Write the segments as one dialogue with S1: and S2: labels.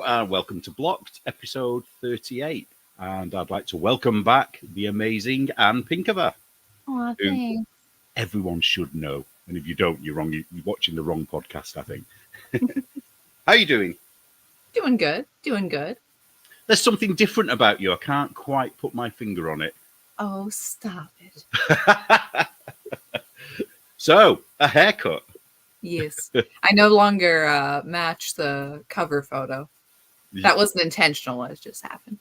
S1: and welcome to Blocked, episode 38. And I'd like to welcome back the amazing Anne Pinkava,
S2: Aw,
S1: who
S2: thanks.
S1: everyone should know. And if you don't, you're wrong. You're watching the wrong podcast, I think. How are you doing?
S2: Doing good. Doing good.
S1: There's something different about you. I can't quite put my finger on it.
S2: Oh, stop it.
S1: So, a haircut.
S2: Yes. I no longer match the cover photo. That wasn't intentional. It just happened.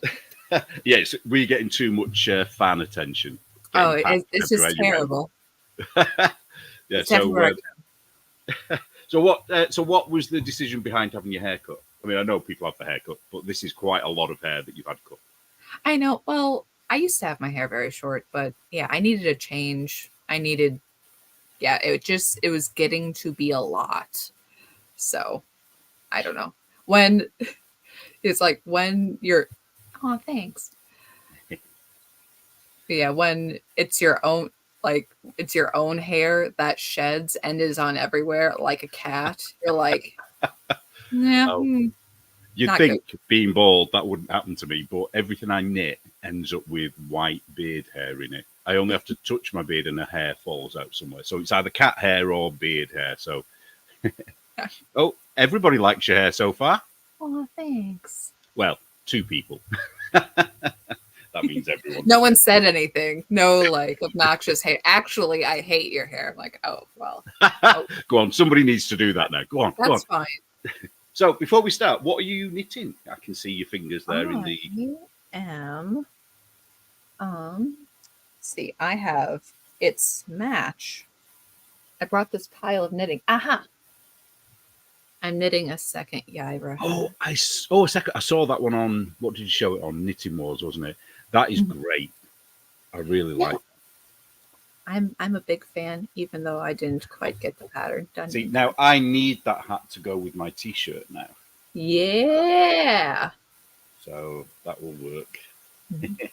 S1: Yes, we're getting too much fan attention.
S2: Oh, it's just terrible.
S1: Yeah. So what was the decision behind having your hair cut? I mean, I know people have the haircut, but this is quite a lot of hair that you've had cut.
S2: I know. Well, I used to have my hair very short, but yeah, I needed a change. It was getting to be a lot. So I don't know. When it's like when you're, oh, thanks. Yeah, when it's your own, like it's your own hair that sheds and is on everywhere like a cat, you're like, yeah.
S1: Oh. You'd think being bald that wouldn't happen to me, but everything I knit ends up with white beard hair in it. I only have to touch my beard and the hair falls out somewhere. So it's either cat hair or beard hair. So, oh, everybody likes your hair so far.
S2: Oh, thanks.
S1: Well, 2 people. That means everyone.
S2: No one said anything. No, like obnoxious hate. Actually, I hate your hair. I'm like, oh well. Oh.
S1: Go on, somebody needs to do that now. Go on.
S2: That's fine.
S1: So before we start, what are you knitting? I can see your fingers there in the.
S2: I am. See, I have its match. I brought this pile of knitting. Aha! I'm knitting a second Yaira.
S1: Oh, a second. I saw that one on. What did you show it on? Knitting Wars, wasn't it? That is great. I really like it.
S2: I'm a big fan, even though I didn't quite get the pattern done.
S1: See, now I need that hat to go with my t-shirt now.
S2: Yeah.
S1: So that will work. Mm-hmm.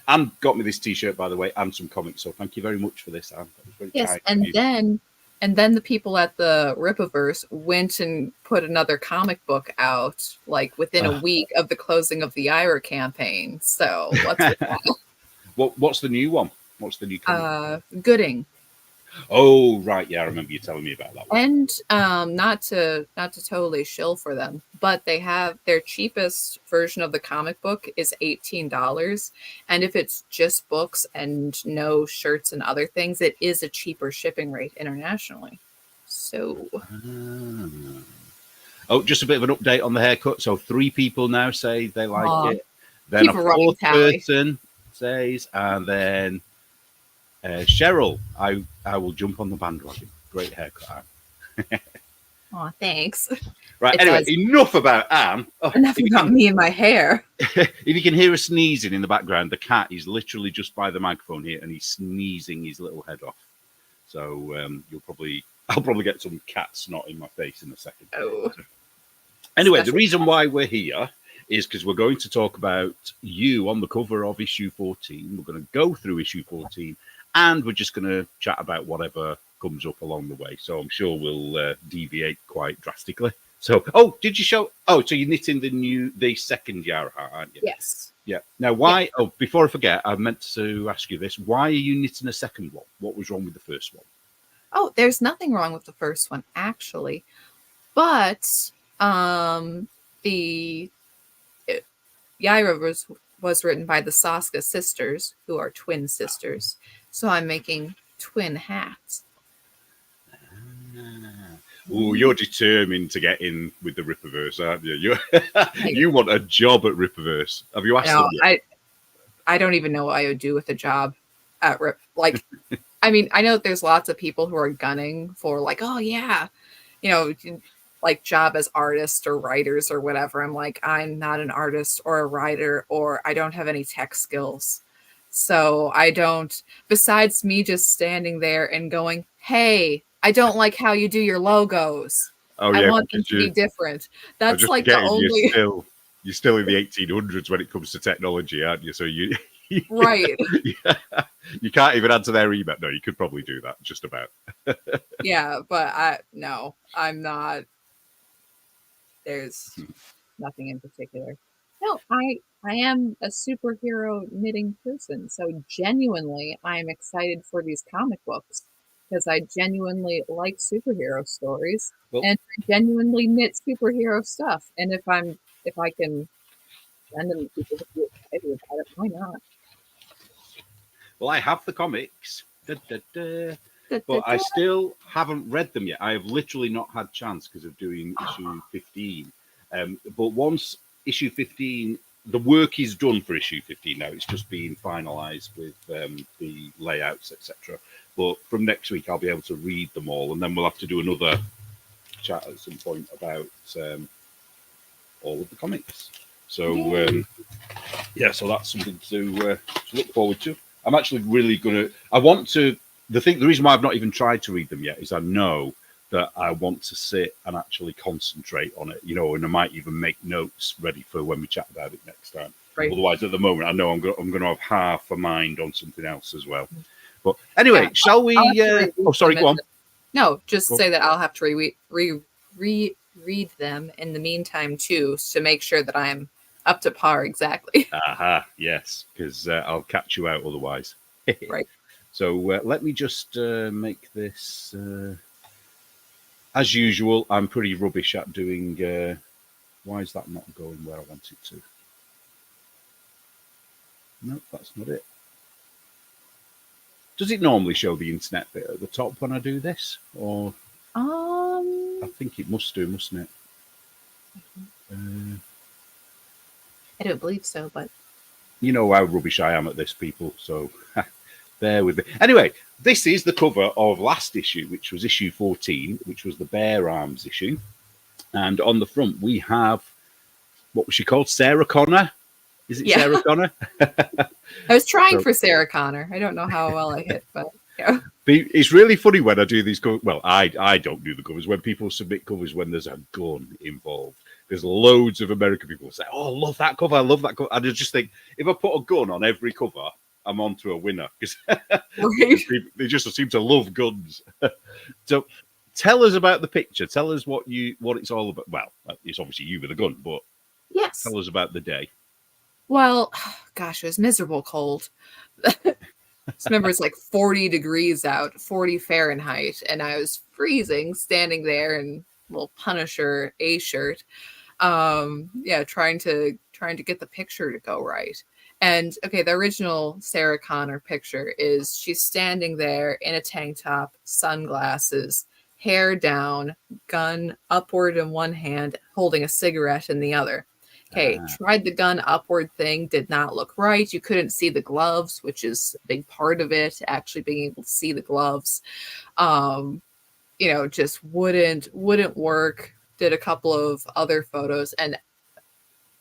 S1: Anne got me this t-shirt, by the way, and some comics. So thank you very much for this, Anne. That was very
S2: yes,
S1: kind
S2: and then the people at the Ripaverse went and put another comic book out, like within a week of the closing of the Ira campaign. So what's with that?
S1: What's the new one? What's the new comic?
S2: Gooding.
S1: Oh, right. Yeah, I remember you telling me about that one.
S2: And not to totally shill for them, but they have their cheapest version of the comic book is $18. And if it's just books and no shirts and other things, it is a cheaper shipping rate internationally. So.
S1: Oh, just a bit of an update on the haircut. So 3 people now say they like it. Then a 4th person says, and then Cheryl, I will jump on the bandwagon. Great haircut, Anne.
S2: Oh, thanks.
S1: Right, anyway, enough about Anne.
S2: Enough about me and my hair.
S1: If you can hear a sneezing in the background, the cat is literally just by the microphone here, and he's sneezing his little head off. So I'll probably get some cat snot in my face in a second.
S2: Oh.
S1: Anyway, the reason why we're here is because we're going to talk about you on the cover of issue 14. We're going to go through issue 14. And we're just going to chat about whatever comes up along the way. So I'm sure we'll deviate quite drastically. So, did you show? Oh, so you're knitting the second Yara hat, aren't you?
S2: Yes.
S1: Yeah. Now, why? Yeah. Oh, before I forget, I meant to ask you this. Why are you knitting a second one? What was wrong with the first one?
S2: Oh, there's nothing wrong with the first one, actually. But the Yaira was written by the Saska sisters, who are twin sisters. So I'm making twin hats.
S1: Oh, you're determined to get in with the Ripaverse, aren't you? You want a job at Ripaverse. Have you asked them yet?
S2: I don't even know what I would do with a job at Rip. Like, I mean, I know that there's lots of people who are gunning for like, oh yeah, like job as artists or writers or whatever. I'm like, I'm not an artist or a writer, or I don't have any tech skills. So I don't, besides me just standing there and going, hey, I don't like how you do your logos.
S1: Oh, yeah,
S2: I want them to be different. That's like the only...
S1: You're still in the 1800s when it comes to technology, aren't you? So you...
S2: Right.
S1: You can't even answer their email. No, you could probably do that, just about.
S2: Yeah, but I'm not. There's nothing in particular. No, I am a superhero knitting person, so genuinely I am excited for these comic books because I genuinely like superhero stories
S1: Well,
S2: and I genuinely knit superhero stuff. And if I can send them to people to be excited about it, why not?
S1: well, I have the comics, da, da, da,
S2: Da, da,
S1: but I
S2: da.
S1: still haven't read them yet. I have literally not had chance because of doing issue 15. But once issue 15, the work is done for issue 15 now. It's just being finalised with the layouts, etc. But from next week, I'll be able to read them all, and then we'll have to do another chat at some point about all of the comics. So yeah, so that's something to look forward to. I'm actually really gonna. I want to. The reason why I've not even tried to read them yet is I know that I want to sit and actually concentrate on it, and I might even make notes ready for when we chat about it next time.
S2: Right.
S1: Otherwise, at the moment, I know I'm going to have half a mind on something else as well. But anyway,
S2: Yeah,
S1: shall we? Oh, sorry, go on.
S2: No, just say that I'll have to reread them in the meantime too, to make sure that I'm up to par exactly.
S1: Aha, yes, because I'll catch you out otherwise.
S2: Right.
S1: So let me just make this. As usual, I'm pretty rubbish at doing. Why is that not going where I want it to? No, that's not it. Does it normally show the internet bit at the top when I do this, or? I think it must do, mustn't it?
S2: I don't believe so, but
S1: you know how rubbish I am at this, people. So bear with me. Anyway, this is the cover of last issue, which was issue 14, which was the Bear Arms issue. And on the front, we have, what was she called? Sarah Connor? Is it Sarah Connor?
S2: I was trying for Sarah Connor. I don't know how well I hit, but yeah.
S1: It's really funny when I do these covers. Well, I don't do the covers. When people submit covers when there's a gun involved, there's loads of American people who say, "Oh, I love that cover. I love that cover." And I just think, if I put a gun on every cover, I'm on to a winner because they just seem to love guns. So, tell us about the picture. Tell us what it's all about. Well, it's obviously you with a gun, but
S2: yes,
S1: tell us about the day.
S2: Well, gosh, it was miserable cold. Just remember, it's like 40 degrees out, 40 Fahrenheit, and I was freezing, standing there in a little Punisher A shirt. Trying to get the picture to go right. And okay, the original Sarah Connor picture is she's standing there in a tank top, sunglasses, hair down, gun upward in one hand, holding a cigarette in the other. Okay, tried the gun upward thing, did not look right. You couldn't see the gloves, which is a big part of it, actually being able to see the gloves. Just wouldn't work. Did a couple of other photos, and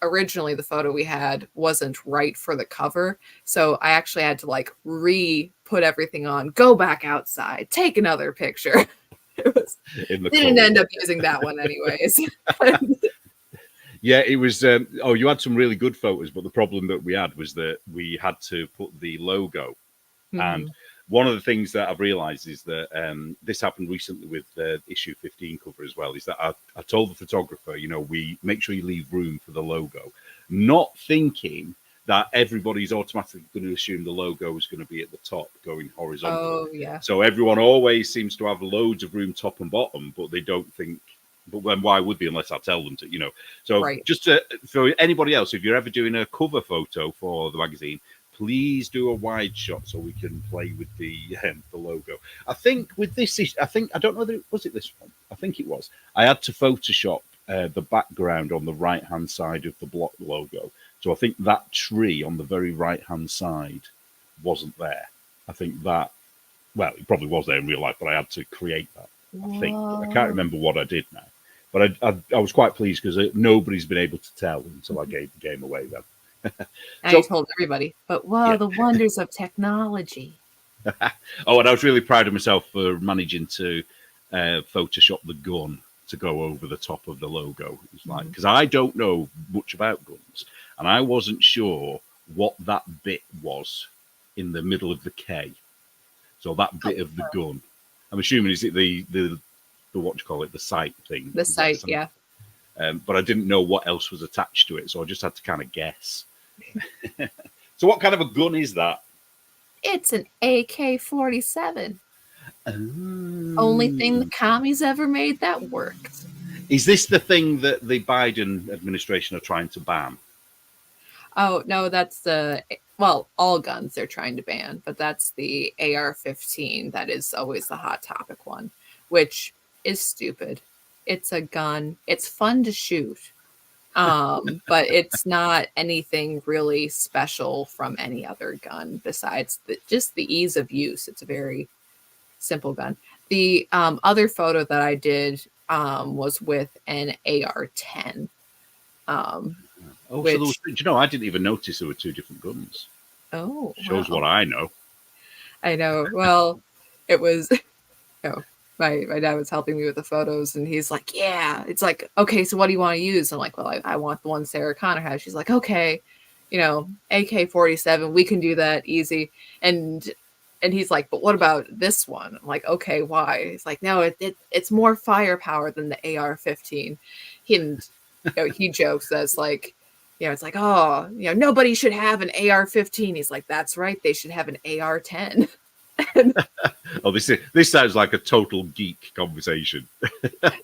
S2: originally the photo we had wasn't right for the cover. So I actually had to put everything on, go back outside, take another picture. Didn't end up using that one anyways.
S1: Yeah, it was. You had some really good photos, but the problem that we had was that we had to put the logo. Mm-hmm. And one of the things that I've realized is that this happened recently with the issue 15 cover as well, is that I told the photographer, we make sure you leave room for the logo, not thinking that everybody's automatically going to assume the logo is going to be at the top going horizontal.
S2: Oh, yeah.
S1: So everyone always seems to have loads of room top and bottom, but they don't think. But then why would they unless I tell them to, So right. Just for anybody else, if you're ever doing a cover photo for the magazine, please do a wide shot so we can play with the logo. I think with this, I don't know whether was it this one. I think it was. I had to Photoshop the background on the right-hand side of the block logo. So I think that tree on the very right-hand side wasn't there. I think that, well, it probably was there in real life, but I had to create that. I think. I can't remember what I did now. But I was quite pleased because nobody's been able to tell until I gave the game away then.
S2: I told everybody, but the wonders of technology.
S1: And I was really proud of myself for managing to Photoshop the gun to go over the top of the logo. It's like, because I don't know much about guns, and I wasn't sure what that bit was in the middle of the K. So that bit of the gun. I'm assuming, is it the what do you call it, the sight thing?
S2: The sight, yeah.
S1: but I didn't know what else was attached to it, so I just had to kind of guess. So what kind of a gun is that?
S2: It's an AK-47. Only thing the commies ever made that worked.
S1: Is this the thing that the Biden administration are trying to ban?
S2: Oh, no, that's well, all guns they're trying to ban, but that's the AR-15 that is always the hot topic one, which is stupid. It's a gun. It's fun to shoot, but it's not anything really special from any other gun besides just the ease of use. It's a very simple gun. The other photo that I did was with an AR-10.
S1: So I didn't even notice there were two different guns.
S2: Oh,
S1: shows what I know.
S2: I know. Well, it was, my dad was helping me with the photos, and he's like, "Yeah." It's like, "Okay, so what do you want to use?" I'm like, "Well, I want the one Sarah Connor has." She's like, "Okay, AK-47, we can do that easy." And he's like, "But what about this one?" I'm like, "Okay, why?" He's like, "No, it's more firepower than the AR-15." He jokes that's like, it's like, "Oh, nobody should have an AR-15." He's like, "That's right, they should have an AR-10."
S1: Oh, this sounds like a total geek conversation.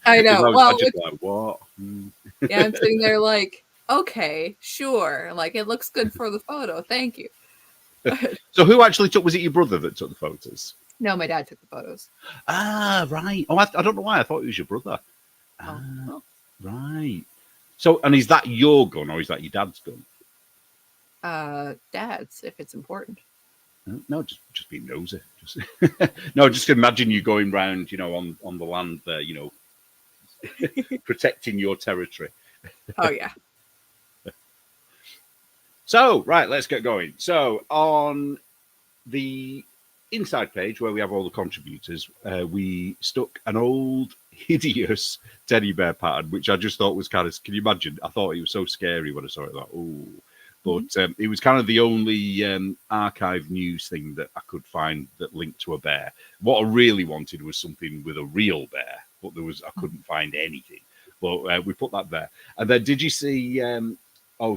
S2: I know.
S1: I'm just like, what?
S2: Yeah, I'm sitting there like, okay, sure. Like, it looks good for the photo. Thank you.
S1: So who actually was it your brother that took the photos?
S2: No, my dad took the photos.
S1: Ah, right. Oh, I don't know why. I thought it was your brother.
S2: Oh.
S1: Right. So, and is that your gun or is that your dad's gun?
S2: Dad's, if it's important.
S1: No, just being nosy. No, just imagine you going round, on the land there, protecting your territory.
S2: Oh, yeah.
S1: So, right, let's get going. So, on the inside page where we have all the contributors, we stuck an old, hideous teddy bear pattern, which I just thought was kind of, can you imagine? I thought it was so scary when I saw it. Like, oh. But it was kind of the only archive news thing that I could find that linked to a bear. What I really wanted was something with a real bear, but I couldn't find anything. But we put that there. And then did you see,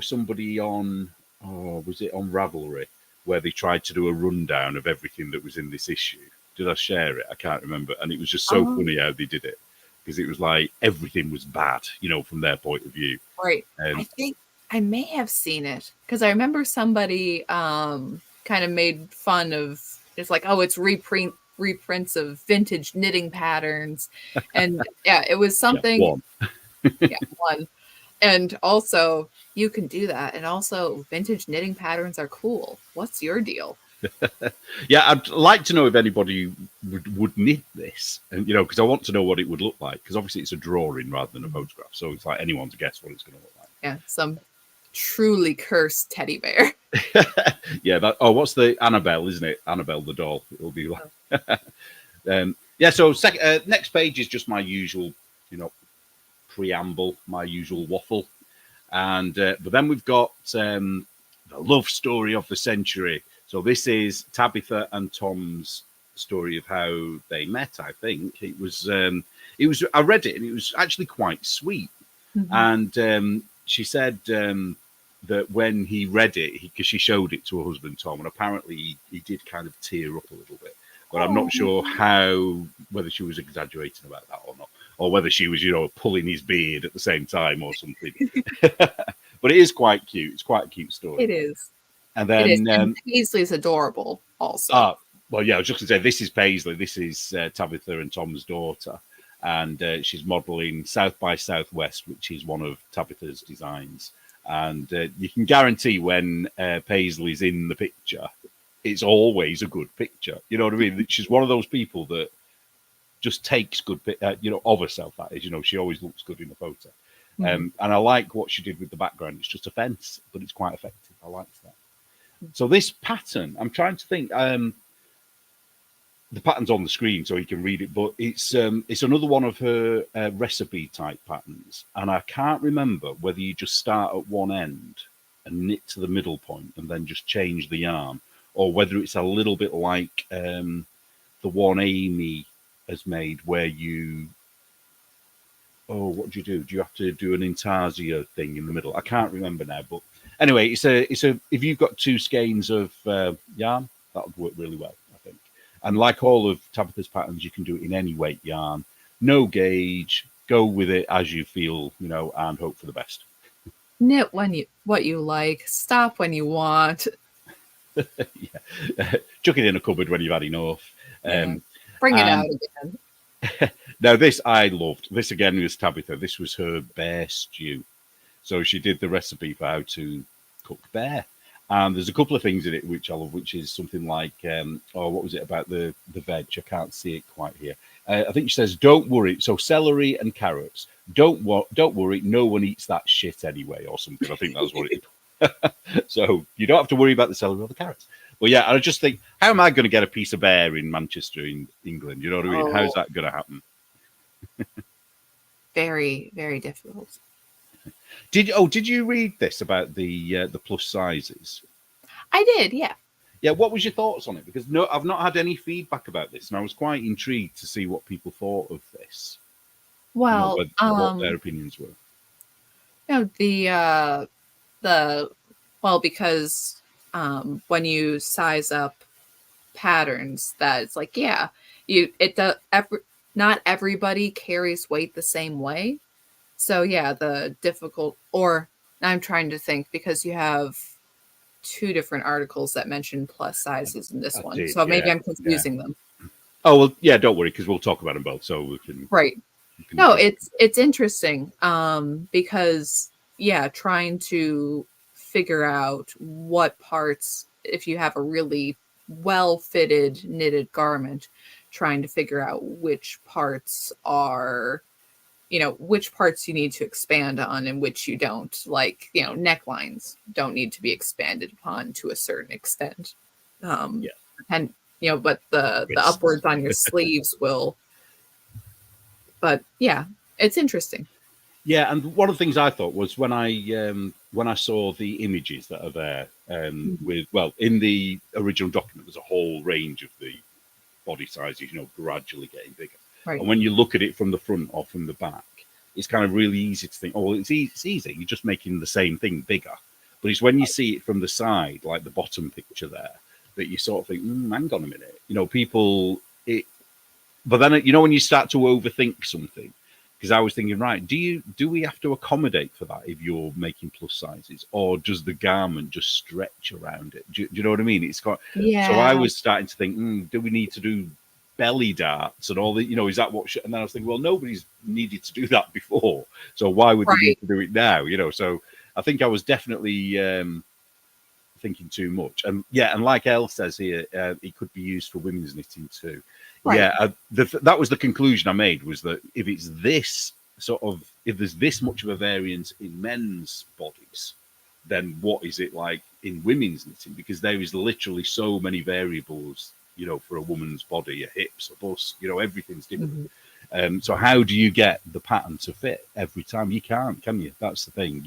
S1: somebody was it on Ravelry, where they tried to do a rundown of everything that was in this issue? Did I share it? I can't remember. And it was just so funny how they did it, because it was like everything was bad, from their point of view.
S2: Right. I think I may have seen it because I remember somebody kind of made fun of, it's like, oh, it's reprints of vintage knitting patterns. And yeah, it was something. One. And also, you can do that. And also, vintage knitting patterns are cool. What's your deal?
S1: Yeah, I'd like to know if anybody would knit this, and because I want to know what it would look like. Because obviously, it's a drawing rather than a photograph, so it's like anyone to guess what it's going to look like.
S2: Yeah, some truly cursed teddy bear.
S1: Yeah. What's the Annabelle? Isn't it Annabelle the doll? It'll be like. Yeah. So next page is just my usual, preamble, my usual waffle, and but then we've got the love story of the century. So this is Tabitha and Tom's story of how they met. I think it was. I read it and it was actually quite sweet. Mm-hmm. And she said that when he read it, because she showed it to her husband Tom, and apparently he did kind of tear up a little bit. But I'm not sure whether she was exaggerating about that or not, or whether she was, pulling his beard at the same time or something. But it is quite cute. It's quite a cute story.
S2: It is.
S1: And then
S2: Paisley's adorable also.
S1: Well, yeah, I was just going to say, this is Paisley. This is Tabitha and Tom's daughter. And she's modelling South by Southwest, which is one of Tabitha's designs. And you can guarantee when Paisley's in the picture, it's always a good picture. You know what I mean? She's one of those people that just takes good, of herself, that is. She always looks good in a photo. Mm-hmm. And I like what she did with the background. It's just a fence, but it's quite effective. I like that. So this pattern, I'm trying to think. The pattern's on the screen so you can read it, but it's another one of her recipe type patterns, and I can't remember whether you just start at one end and knit to the middle point and then just change the yarn, or whether it's a little bit like the one Amy has made, where you oh, what do you do? Do you have to do an intarsia thing in the middle? I can't remember now, but anyway, it's a if you've got two skeins of yarn, that would work really well, I think. And like all of Tabitha's patterns, you can do it in any weight yarn, no gauge. Go with it as you feel, and hope for the best.
S2: Knit what you like. Stop when you want.
S1: Yeah. Chuck it in a cupboard when you've had enough.
S2: Bring it out again.
S1: Now, this I loved. This again was Tabitha. This was her bear stew. So she did the recipe for how to cook bear. And there's a couple of things in it which I love, which is something like, what was it about the veg? I can't see it quite here. I think she says, don't worry. So celery and carrots. Don't worry. No one eats that shit anyway, or something. I think that's what it is. So you don't have to worry about the celery or the carrots. But yeah, I just think, how am I going to get a piece of bear in Manchester, in England? You know what I mean? How's that going to happen?
S2: Very, very difficult.
S1: Did you read this about the plus sizes?
S2: I did, yeah.
S1: Yeah, what was your thoughts on it? Because no, I've not had any feedback about this, and I was quite intrigued to see what people thought of this.
S2: Well,
S1: what their opinions were.
S2: Because when you size up patterns, that it's like, not everybody carries weight the same way. So yeah, I'm trying to think, because you have two different articles that mention plus sizes in this one. So maybe I'm confusing them.
S1: Oh, well, yeah, don't worry, because we'll talk about them both. So we can.
S2: Right. No, it's interesting because, trying to figure out what parts, if you have a really well-fitted knitted garment, trying to figure out which parts are, which parts you need to expand on and which you don't. Like, necklines don't need to be expanded upon to a certain extent. And, but the upwards on your sleeves will. But yeah, it's interesting.
S1: Yeah, and one of the things I thought was when I saw the images that are there, in the original document, there's a whole range of the body sizes, gradually getting bigger.
S2: Right.
S1: And when you look at it from the front or from the back, it's kind of really easy to think, oh, it's easy. You're just making the same thing bigger. But it's when you see it from the side, like the bottom picture there, that you sort of think, hang on a minute. But then, when you start to overthink something, because I was thinking, right, do we have to accommodate for that if you're making plus sizes, or does the garment just stretch around it? Do you know what I mean? It's quite. Yeah. So I was starting to think, do we need to do belly darts and all the, is that what? And then I was thinking, well, nobody's needed to do that before, so why would we need to do it now? So I think I was definitely thinking too much. And like Elle says here, it could be used for women's knitting too. Right. Yeah, that was the conclusion I made, was that if it's this if there's this much of a variance in men's bodies, then what is it like in women's knitting? Because there is literally so many variables, for a woman's body, her hips, her bust, everything's different. Mm-hmm. So how do you get the pattern to fit every time? You can't, can you? That's the thing.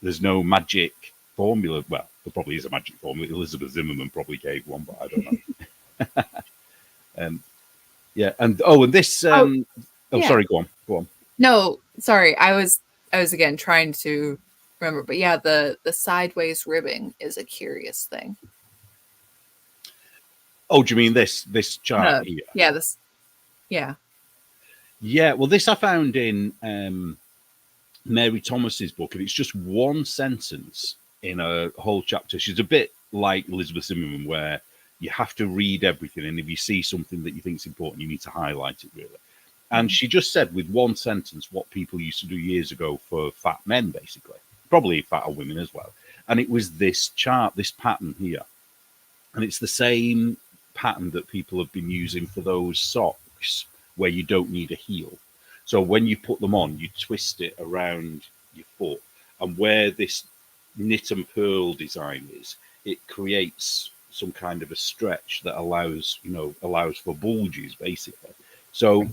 S1: There's no magic formula. Well, there probably is a magic formula. Elizabeth Zimmerman probably gave one, but I don't know. And this. Sorry, go on.
S2: No, sorry. I was again trying to remember, but yeah, the sideways ribbing is a curious thing.
S1: Oh, do you mean this chart here?
S2: Yeah, this. Yeah.
S1: Yeah. Well, this I found in Mary Thomas's book, and it's just one sentence in a whole chapter. She's a bit like Elizabeth Zimmerman, where you have to read everything, and if you see something that you think is important, you need to highlight it, really. And she just said with one sentence what people used to do years ago for fat men, basically, probably fatter women as well. And it was this chart, this pattern here. And it's the same pattern that people have been using for those socks where you don't need a heel. So when you put them on, you twist it around your foot. And where this knit and purl design is, it creates some kind of a stretch that allows for bulges, basically. So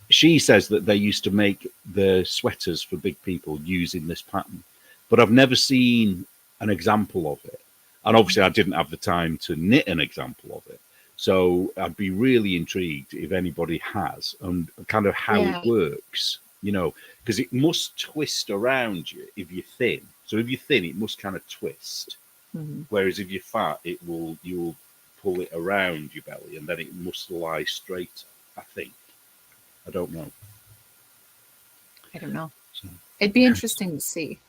S1: she says that they used to make the sweaters for big people using this pattern, but I've never seen an example of it. And obviously I didn't have the time to knit an example of it. So I'd be really intrigued if anybody has, and kind of how it
S2: Yeah.
S1: works, because it must twist around you if you're thin. So if you're thin, it must kind of twist.
S2: Mhm.
S1: Whereas if you're fat, you'll pull it around your belly, and then it must lie straighter, I think. I don't know.
S2: I don't know.
S1: So,
S2: It'd be interesting to see.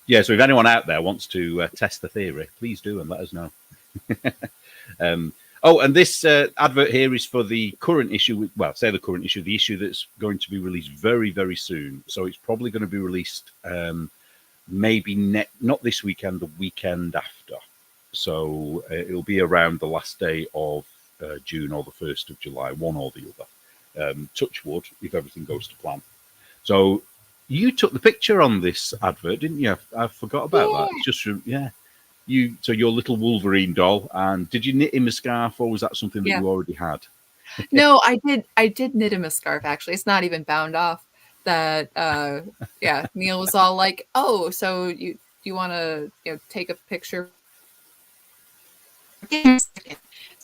S1: yeah, so if anyone out there wants to test the theory, please do and let us know. Oh, and this advert here is for the current issue. Well, say the current issue, the issue that's going to be released very, very soon. So it's probably going to be released maybe not this weekend, the weekend after. So it'll be around the last day of June or the 1st of July, one or the other. Touch wood, if everything goes to plan. So you took the picture on this advert, didn't you? I forgot about that. It's just, yeah. So your little Wolverine doll, and did you knit him a scarf, or was that something that you already had?
S2: No, I did knit him a scarf, actually. It's not even bound off. That yeah, Neil was all like, "Oh, so you want to take a picture?"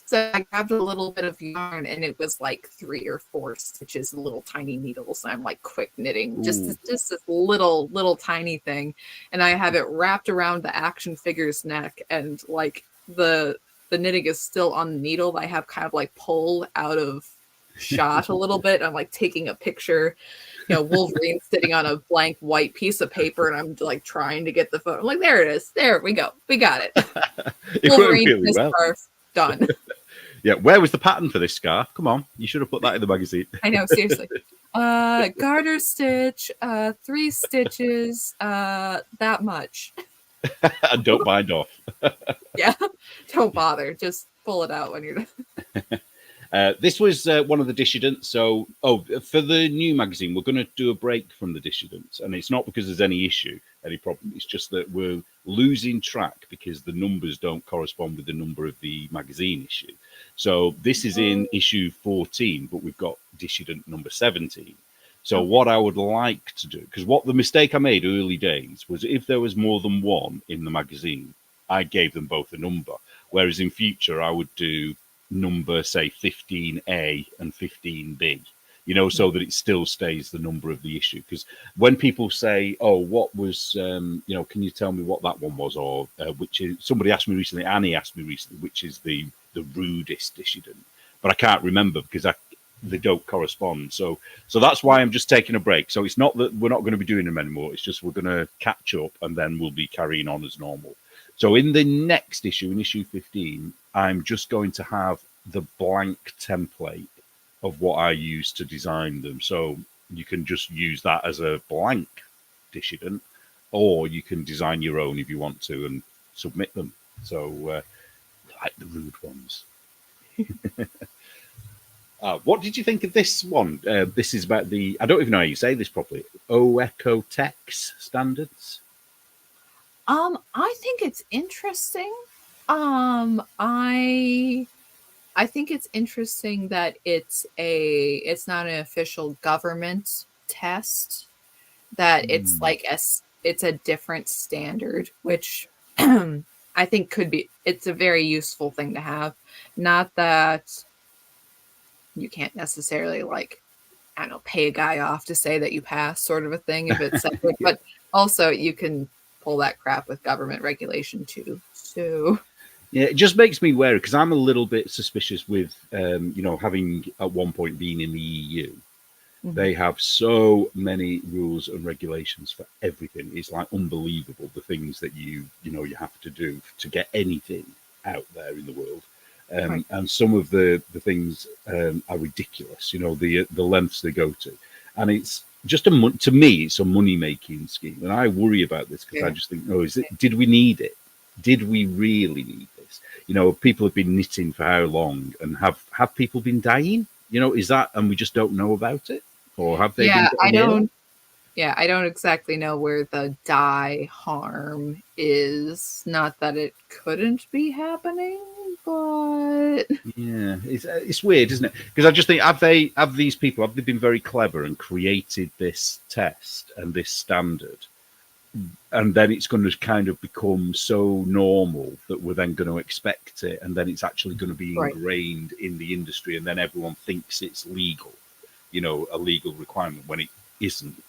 S2: So I grabbed a little bit of yarn, and it was like 3 or 4 stitches, little tiny needles. I'm like quick knitting, just this little tiny thing, and I have it wrapped around the action figure's neck, and like the knitting is still on the needle. I have kind of like pulled out of shot a little bit. I'm like taking a picture, Wolverine sitting on a blank white piece of paper, and I'm like trying to get the photo. I'm like, there it is. There we go. We got it. Wolverine really scarf done.
S1: Yeah, where was the pattern for this scarf? Come on, you should have put that in the magazine.
S2: I know, seriously. Garter stitch, 3 stitches, that much.
S1: And don't bind off.
S2: Yeah, don't bother. Just pull it out when you're done.
S1: This was one of the Dissidents. So, for the new magazine, we're going to do a break from the Dissidents. And it's not because there's any problem. It's just that we're losing track because the numbers don't correspond with the number of the magazine issue. So this is in issue 14, but we've got Dissident number 17. So what I would like to do, because what the mistake I made early days was if there was more than one in the magazine, I gave them both a number. Whereas in future, I would do number, say, 15A and 15B, so that it still stays the number of the issue. Because when people say, oh, what was, can you tell me what that one was? Or which is, somebody asked me recently, Annie asked me recently, which is the rudest dissident. But I can't remember because they don't correspond. So that's why I'm just taking a break. So it's not that we're not going to be doing them anymore. It's just we're going to catch up and then we'll be carrying on as normal. So in the next issue, in issue 15, I'm just going to have the blank template of what I use to design them. So you can just use that as a blank dissident, or you can design your own if you want to and submit them. So like the rude ones. What did you think of this one? This is about the, I don't even know how you say this properly, OECOTEX standards.
S2: I think it's interesting. I think it's interesting that it's not an official government test, that it's like it's a different standard, which I think it's a very useful thing to have. Not that you can't necessarily pay a guy off to say that you passed, sort of a thing if it's separate, yeah. But also you can pull that crap with government regulation too. So
S1: yeah, it just makes me wary because I'm a little bit suspicious with, having at one point been in the EU. Mm-hmm. They have so many rules and regulations for everything. It's like unbelievable the things that you have to do to get anything out there in the world. Right. And some of the things are ridiculous, the lengths they go to. And it's just to me, it's a money-making scheme. And I worry about this because I just think, did we need it? Did we really need this? People have been knitting for how long, and have people been dying? Is that, and we just don't know about it, or have they?
S2: Yeah, I don't exactly know where the dye harm is. Not that it couldn't be happening, but
S1: yeah, it's weird, isn't it? Because I just think have they been very clever and created this test and this standard and then it's going to kind of become so normal that we're then going to expect it, and then it's actually going to be ingrained in the industry, and then everyone thinks it's legal, a legal requirement when it isn't.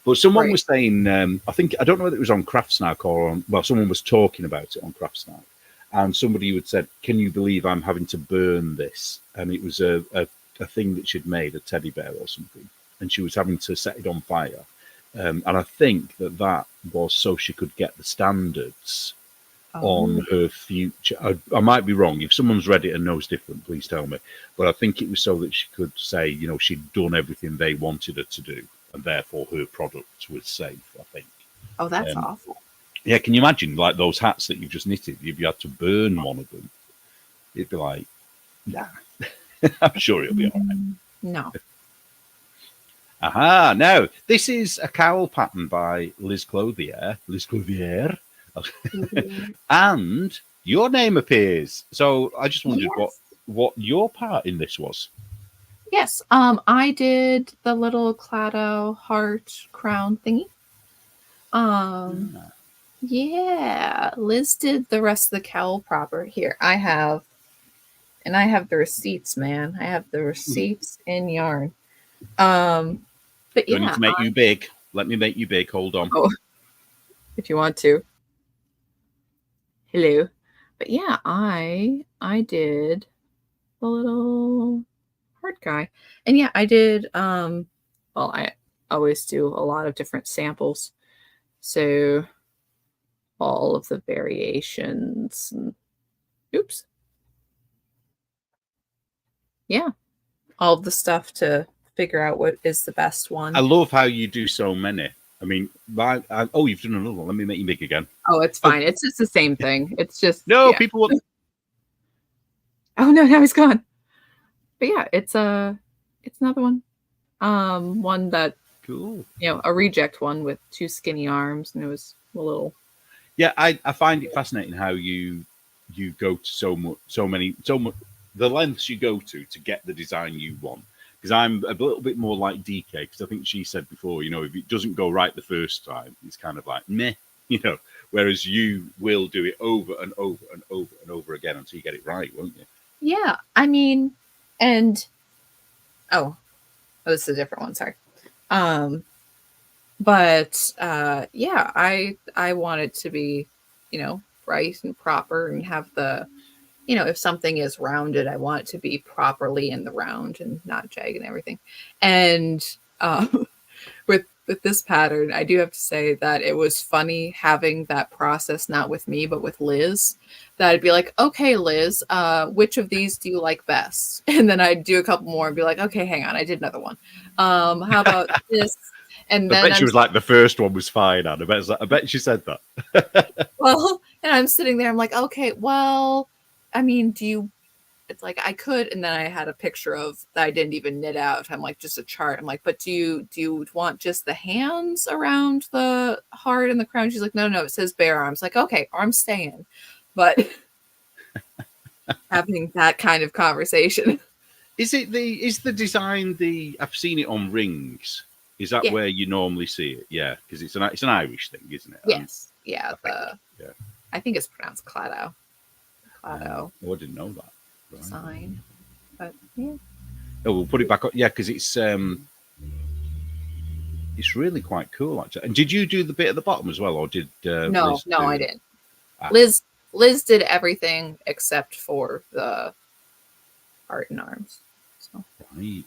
S1: But someone was saying, I don't know whether it was on Craftsnack or someone was talking about it on Craftsnack, and somebody had said, "Can you believe I'm having to burn this?" And it was a thing that she'd made, a teddy bear or something, and she was having to set it on fire. And I think that was so she could get the standards on her future. I might be wrong. If someone's read it and knows different, please tell me. But I think it was so that she could say, she'd done everything they wanted her to do, and therefore her product was safe, I think.
S2: Oh, that's awful.
S1: Yeah, can you imagine, like, those hats that you've just knitted, if you had to burn one of them? It'd be like, nah. I'm sure it'll be all right.
S2: No.
S1: Aha, now, this is a cowl pattern by Liz Clothier. And your name appears. So I just wondered what your part in this was.
S2: Yes, I did the little Claddagh heart crown thingy. Yeah, Liz did the rest of the cowl proper. Here, I have the receipts, man. I have the receipts in yarn. But
S1: Do I need to make you big? Let me make you big. Hold on.
S2: Oh, if you want to. Hello. But yeah, I did the little heart guy. And yeah, I did I always do a lot of different samples. So all of the variations and oops. Yeah. All of the stuff to figure out what is the best one.
S1: I love how you do so many. I mean, you've done another one. Let me make you big again.
S2: Oh, it's fine. It's just the same thing. It's just
S1: people want.
S2: Oh no, now he's gone. But yeah, it's another one. One that
S1: cool.
S2: A reject one with 2 skinny arms, and it was a little.
S1: Yeah, I find it fascinating how you go to so much the lengths you go to get the design you want. Because I'm a little bit more like DK, because I think she said before, if it doesn't go right the first time, it's kind of like meh, whereas you will do it over and over and over and over again until you get it right, won't you?
S2: Yeah, I mean, and oh, this is a different one. Sorry. But yeah, I want it to be, right and proper and have the. If something is rounded, I want it to be properly in the round and not jagged and everything. And with this pattern, I do have to say that it was funny having that process, not with me, but with Liz. That I'd be like, okay, Liz, which of these do you like best? And then I'd do a couple more and be like, okay, hang on, I did another one. How about this? And then
S1: I bet she was like, the first one was fine, Anne. I bet she said that.
S2: Well, and I'm sitting there, I'm like, okay, well, I mean, it's like I could, and then I had a picture of that I didn't even knit out. I'm like, just a chart. I'm like, but do you want just the hands around the heart and the crown? She's like, no, it says bare arms. Like, okay, arms staying. But having that kind of conversation.
S1: Is the design I've seen it on rings. Is that where you normally see it? Yeah, because it's an Irish thing, isn't it?
S2: Yes. I think it's pronounced Claddagh.
S1: Oh, I didn't know that. Right.
S2: Sign, but yeah.
S1: Oh, we'll put it back up. Yeah, because it's really quite cool actually. And did you do the bit at the bottom as well, or did
S2: no, I didn't. Liz did everything except for the heart and arms. So.
S1: Right.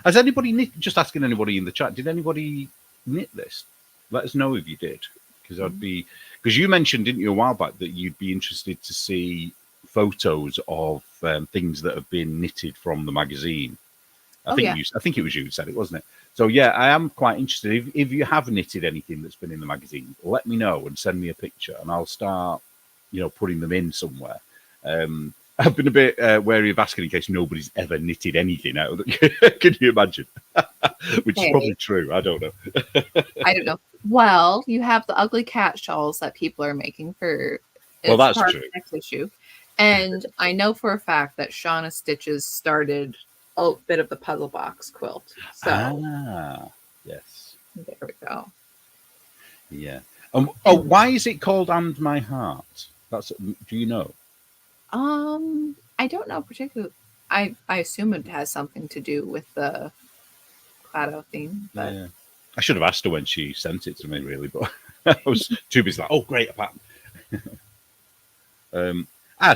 S1: Has anybody knit? Just asking anybody in the chat. Did anybody knit this? Let us know if you did, because because you mentioned, didn't you, a while back that you'd be interested to see photos of things that have been knitted from the magazine. I think it was you who said it, wasn't it? So yeah, I am quite interested. If you have knitted anything that's been in the magazine, let me know and send me a picture, and I'll start, putting them in somewhere. I've been a bit wary of asking in case nobody's ever knitted anything out of it. Can you imagine? Which is probably true. I don't know.
S2: I don't know. Well, you have the ugly cat shawls that people are making for.
S1: Well, that's true.
S2: Next issue. And I know for a fact that Shauna Stitches started a bit of the puzzle box quilt. So
S1: yes,
S2: there we go.
S1: Yeah, Why is it called And My Heart? Do you know?
S2: I don't know particularly. I assume it has something to do with the Claddagh theme, but
S1: Yeah. I should have asked her when she sent it to me, really, but I was too busy. Like, oh, great, a pattern.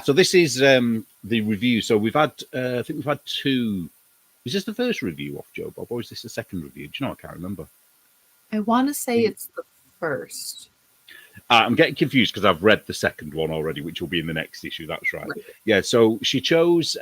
S1: So this is the review. So we've had, I think we've had two. Is this the first review off Joe Bob, or is this the second review? Do you know? I can't remember.
S2: I want to say it's the first.
S1: I'm getting confused because I've read the second one already, which will be in the next issue. That's right. Yeah. So she chose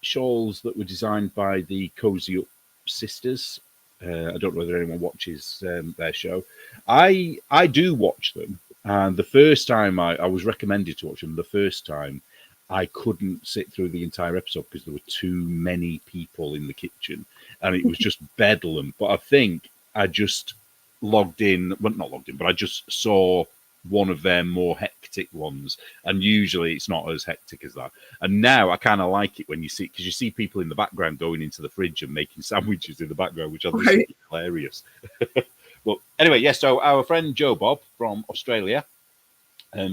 S1: shawls that were designed by the Cozy Up sisters. I don't know whether anyone watches their show. I do watch them. And the first time I was recommended to watch them, the first time I couldn't sit through the entire episode because there were too many people in the kitchen and it was just bedlam. But I think I just logged in, well, not logged in, but I just saw one of their more hectic ones. And usually it's not as hectic as that. And now I kind of like it when you see, because you see people in the background going into the fridge and making sandwiches in the background, which I think is hilarious. Well, anyway, yes. So our friend Joe Bob from Australia,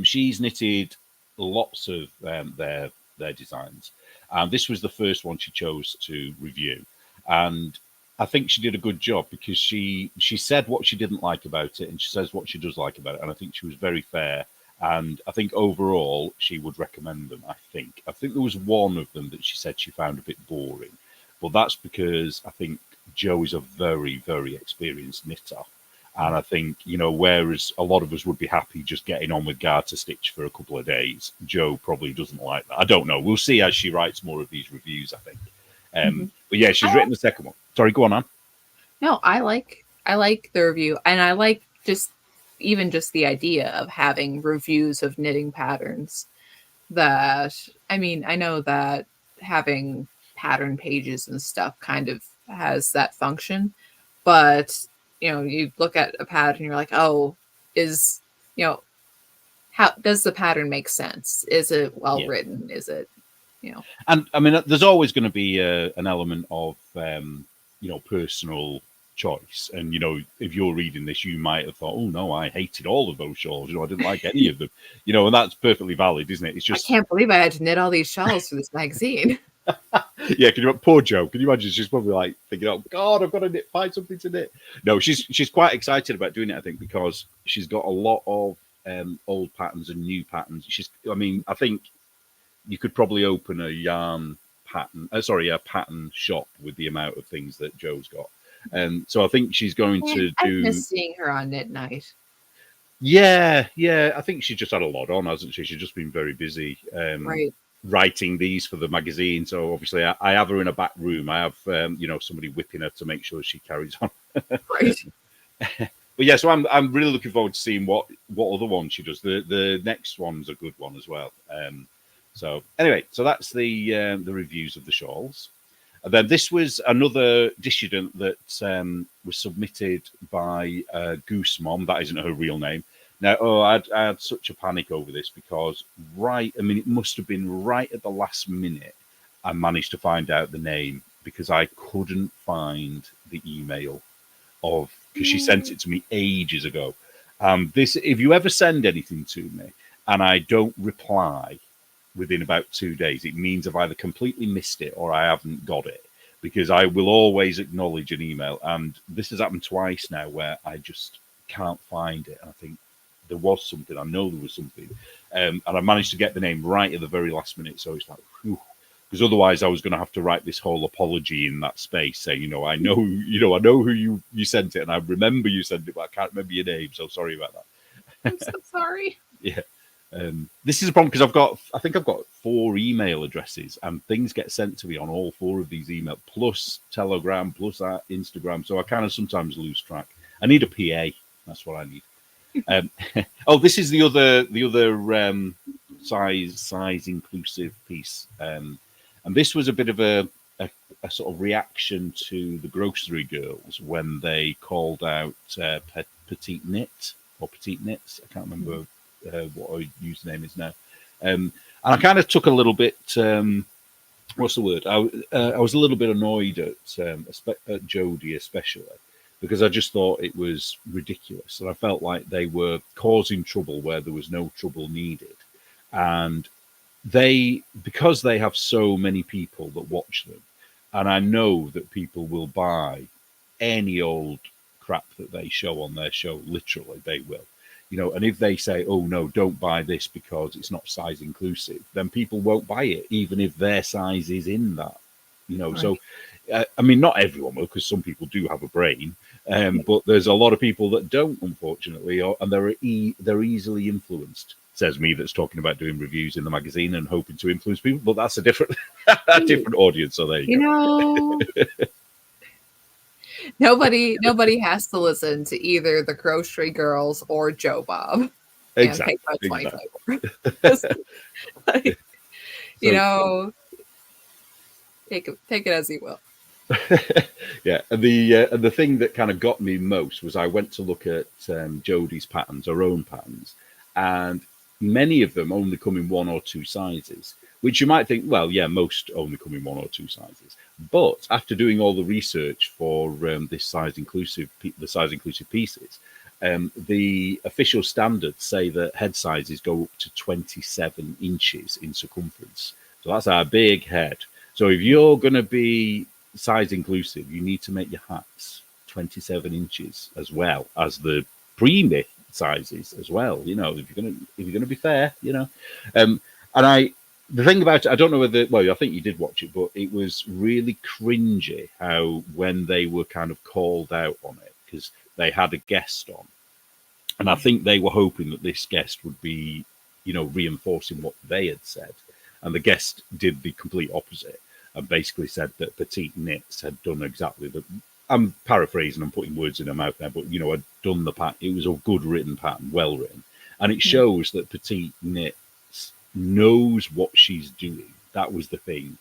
S1: she's knitted lots of their designs, and this was the first one she chose to review. And I think she did a good job because she said what she didn't like about it, and she says what she does like about it. And I think she was very fair. And I think overall she would recommend them. I think there was one of them that she said she found a bit boring, but that's because I think Joe is a very, very experienced knitter. And I think, whereas a lot of us would be happy just getting on with garter stitch for a couple of days, Joe probably doesn't like that. I don't know. We'll see as she writes more of these reviews, I think. But yeah, she's written the second one. Sorry, go on, Anne.
S2: No, I like the review, and I like just the idea of having reviews of knitting patterns. That, I mean, I know that having pattern pages and stuff kind of has that function, but you look at a pattern, you're like, oh, how does the pattern make sense? Is it well written? Is it,
S1: And I mean, there's always going to be an element of, personal choice. And, if you're reading this, you might have thought, oh, no, I hated all of those shawls. I didn't like any of them, and that's perfectly valid, isn't it? It's just,
S2: I can't believe I had to knit all these shawls for this magazine.
S1: Yeah, poor Joe. Can you imagine? She's probably like thinking, "Oh God, I've got to find something to knit." No, she's quite excited about doing it. I think because she's got a lot of old patterns and new patterns. I think you could probably open a yarn pattern. A pattern shop with the amount of things that Joe's got. So I think she's going to do.
S2: I miss seeing her on Knit Night.
S1: Yeah. I think she's just had a lot on, hasn't she? She's just been very busy.
S2: Right.
S1: Writing these for the magazine, so obviously I have her in a back room. I have somebody whipping her to make sure she carries on.
S2: Right.
S1: But yeah, so I'm really looking forward to seeing what other ones she does. The next one's a good one as well. So anyway, so that's the reviews of the shawls. And then this was another Dishant that was submitted by Goose Mom. That isn't her real name. Now, I had such a panic over this because it must have been right at the last minute I managed to find out the name because I couldn't find the email because she sent it to me ages ago. If you ever send anything to me and I don't reply within about 2 days, it means I've either completely missed it or I haven't got it, because I will always acknowledge an email. And this has happened twice now where I just can't find it. And I think, there was something. I know there was something, and I managed to get the name right at the very last minute. So it's like, because otherwise I was going to have to write this whole apology in that space, saying, I know who you sent it, and I remember you sent it, but I can't remember your name. So sorry about that.
S2: I'm so sorry.
S1: Yeah, this is a problem because I think I've got 4 email addresses, and things get sent to me on all 4 of these emails, plus Telegram, plus Instagram. So I kind of sometimes lose track. I need a PA. That's what I need. This is the other size inclusive piece, and this was a bit of a sort of reaction to the grocery girls when they called out petite knit or petite knits. I can't remember what our username is now, and I kind of took a little bit. What's the word? I was a little bit annoyed at Jodie, especially because I just thought it was ridiculous. And I felt like they were causing trouble where there was no trouble needed. And because they have so many people that watch them, and I know that people will buy any old crap that they show on their show, literally, they will. And if they say, oh no, don't buy this because it's not size inclusive, then people won't buy it, even if their size is in that.
S2: Right.
S1: So I mean, not everyone will, because some people do have a brain, but there's a lot of people that don't, unfortunately, and they're easily influenced. Says me, that's talking about doing reviews in the magazine and hoping to influence people, but that's a different different audience. So there you go.
S2: Nobody has to listen to either the Grocery Girls or Joe Bob.
S1: Exactly.
S2: And pick out 20 take it as you will.
S1: Yeah, and the thing that kind of got me most was I went to look at Jodie's patterns, her own patterns, and many of them only come in 1 or 2 sizes, which you might think, well, yeah, most only come in 1 or 2 sizes. But after doing all the research for the size inclusive pieces, the official standards say that head sizes go up to 27 inches in circumference. So that's our big head. So if you're going to be size inclusive, you need to make your hats 27 inches as well as the pre-knit sizes as well. If you're going to be fair, and the thing about it, I don't know whether, well, I think you did watch it, but it was really cringy how when they were kind of called out on it, because they had a guest on, and I think they were hoping that this guest would be, reinforcing what they had said, and the guest did the complete opposite and basically said that Petite Knits had done exactly the. I'm paraphrasing and putting words in her mouth there, but had done the pattern. It was a good written pattern, well written, and it shows that Petite Knits knows what she's doing. That was the thing.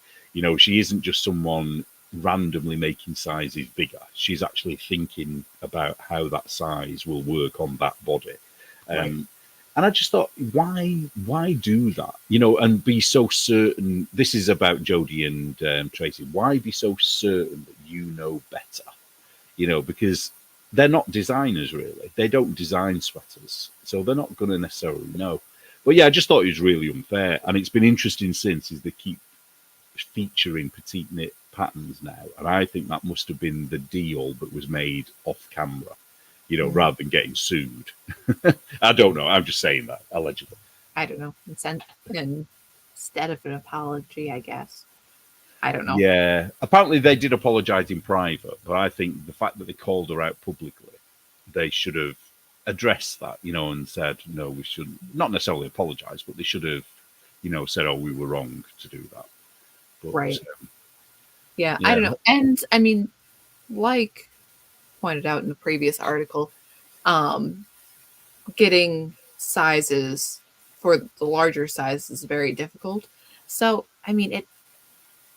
S1: She isn't just someone randomly making sizes bigger. She's actually thinking about how that size will work on that body.
S2: Right.
S1: And I just thought, why do that? And be so certain. This is about Jodie and Tracy. Why be so certain that you know better? Because they're not designers, really. They don't design sweaters, so they're not going to necessarily know. But yeah, I just thought it was really unfair, and it's been interesting since. Is they keep featuring petite knit patterns now, and I think that must have been the deal that was made off camera. Rather than getting sued. I don't know. I'm just saying that, allegedly.
S2: I don't know. Instead of an apology, I guess. I don't know.
S1: Yeah. Apparently they did apologize in private, but I think the fact that they called her out publicly, they should have addressed that, and said, no, we shouldn't, not necessarily apologize, but they should have, said, oh, we were wrong to do that. But,
S2: right. Yeah, I don't know. And I mean, like pointed out in the previous article, getting sizes for the larger size is very difficult. So, I mean,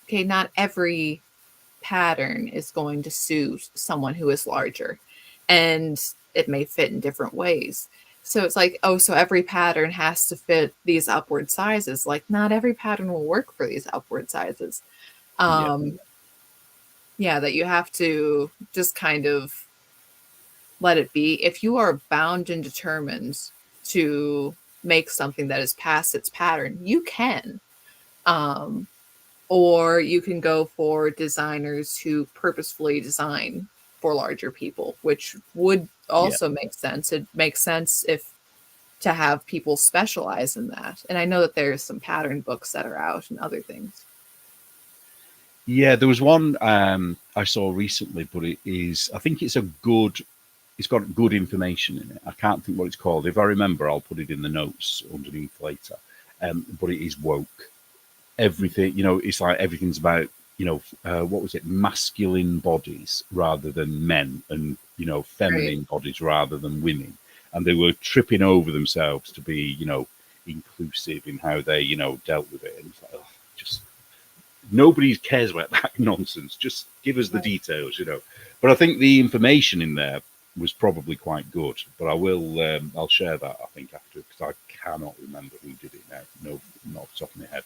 S2: not every pattern is going to suit someone who is larger, and it may fit in different ways. So it's like, oh, so every pattern has to fit these upward sizes. Like, not every pattern will work for these upward sizes. That you have to just kind of let it be. If you are bound and determined to make something that is past its pattern, you can. Or you can go for designers who purposefully design for larger people, which would also make sense. It makes sense to have people specialize in that. And I know that there's some pattern books that are out and other things.
S1: Yeah, there was one I saw recently, but I think it's got good information in it. I can't think what it's called. If I remember, I'll put it in the notes underneath later. But it is woke. Everything, it's like everything's about, what was it? Masculine bodies rather than men, and, feminine bodies rather than women. And they were tripping over themselves to be, inclusive in how they, dealt with it. And it's like, just nobody cares about that nonsense. Just give us the details, But I think the information in there was probably quite good. But I'll share that, I think, after, because I cannot remember who did it now. No, not off the top of my head.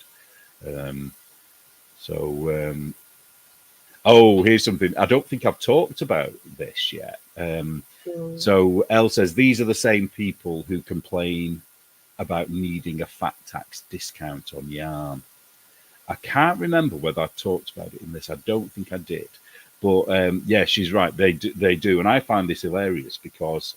S1: Oh, here's something. I don't think I've talked about this yet. So Elle says these are the same people who complain about needing a fat tax discount on yarn. I can't remember whether I talked about it in this. I don't think I did. But yeah, she's right. They do. And I find this hilarious because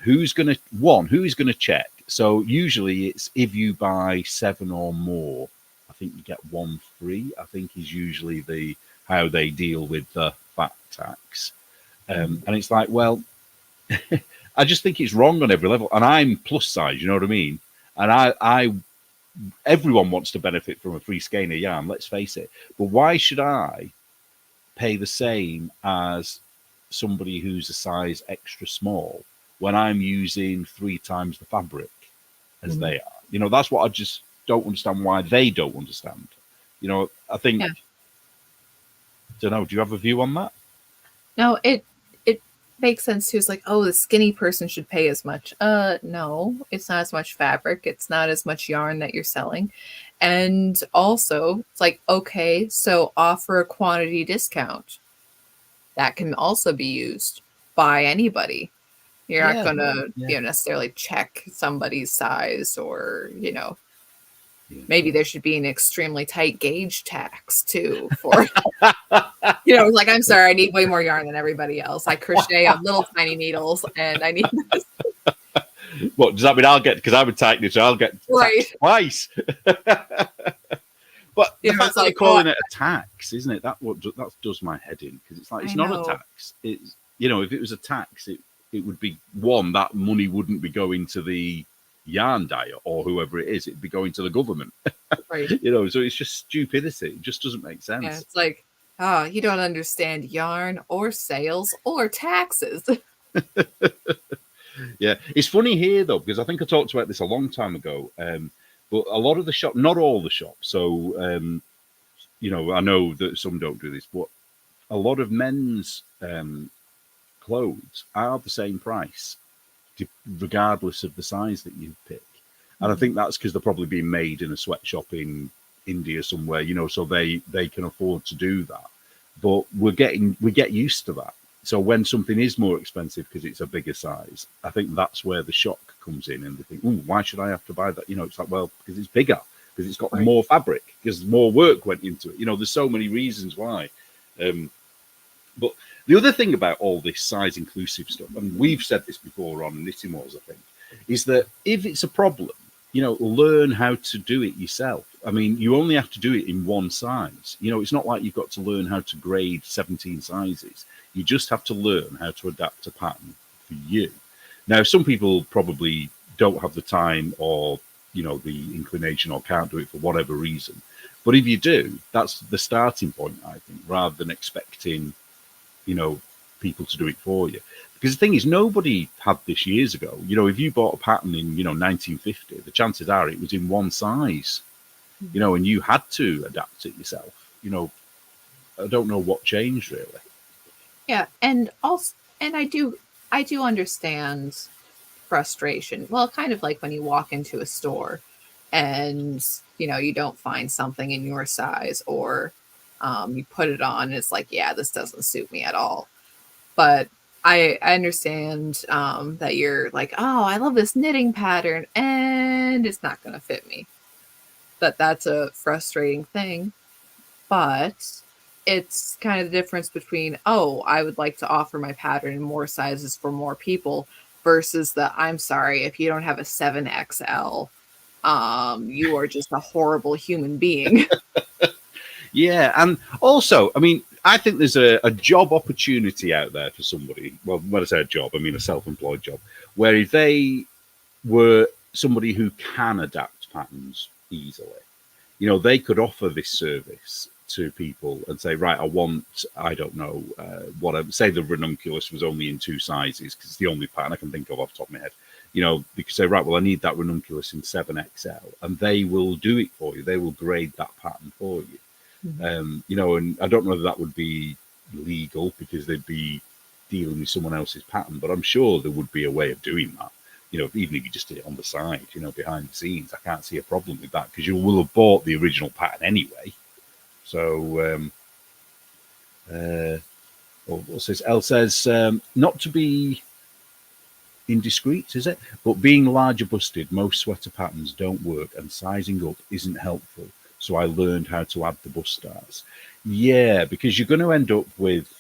S1: who's going to check? So usually it's if you buy 7 or more, I think you get 1 free, I think is usually how they deal with the VAT tax. And it's like, well, I just think it's wrong on every level. And I'm plus size, you know what I mean? And I everyone wants to benefit from a free skein of yarn, let's face it. But why should I pay the same as somebody who's a size extra small when I'm using 3 times the fabric as they are? You know, that's what I just don't understand why they don't understand. You know, I think, don't know, do you have a view on that?
S2: No, it makes sense too. It's like, oh, the skinny person should pay as much. No, it's not as much fabric. It's not as much yarn that you're selling. And also, it's like, okay, so offer a quantity discount. That can also be used by anybody. You're not going to necessarily check somebody's size or, maybe there should be an extremely tight gauge tax too for, like, I'm sorry, I need way more yarn than everybody else. I crochet on little tiny needles and I need this.
S1: What does that mean? Because I'm a tight knitter, I'll get taxed twice. But the fact that they're calling it a tax, isn't it? That does my head in, because it's like, it's not a tax. It's, if it was a tax, it would be, one, that money wouldn't be going to the yarn dyer or whoever it is. It'd be going to the government.
S2: Right.
S1: So it's just stupidity. It just doesn't make sense.
S2: Yeah, it's like, you don't understand yarn or sales or taxes.
S1: Yeah, it's funny here though, because I think I talked about this a long time ago. But a lot of the shop, not all the shops. So I know that some don't do this, but a lot of men's clothes are the same price, regardless of the size that you pick. And I think that's because they're probably being made in a sweatshop in India somewhere, so they can afford to do that. But we get used to that. So when something is more expensive because it's a bigger size, I think that's where the shock comes in, and they think, "Ooh, why should I have to buy that?" It's like, well, because it's bigger, because it's got more fabric, because more work went into it. There's so many reasons why. But the other thing about all this size inclusive stuff, and we've said this before on Knitting Wars, I think, is that if it's a problem, learn how to do it yourself. I mean, you only have to do it in one size. It's not like you've got to learn how to grade 17 sizes. You just have to learn how to adapt a pattern for you. Now, some people probably don't have the time or, the inclination, or can't do it for whatever reason. But if you do, that's the starting point, I think, rather than expecting, people to do it for you. Because the thing is, nobody had this years ago. If you bought a pattern in, 1950, the chances are it was in one size, and you had to adapt it yourself. I don't know what changed really.
S2: Yeah, and also, and I do understand frustration. Well, kind of like when you walk into a store and you don't find something in your size, or you put it on and it's like, yeah, this doesn't suit me at all. But I understand that you're like, oh, I love this knitting pattern and it's not going to fit me. That's a frustrating thing. But it's kind of the difference between, oh, I would like to offer my pattern in more sizes for more people, versus I'm sorry, if you don't have a 7XL, you are just a horrible human being.
S1: Yeah, and also, I mean, I think there's a job opportunity out there for somebody. Well, when I say a job, I mean a self-employed job, where if they were somebody who can adapt patterns easily, they could offer this service to people and say, right, I want, I don't know, whatever. Say the ranunculus was only in 2 sizes, because it's the only pattern I can think of off the top of my head. They could say, right, well, I need that ranunculus in 7XL, and they will do it for you. They will grade that pattern for you. Mm-hmm. And I don't know whether that would be legal, because they'd be dealing with someone else's pattern, but I'm sure there would be a way of doing that. Even if you just did it on the side, behind the scenes, I can't see a problem with that, because you will have bought the original pattern anyway. So, What's this? Elle says, not to be indiscreet, is it? But being larger busted, most sweater patterns don't work and sizing up isn't helpful. So I learned how to add the bust stars. Yeah, because you're going to end up with,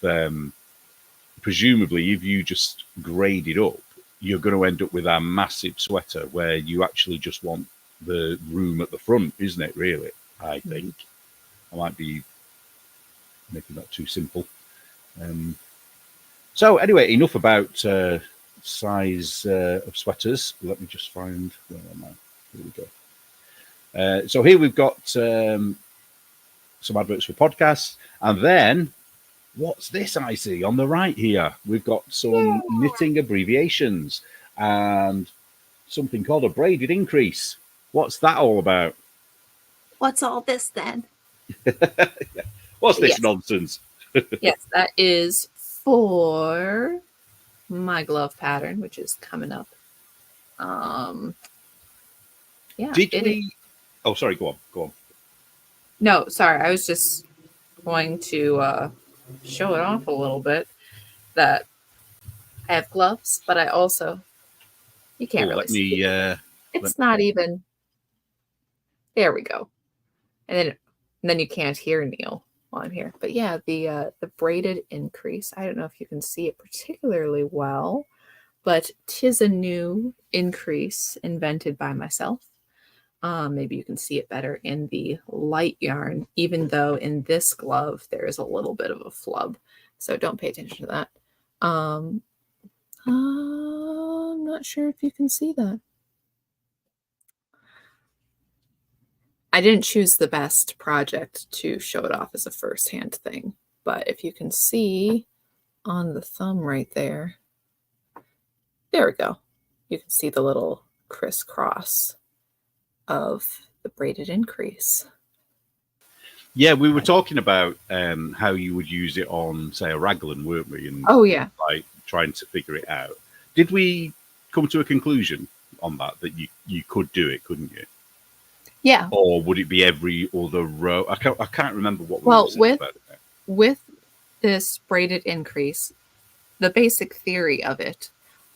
S1: presumably, if you just grade it up, you're going to end up with a massive sweater where you actually just want the room at the front, isn't it, really? I think. I might be making that too simple. So anyway, enough about size of sweaters. Let me just find where am I? Here we go. So here we've got some adverts for podcasts, and then what's this I see on the right here? We've got some knitting abbreviations and something called a braided increase. What's that all about?
S2: What's all this then?
S1: What's this nonsense?
S2: Yes, that is for my glove pattern, which is coming up. Yeah.
S1: Did we? Oh, sorry. Go on.
S2: No, sorry. I was just going to show it off a little bit. That I have gloves, but I also you can't really see. It's not even. There we go. And then you can't hear Neil while I'm here. But yeah, the braided increase. I don't know if you can see it particularly well, but 'tis a new increase invented by myself. Maybe you can see it better in the light yarn, even though in this glove there is a little bit of a flub. So don't pay attention to that. I'm not sure if you can see that. I didn't choose the best project to show it off as a first-hand thing, but if you can see on the thumb right there, there we go. You can see the little crisscross of the braided increase.
S1: Yeah, we were talking about how you would use it on, say, a raglan, weren't we? And like trying to figure it out. Did we come to a conclusion on that you could do it, couldn't you?
S2: Yeah.
S1: Or would it be every other row? I can't remember what we were saying about it.
S2: With this braided increase, the basic theory of it,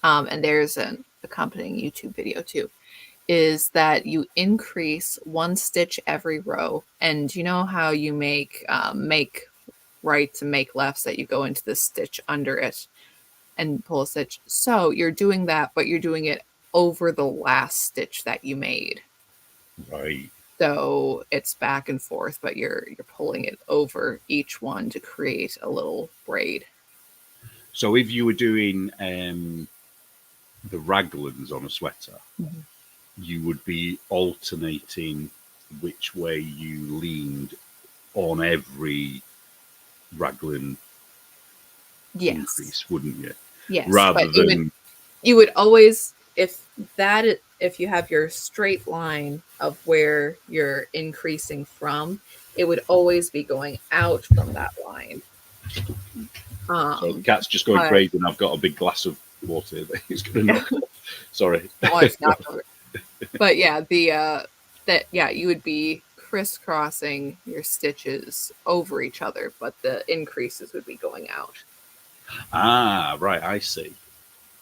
S2: and there's an accompanying YouTube video too, is that you increase one stitch every row. And you know how you make rights and make lefts, that you go into the stitch under it and pull a stitch. So you're doing that, but you're doing it over the last stitch that you made.
S1: Right.
S2: So it's back and forth, but you're pulling it over each one to create a little braid.
S1: So if you were doing the raglans on a sweater, you would be alternating which way you leaned on every raglan increase, wouldn't you?
S2: Yes.
S1: Rather than
S2: you would always, if you have your straight line of where you're increasing from, it would always be going out from that line.
S1: So the cat's just going crazy, and I've got a big glass of water that he's going to knock off. Sorry.
S2: Oh, it's not over. But yeah, you would be crisscrossing your stitches over each other, but the increases would be going out.
S1: Ah, right, I see.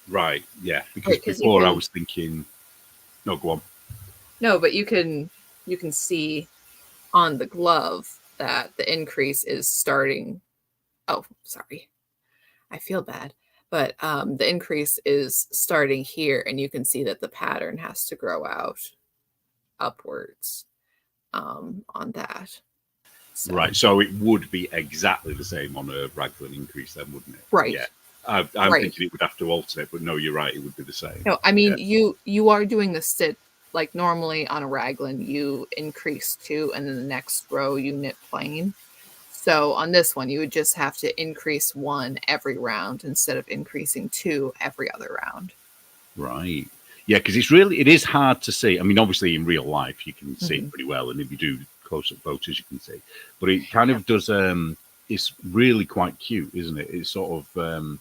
S1: Right, yeah, because before I was thinking, no, go on.
S2: No, but you can see on the glove that the increase is starting. Oh, sorry. I feel bad. But the increase is starting here, and you can see that the pattern has to grow out upwards on that. So. Right.
S1: So it would be exactly the same on a raglan increase then, wouldn't it?
S2: Right.
S1: Yeah. I'm thinking it would have to alternate, but no, you're right. It would be the same.
S2: No, I mean, you are doing the stitch, like normally on a raglan, you increase 2, and then the next row you knit plain. So on this one, you would just have to increase 1 every round instead of increasing 2 every other round.
S1: Right. Yeah, because it is hard to see. I mean, obviously in real life, you can see it pretty well. And if you do close-up photos, you can see. But it kind of does, it's really quite cute, isn't it? It's sort of,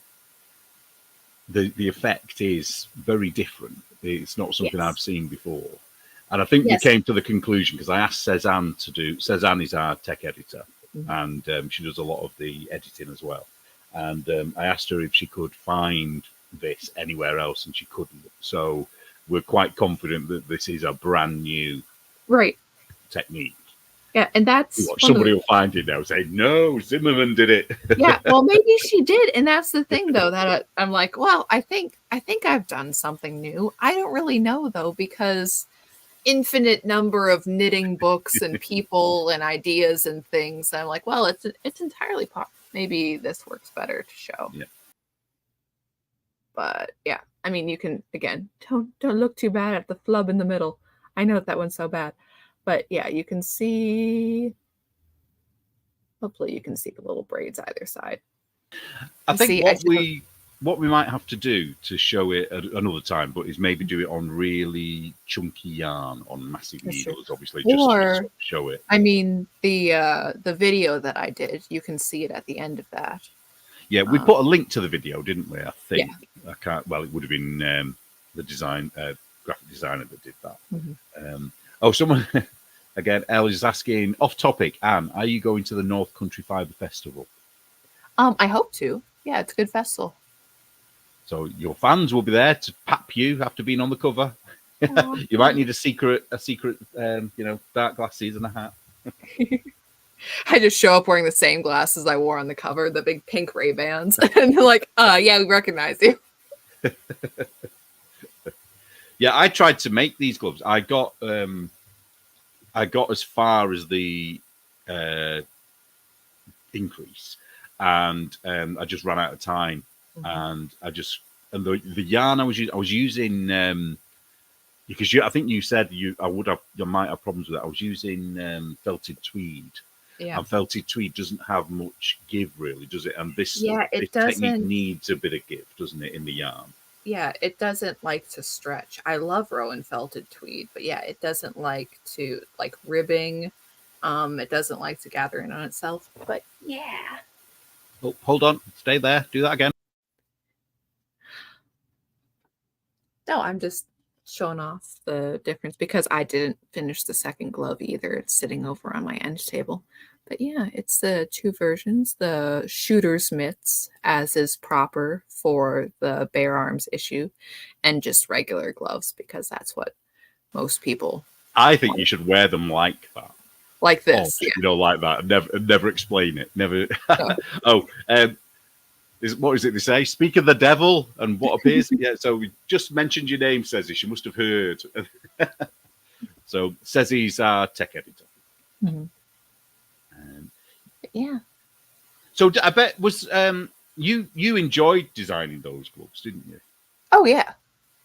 S1: the effect is very different. It's not something I've seen before. And I think we came to the conclusion, because I asked Cezanne to do, Cezanne is our tech editor, and she does a lot of the editing as well. And I asked her if she could find this anywhere else, and she couldn't. So we're quite confident that this is a brand new technique.
S2: Yeah, and that's
S1: somebody will find it now and say, no, Zimmerman did it.
S2: Yeah, well, maybe she did, and that's the thing, though, that I'm like, well, I think I've done something new. I don't really know, though, because infinite number of knitting books and people and ideas and things. I'm like, well, it's entirely possible. Maybe this works better to show.
S1: Yeah.
S2: But yeah, I mean, you can, again, don't look too bad at the flub in the middle. I know that one's so bad. But yeah, you can see, hopefully you can see the little braids either side.
S1: I think what we might have to do to show it another time, but is maybe do it on really chunky yarn on massive needles, obviously, just to show it.
S2: I mean, the video that I did, you can see it at the end of that.
S1: Yeah, we put a link to the video, didn't we? I think. Yeah. I can't. Well, it would have been the graphic designer that did that. Mm-hmm. Someone again, Elle is asking off topic. Anne, are you going to the North Country Fibre Festival?
S2: I hope to. Yeah, it's a good festival.
S1: So your fans will be there to pap you after being on the cover. You might need a secret, dark glasses and a hat.
S2: I just show up wearing the same glasses I wore on the cover, the big pink Ray-Bans, and they're like, yeah, we recognize you.
S1: Yeah, I tried to make these gloves. I got as far as the increase, and I just ran out of time. And the yarn I was using because I think you said you might have problems with that. I was using felted tweed. Yeah. And felted tweed doesn't have much give, really, does it? And this technique needs a bit of give, doesn't it, in the yarn?
S2: Yeah, it doesn't like to stretch. I love Rowan felted tweed, but yeah, it doesn't like to ribbing. It doesn't like to gather in on itself. But yeah.
S1: Oh, hold on, stay there. Do that again.
S2: No, I'm just showing off the difference because I didn't finish the second glove either. It's sitting over on my end table. But yeah, it's the two versions, the shooter's mitts, as is proper for the bare arms issue, and just regular gloves because that's what most people
S1: I think you should wear them like that.
S2: Like this.
S1: Yeah. Like that. Never explain it. Never. No. What is it they say? Speak of the devil and what appears. Yeah, so we just mentioned your name, Cezzy. She must have heard. So Cezzy's our tech editor.
S2: Mm-hmm. Yeah.
S1: So I bet was you enjoyed designing those gloves, didn't you?
S2: Oh yeah.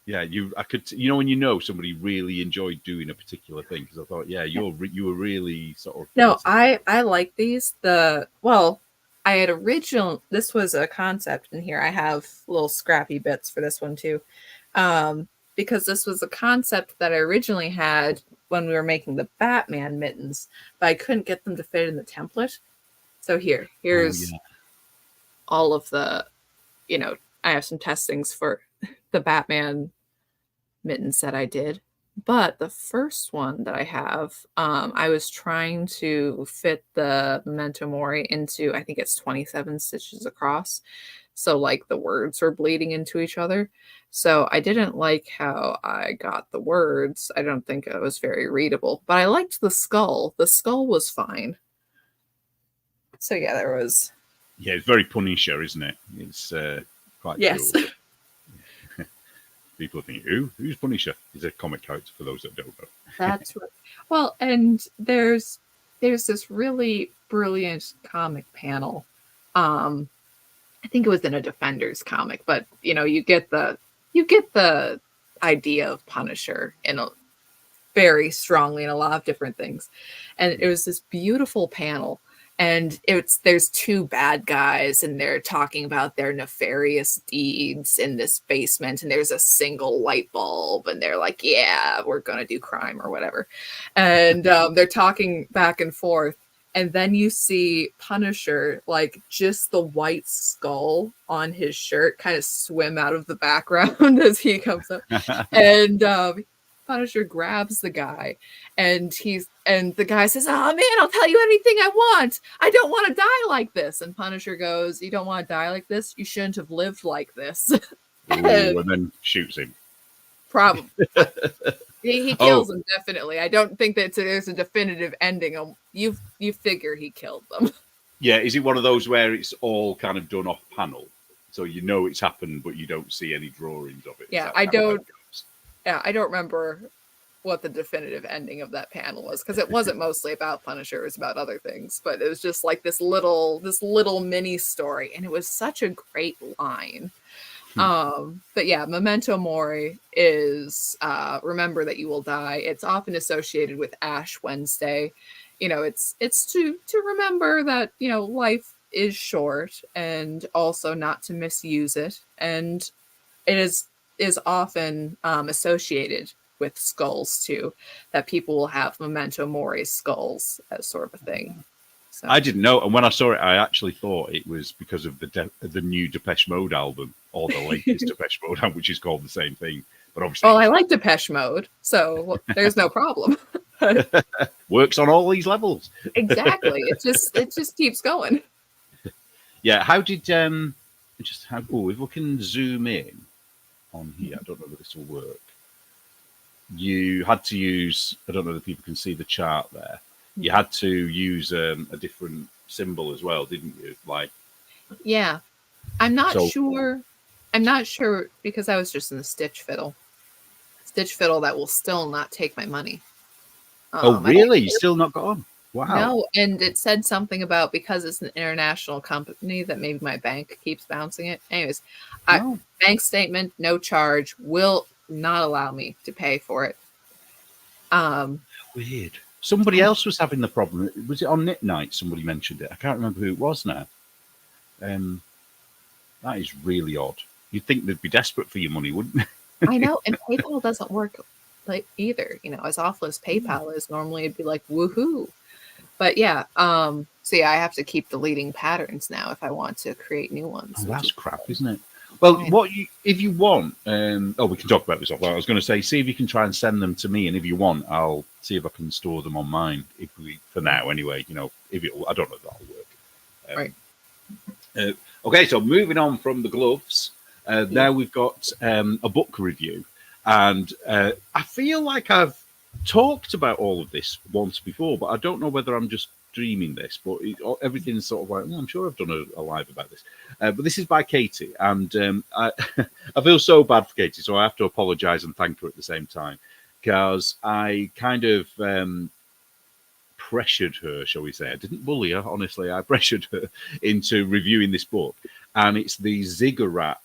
S1: Yeah, I could. When somebody really enjoyed doing a particular thing, because I thought, you were really sort of.
S2: No, I like these. I had this was a concept in here. I have little scrappy bits for this one too. Because this was a concept that I originally had when we were making the Batman mittens, but I couldn't get them to fit in the template. So here's all of the, I have some testings for the Batman mittens that I did. But the first one that I have, I was trying to fit the Memento Mori into, I think it's 27 stitches across. So the words were bleeding into each other. So I didn't like how I got the words. I don't think it was very readable, but I liked the skull. The skull was fine. So yeah, there was.
S1: Yeah, it's very Punisher, isn't it? It's quite cool. People think, who's Punisher? He's a comic character for those that don't know.
S2: That's right. Well, and there's this really brilliant comic panel. I think it was in a Defenders comic, but you get the idea of Punisher very strongly in a lot of different things. And it was this beautiful panel. And there's two bad guys and they're talking about their nefarious deeds in this basement. And there's a single light bulb and they're like, yeah, we're going to do crime or whatever. And they're talking back and forth. And then you see Punisher, just the white skull on his shirt kind of swim out of the background as he comes up. And Punisher grabs the guy, and the guy says, "Oh man, I'll tell you anything I want. I don't want to die like this." And Punisher goes, "You don't want to die like this? You shouldn't have lived like this."
S1: Ooh, and then shoots him.
S2: Probably. He
S1: Oh,
S2: kills them, definitely. I don't think that there's a definitive ending on you figure he killed them.
S1: yeah. Is it one of those where it's all kind of done off panel, so you know it's happened, but you don't see any drawings of it?
S2: Yeah, I don't. Yeah, I don't remember what the definitive ending of that panel was, because it wasn't mostly about Punisher, it was about other things. But it was just like this little mini story, and it was such a great line. But yeah, Memento Mori is remember that you will die. It's often associated with Ash Wednesday. You know, it's to remember that, you know, life is short, and also not to misuse it. And it is often associated with skulls too, that people will have Memento Mori skulls as sort of a thing. So
S1: I didn't know, and when I saw it, I actually thought it was because of the new Depeche Mode album, or the latest Depeche Mode album, which is called the same thing. But obviously,
S2: well, I like Depeche Mode, so there's no problem.
S1: works on all these levels.
S2: Exactly. It just keeps going.
S1: Yeah. How did just have? Oh, if we can zoom in on here, I don't know if this will work. You had to use. I don't know if people can see the chart there. You had to use a different symbol as well, didn't you? Like,
S2: yeah, I'm not sure. I'm not sure, because I was just in the Stitch Fiddle. Stitch Fiddle that will still not take my money.
S1: Oh, really? You still not got on? Wow.
S2: No, and it said something about, because it's an international company, that maybe my bank keeps bouncing it. Anyways, bank statement, no charge, will not allow me to pay for it.
S1: Weird. Somebody else was having the problem. Was it on Knit Night? Somebody mentioned it. I can't remember who it was now. That is really odd. You'd think they'd be desperate for your money, wouldn't they?
S2: I know, and PayPal doesn't work like either. You know, as awful as PayPal is, normally it'd be like woohoo. But yeah, so yeah, I have to keep deleting patterns now if I want to create new ones.
S1: Oh, that's crap, isn't it? Well, if you want, we can talk about this offline. I was going to say, see if you can try and send them to me, and if you want, I'll see if I can store them on mine. For now, anyway, you know, I don't know if that'll work.
S2: Right.
S1: Okay, so moving on from the gloves, now we've got a book review, and I feel like I've talked about all of this once before, but I don't know whether I'm just dreaming this, but everything's sort of like, I'm sure I've done a live about this. But this is by Katie, and I feel so bad for Katie, so I have to apologize and thank her at the same time, because I kind of pressured her, shall we say. I didn't bully her, honestly. I pressured her into reviewing this book, and it's the ziggurat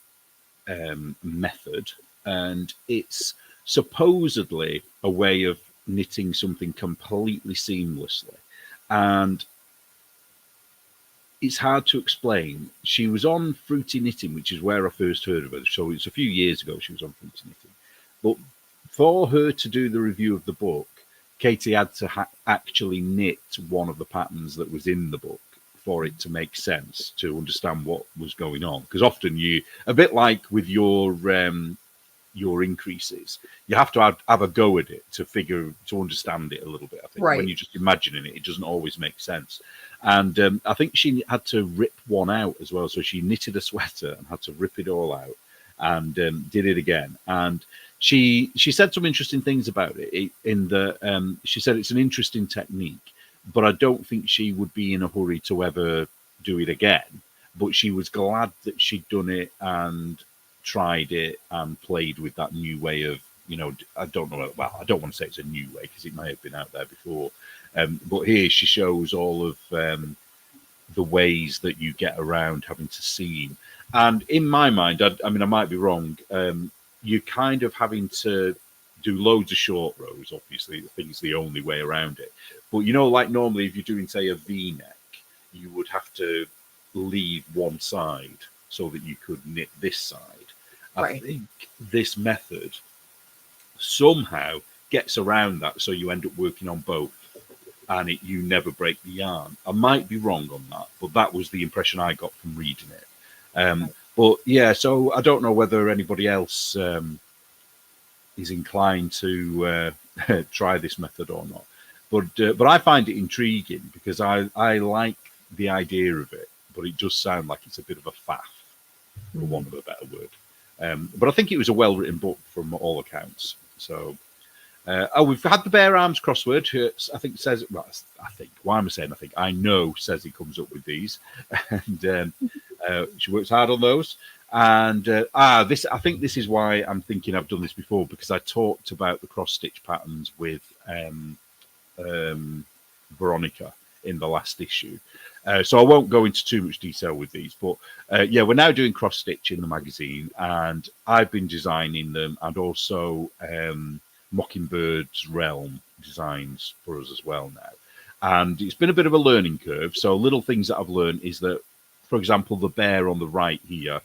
S1: method, and it's supposedly a way of knitting something completely seamlessly, and it's hard to explain. She was on Fruity Knitting, which is where I first heard of her, so it's a few years ago she was on Fruity Knitting. But for her to do the review of the book, Katie had to actually knit one of the patterns that was in the book for it to make sense, to understand what was going on. Because often a bit like with your increases, you have to have a go at it to understand it a little bit. I think when you're just imagining it, it doesn't always make sense. And I think she had to rip one out as well. So she knitted a sweater and had to rip it all out, and did it again. And she said some interesting things about it. She said it's an interesting technique, but I don't think she would be in a hurry to ever do it again. But she was glad that she'd done it and tried it and played with that new way of, you know, I don't know. Well, I don't want to say it's a new way because it may have been out there before. But here she shows all of the ways that you get around having to seam. And in my mind, I mean, I might be wrong. You're kind of having to do loads of short rows. Obviously, I think it's the only way around it. But, you know, like normally if you're doing, say, a V-neck, you would have to leave one side so that you could knit this side. I think this method somehow gets around that, so you end up working on both, and you never break the yarn. I might be wrong on that, but that was the impression I got from reading it. But yeah, so I don't know whether anybody else is inclined to try this method or not. But I find it intriguing because I like the idea of it, but it does sound like it's a bit of a faff, for want of a better word. But I think it was a well-written book from all accounts. So, we've had the Bare Arms crossword. I think says, well, I think, why am I saying I think? I know says he comes up with these, and she works hard on those. And this, I think this is why I'm thinking I've done this before, because I talked about the cross-stitch patterns with Veronica in the last issue. So I won't go into too much detail with these, but yeah, we're now doing cross stitch in the magazine, and I've been designing them, and also Mockingbird's Realm designs for us as well now. And it's been a bit of a learning curve. So little things that I've learned is that, for example, the bear on the right here,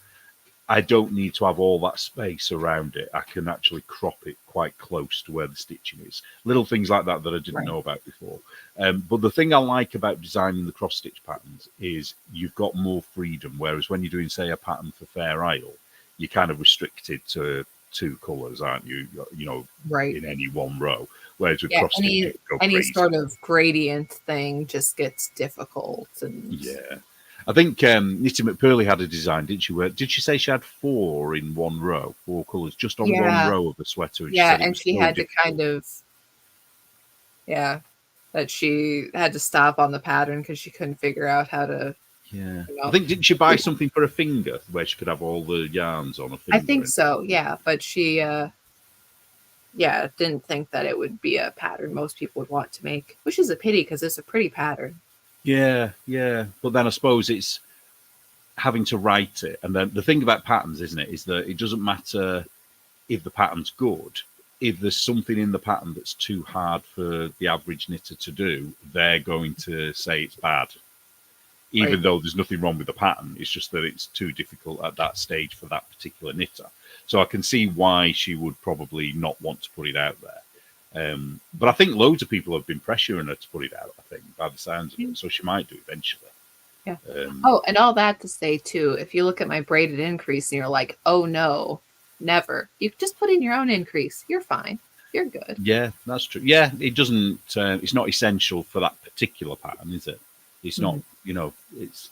S1: I don't need to have all that space around it. I can actually crop it quite close to where the stitching is. Little things like that that I didn't know about before. But the thing I like about designing the cross-stitch patterns is you've got more freedom, whereas when you're doing, say, a pattern for Fair Isle, you're kind of restricted to 2 colours, aren't you? You know, in any one row. Whereas with cross-stitch,
S2: any sort of gradient thing just gets difficult. And
S1: yeah. I think Nitty McPurley had a design, didn't she? Did she say she had 4 in one row, 4 colours, just on one row of the sweater? And
S2: and she had to kind of, that she had to stop on the pattern because she couldn't figure out how to.
S1: Yeah, I think, didn't she buy something for a finger where she could have all the yarns on a finger?
S2: I think so, yeah, but she, didn't think that it would be a pattern most people would want to make, which is a pity because it's a pretty pattern.
S1: Yeah. But then I suppose it's having to write it. And then the thing about patterns, isn't it, is that it doesn't matter if the pattern's good. If there's something in the pattern that's too hard for the average knitter to do, they're going to say it's bad. Even though there's nothing wrong with the pattern. It's just that it's too difficult at that stage for that particular knitter. So I can see why she would probably not want to put it out there. But I think loads of people have been pressuring her to put it out, I think, by the sounds of it. So she might do eventually.
S2: Yeah. And all that to say, too, if you look at my braided increase and you're like, oh, no, never. You just put in your own increase. You're fine. You're good.
S1: Yeah, that's true. Yeah, it doesn't, it's not essential for that particular pattern, is it? It's not, it's,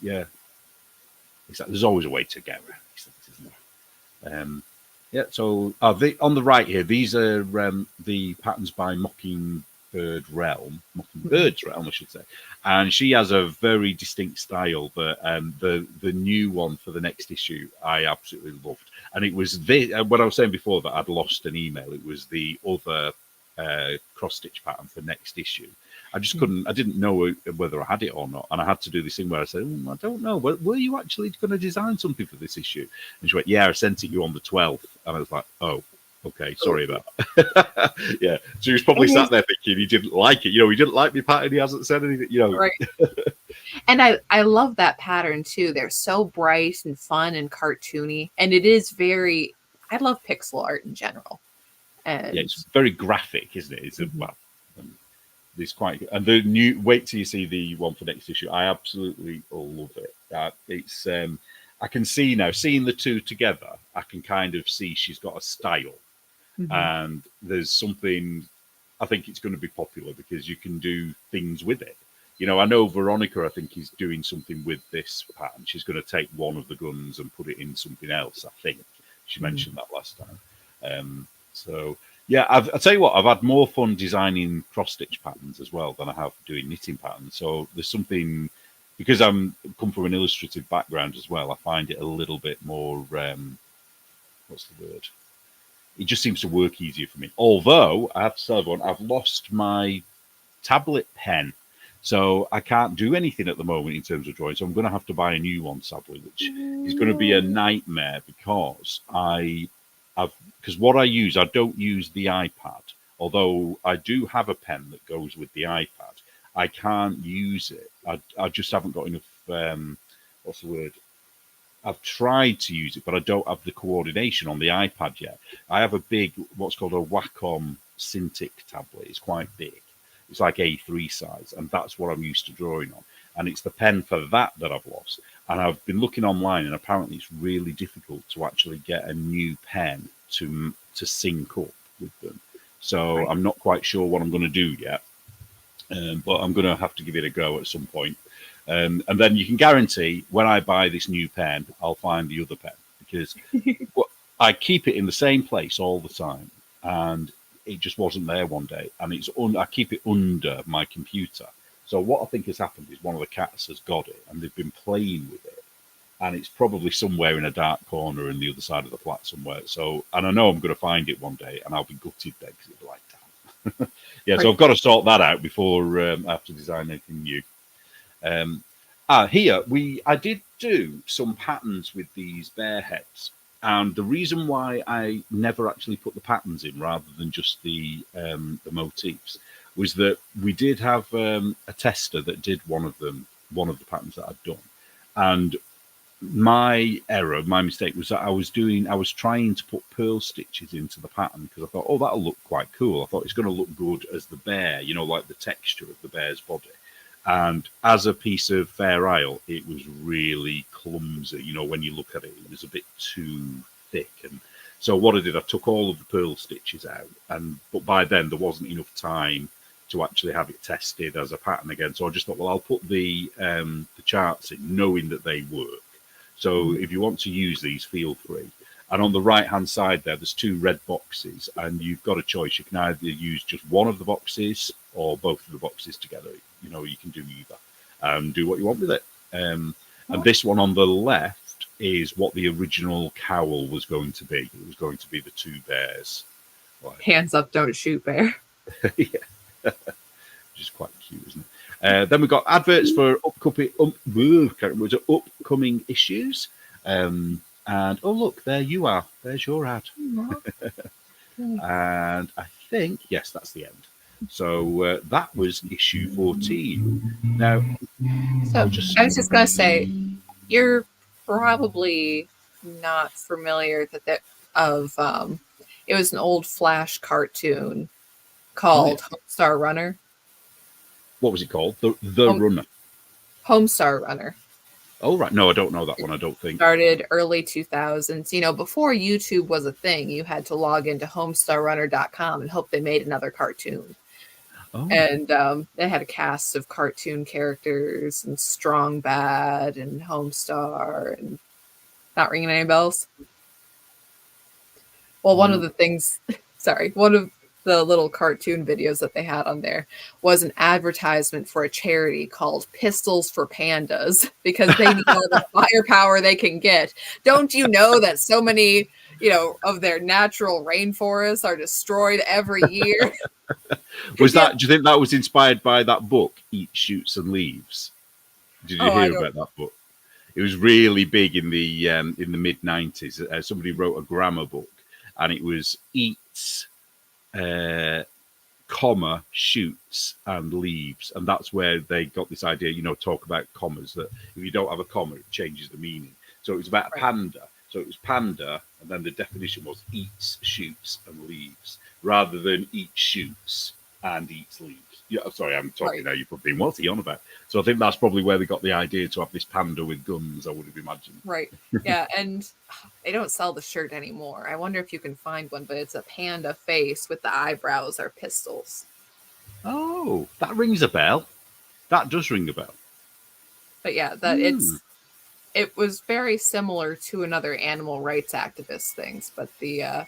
S1: there's always a way to get around these things, isn't there? So on the right here, these are the patterns by Mockingbird's Realm, I should say. And she has a very distinct style, but the new one for the next issue, I absolutely loved. And it was what I was saying before that I'd lost an email. It was the other cross-stitch pattern for next issue. I just couldn't, I didn't know whether I had it or not. And I had to do this thing where I said, I don't know, were you actually going to design something for this issue? And she went, yeah, I sent it you on the 12th. And I was like, oh, okay, sorry about that. Yeah, so he was probably sat there thinking he didn't like it. He didn't like my pattern, he hasn't said anything,
S2: Right. And I love that pattern too. They're so bright and fun and cartoony. And it is I love pixel art in general. And
S1: yeah, it's very graphic, isn't it? It's it's quite, and the new, wait till you see the one for next issue. I absolutely love it. It's I can see now, seeing the two together, I can kind of see she's got a style. And there's something, I think it's going to be popular because you can do things with it. I know Veronica, I think, is doing something with this pattern. She's going to take one of the guns and put it in something else, I think. She mentioned that last time. So, yeah, I'll tell you what, I've had more fun designing cross-stitch patterns as well than I have doing knitting patterns. So there's something, because I'm come from an illustrative background as well, I find it a little bit more, what's the word? It just seems to work easier for me. Although, I have to tell everyone, I've lost my tablet pen. So I can't do anything at the moment in terms of drawing. So I'm going to have to buy a new one, sadly, which is going to be a nightmare because because what I use, I don't use the iPad. Although I do have a pen that goes with the iPad. I can't use it. I just haven't got enough, what's the word? I've tried to use it, but I don't have the coordination on the iPad yet. I have a big, what's called a Wacom Cintiq tablet. It's quite big. It's like A3 size, and that's what I'm used to drawing on. And it's the pen for that I've lost. And I've been looking online, and apparently it's really difficult to actually get a new pen to sync up. with them. So
S2: Right.
S1: I'm not quite sure what I'm going to do yet, but I'm going to have to give it a go at some point. And then you can guarantee when I buy this new pen, I'll find the other pen because I keep it in the same place all the time, and it just wasn't there one day. And I keep it under my computer. So what I think has happened is one of the cats has got it, and they've been playing with it, and it's probably somewhere in a dark corner in the other side of the flat somewhere. So, and I know I'm going to find it one day, and I'll be gutted then because it'll be like, damn. Yeah,
S2: Right.
S1: so I've got to sort that out before I have to design anything new. Here I did do some patterns with these bear heads, and the reason why I never actually put the patterns in rather than just the motifs was that we did have a tester that did one of the patterns that I'd done, and my mistake was that I was trying to put pearl stitches into the pattern because I thought, oh, that'll look quite cool. I thought it's going to look good as the bear, like the texture of the bear's body. And as a piece of Fair Isle, it was really clumsy. When you look at it, it was a bit too thick. And so what I did, I took all of the pearl stitches out, but by then there wasn't enough time to actually have it tested as a pattern again. So I just thought, well, I'll put the charts in, knowing that they work. So if you want to use these, feel free. And on the right-hand side there's two red boxes, and you've got a choice. You can either use just one of the boxes or both of the boxes together. You can do either and do what you want with it. And this one on the left is what the original cowl was going to be. It was going to be the two bears.
S2: Hands up, don't shoot, bear.
S1: Yeah. Which is quite cute, isn't it? Then we've got adverts for upcoming issues. And oh, look, there you are. There's your ad. And I think, yes, that's the end. So that was issue 14. Now,
S2: So I was just going to say, you're probably not familiar it was an old Flash cartoon called Homestar Runner.
S1: What was it called? The Runner.
S2: Homestar Runner.
S1: Oh, right. No, I don't know that one, I don't think.
S2: Started early 2000s. Before YouTube was a thing, you had to log into homestarrunner.com and hope they made another cartoon. Oh. And they had a cast of cartoon characters and Strong Bad and Homestar, and not ringing any bells. Well, one of the little cartoon videos that they had on there was an advertisement for a charity called Pistols for Pandas, because they need all the firepower they can get. Don't you know that so many, of their natural rainforests are destroyed every year? Do you think that was inspired by that book, Eat, Shoots and Leaves? Did you hear about that book? It was really big in the mid-90s. Somebody wrote a grammar book, and it was eats, shoots and leaves, and that's where they got this idea. Talk about commas, that if you don't have a comma, it changes the meaning. So it was about a panda. So it was panda, and then the definition was eats, shoots, and leaves, rather than eat shoots and eats leaves. Yeah, sorry, I'm talking now. You're probably what's he on about? So I think that's probably where they got the idea to have this panda with guns, I would have imagined. Right. Yeah, and they don't sell the shirt anymore. I wonder if you can find one, but it's a panda face with the eyebrows are pistols.
S1: Oh, that rings a bell. That does ring a bell.
S2: But yeah, it was very similar to another animal rights activist things, but it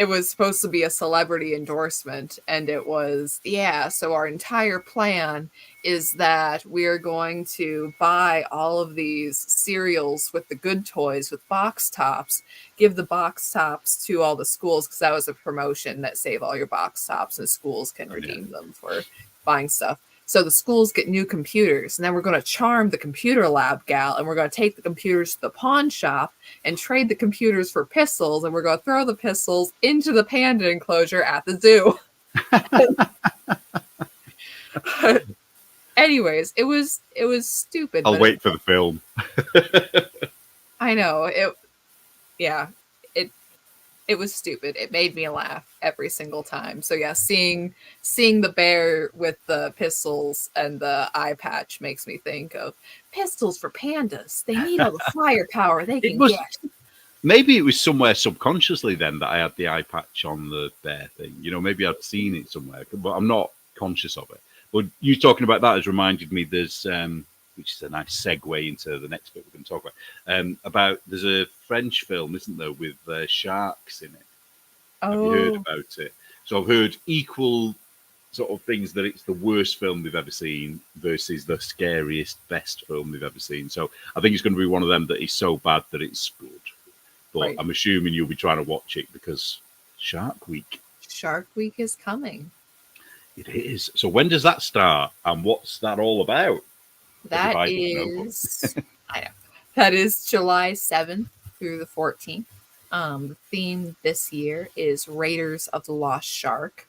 S2: was supposed to be a celebrity endorsement, and it was, so our entire plan is that we're going to buy all of these cereals with the good toys with box tops, give the box tops to all the schools, because that was a promotion that save all your box tops and schools can redeem them for buying stuff. So the schools get new computers, and then we're going to charm the computer lab gal, and we're going to take the computers to the pawn shop and trade the computers for pistols, and we're going to throw the pistols into the panda enclosure at the zoo. Anyways, it was stupid.
S1: I'll wait for the film.
S2: I know it was stupid. It made me laugh every single time. So yeah, seeing the bear with the pistols and the eye patch makes me think of pistols for pandas. They need all the firepower they can get.
S1: Maybe it was somewhere subconsciously then that I had the eye patch on the bear thing. You know, maybe I'd seen it somewhere, but I'm not conscious of it. But you talking about that has reminded me there's, which is a nice segue into the next bit we're going to talk about there's a French film, isn't there, with sharks in it. Have you heard about it? So I've heard equal sort of things that it's the worst film we've ever seen versus the scariest, best film we've ever seen. So I think it's going to be one of them that is so bad that it's good. But right. I'm assuming you'll be trying to watch it because Shark Week.
S2: Shark Week is coming.
S1: It is. So when does that start, and what's that all about?
S2: That is, I know. That is July 7th through the 14th. The theme this year is Raiders of the Lost Shark.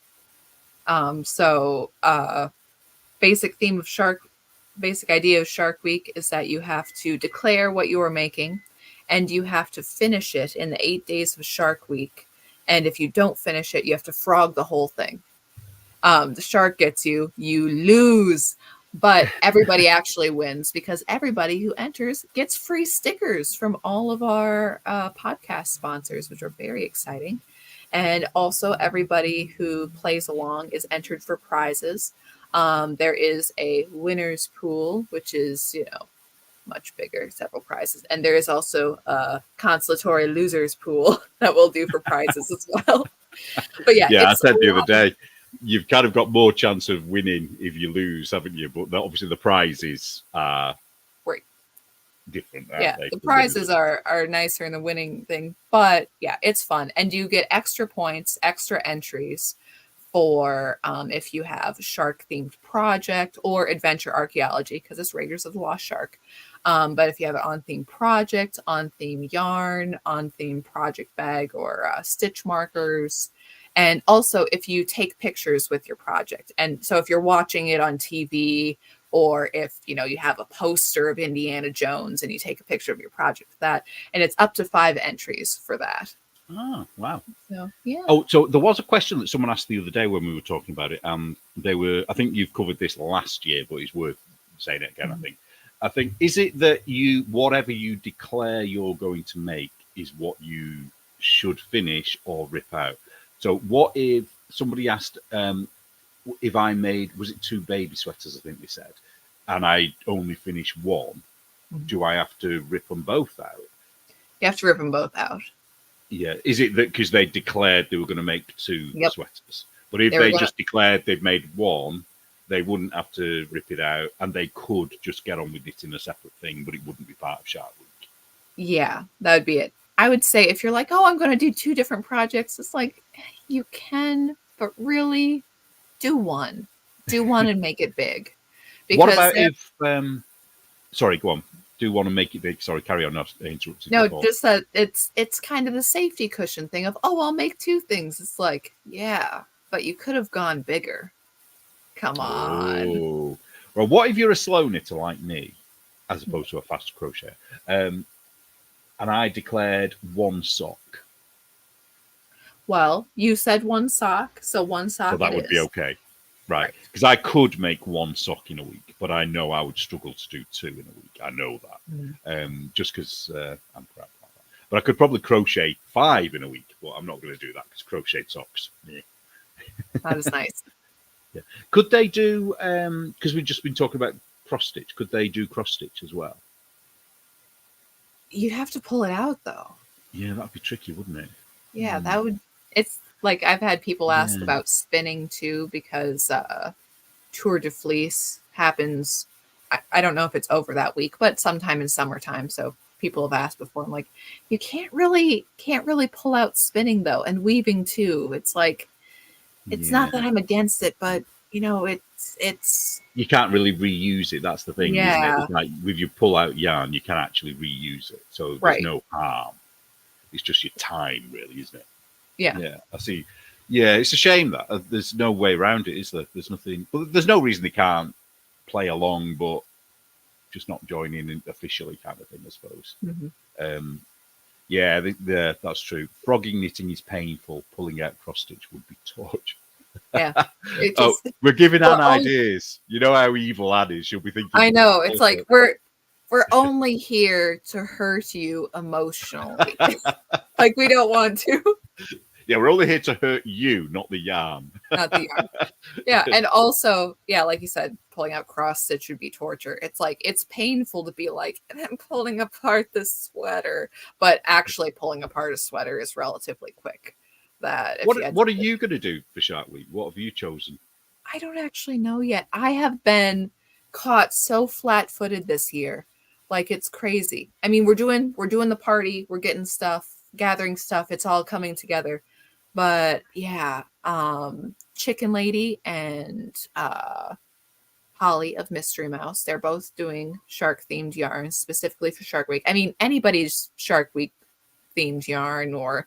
S2: Basic idea of Shark Week is that you have to declare what you are making, and you have to finish it in the 8 days of Shark Week. And if you don't finish it, you have to frog the whole thing. The shark gets you, you lose. But everybody actually wins because everybody who enters gets free stickers from all of our podcast sponsors, which are very exciting. And also everybody who plays along is entered for prizes. There is a winner's pool, which is, much bigger, several prizes. And there is also a consolatory loser's pool that we'll do for prizes as well. But yeah,
S1: I said the other day, you've kind of got more chance of winning if you lose, haven't you? But obviously the prizes are
S2: right.
S1: different.
S2: Yeah, the prizes are nicer in the winning thing. But yeah, it's fun. And you get extra points, extra entries for if you have a shark-themed project or adventure archaeology, because it's Raiders of the Lost Shark. But if you have an on-theme project, on-theme yarn, on-theme project bag, or stitch markers, and also if you take pictures with your project. And so if you're watching it on TV, or if, you have a poster of Indiana Jones and you take a picture of your project with that, and it's up to 5 entries for that.
S1: Oh, wow.
S2: So, yeah.
S1: Oh, so there was a question that someone asked the other day when we were talking about it. I think you've covered this last year, but it's worth saying it again, I think, is it that whatever you declare you're going to make is what you should finish or rip out? So what if somebody asked if I made, was it 2 baby sweaters, I think they said, and I only finish one, do I have to rip them both out?
S2: You have to rip them both out.
S1: Yeah. Is it that because they declared they were going to make 2 sweaters? But if they just declared they've made one, they wouldn't have to rip it out, and they could just get on with it in a separate thing, but it wouldn't be part of Shark Week.
S2: Yeah, that would be it. I would say if you're like, oh, I'm going to do 2 different projects, it's like, you can, but really do one. Do one and make it big. Because
S1: what about if, sorry, go on. Do one and make it big. Sorry, carry on. I interrupted.
S2: No, just that it's kind of the safety cushion thing of, oh, I'll make 2 things. It's like, yeah, but you could have gone bigger. Come on.
S1: Oh. Well, what if you're a slow knitter like me, as opposed to a fast crochet, and I declared 1 sock?
S2: Well, you said 1 sock, so 1 sock.
S1: So that would be okay, right? Because I could make 1 sock in a week, but I know I would struggle to do 2 in a week. I know that, just because I'm crap like that. But I could probably crochet 5 in a week, but I'm not going to do that because crocheted socks. Yeah.
S2: That is nice.
S1: Yeah. Could they do, because we've just been talking about cross stitch, could they do cross stitch as well?
S2: You'd have to pull it out though.
S1: Yeah, that'd be tricky, wouldn't it?
S2: Yeah, that would, it's like I've had people ask about spinning too, because Tour de Fleece happens, I don't know if it's over that week, but sometime in summertime. So people have asked before. I'm like, you can't really pull out spinning though, and weaving too. It's like, it's not that I'm against it, but it's
S1: you can't really reuse it. That's the thing, isn't it? It's like with you pull out yarn, you can actually reuse it. So there's no harm. It's just your time, really, isn't it?
S2: Yeah.
S1: Yeah, I see. Yeah, it's a shame that there's no way around it, is there? There's nothing. But there's no reason they can't play along, but just not join in officially, kind of thing, I suppose. Yeah, that's true. Frogging knitting is painful. Pulling out cross stitch would be torture.
S2: Yeah.
S1: We're giving Anne ideas. You know how evil Anne is. She'll be thinking.
S2: I know. It's like we're we're only here to hurt you emotionally. Like, we don't want to.
S1: Yeah, we're only here to hurt you, not the yarn.
S2: Not the yarn. Yeah, and also, yeah, like you said, pulling out cross stitch would be torture. It's like, it's painful to be like, and I'm pulling apart this sweater, but actually pulling apart a sweater is relatively quick. That if
S1: What are you going to do for Shark Week? What have you chosen?
S2: I don't actually know yet. I have been caught so flat-footed this year. Like, it's crazy. I mean, we're doing the party, we're getting stuff, gathering stuff, it's all coming together. But yeah, Chicken Lady and Holly of Mystery Mouse, they're both doing shark themed yarns specifically for Shark Week. I mean, anybody's Shark Week themed yarn or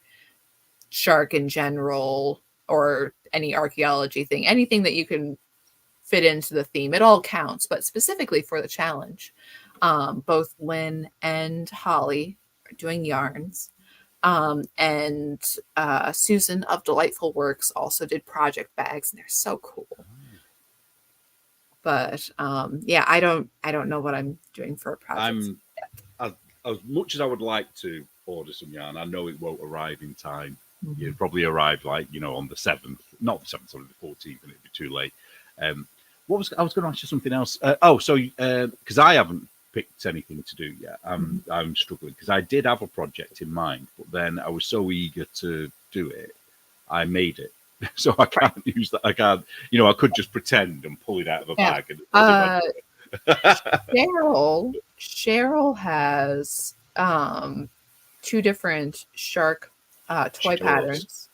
S2: shark in general or any archaeology thing, anything that you can fit into the theme, it all counts. But specifically for the challenge, both Lynn and Holly are doing yarns. And Susan of Delightful Works also did project bags, and they're so cool. But yeah, I don't know what I'm doing for a project.
S1: As much as I would like to order some yarn, I know it won't arrive in time. It'll probably arrive like, on the 7th, not the 7th, sorry, the 14th, and it'd be too late. I was going to ask you something else. Because I haven't picked anything to do yet. I'm struggling because I did have a project in mind, but then I was so eager to do it, I made it. So I can't use that. I can't, I could just pretend and pull it out of a bag. And
S2: Cheryl has 2 different shark toy patterns.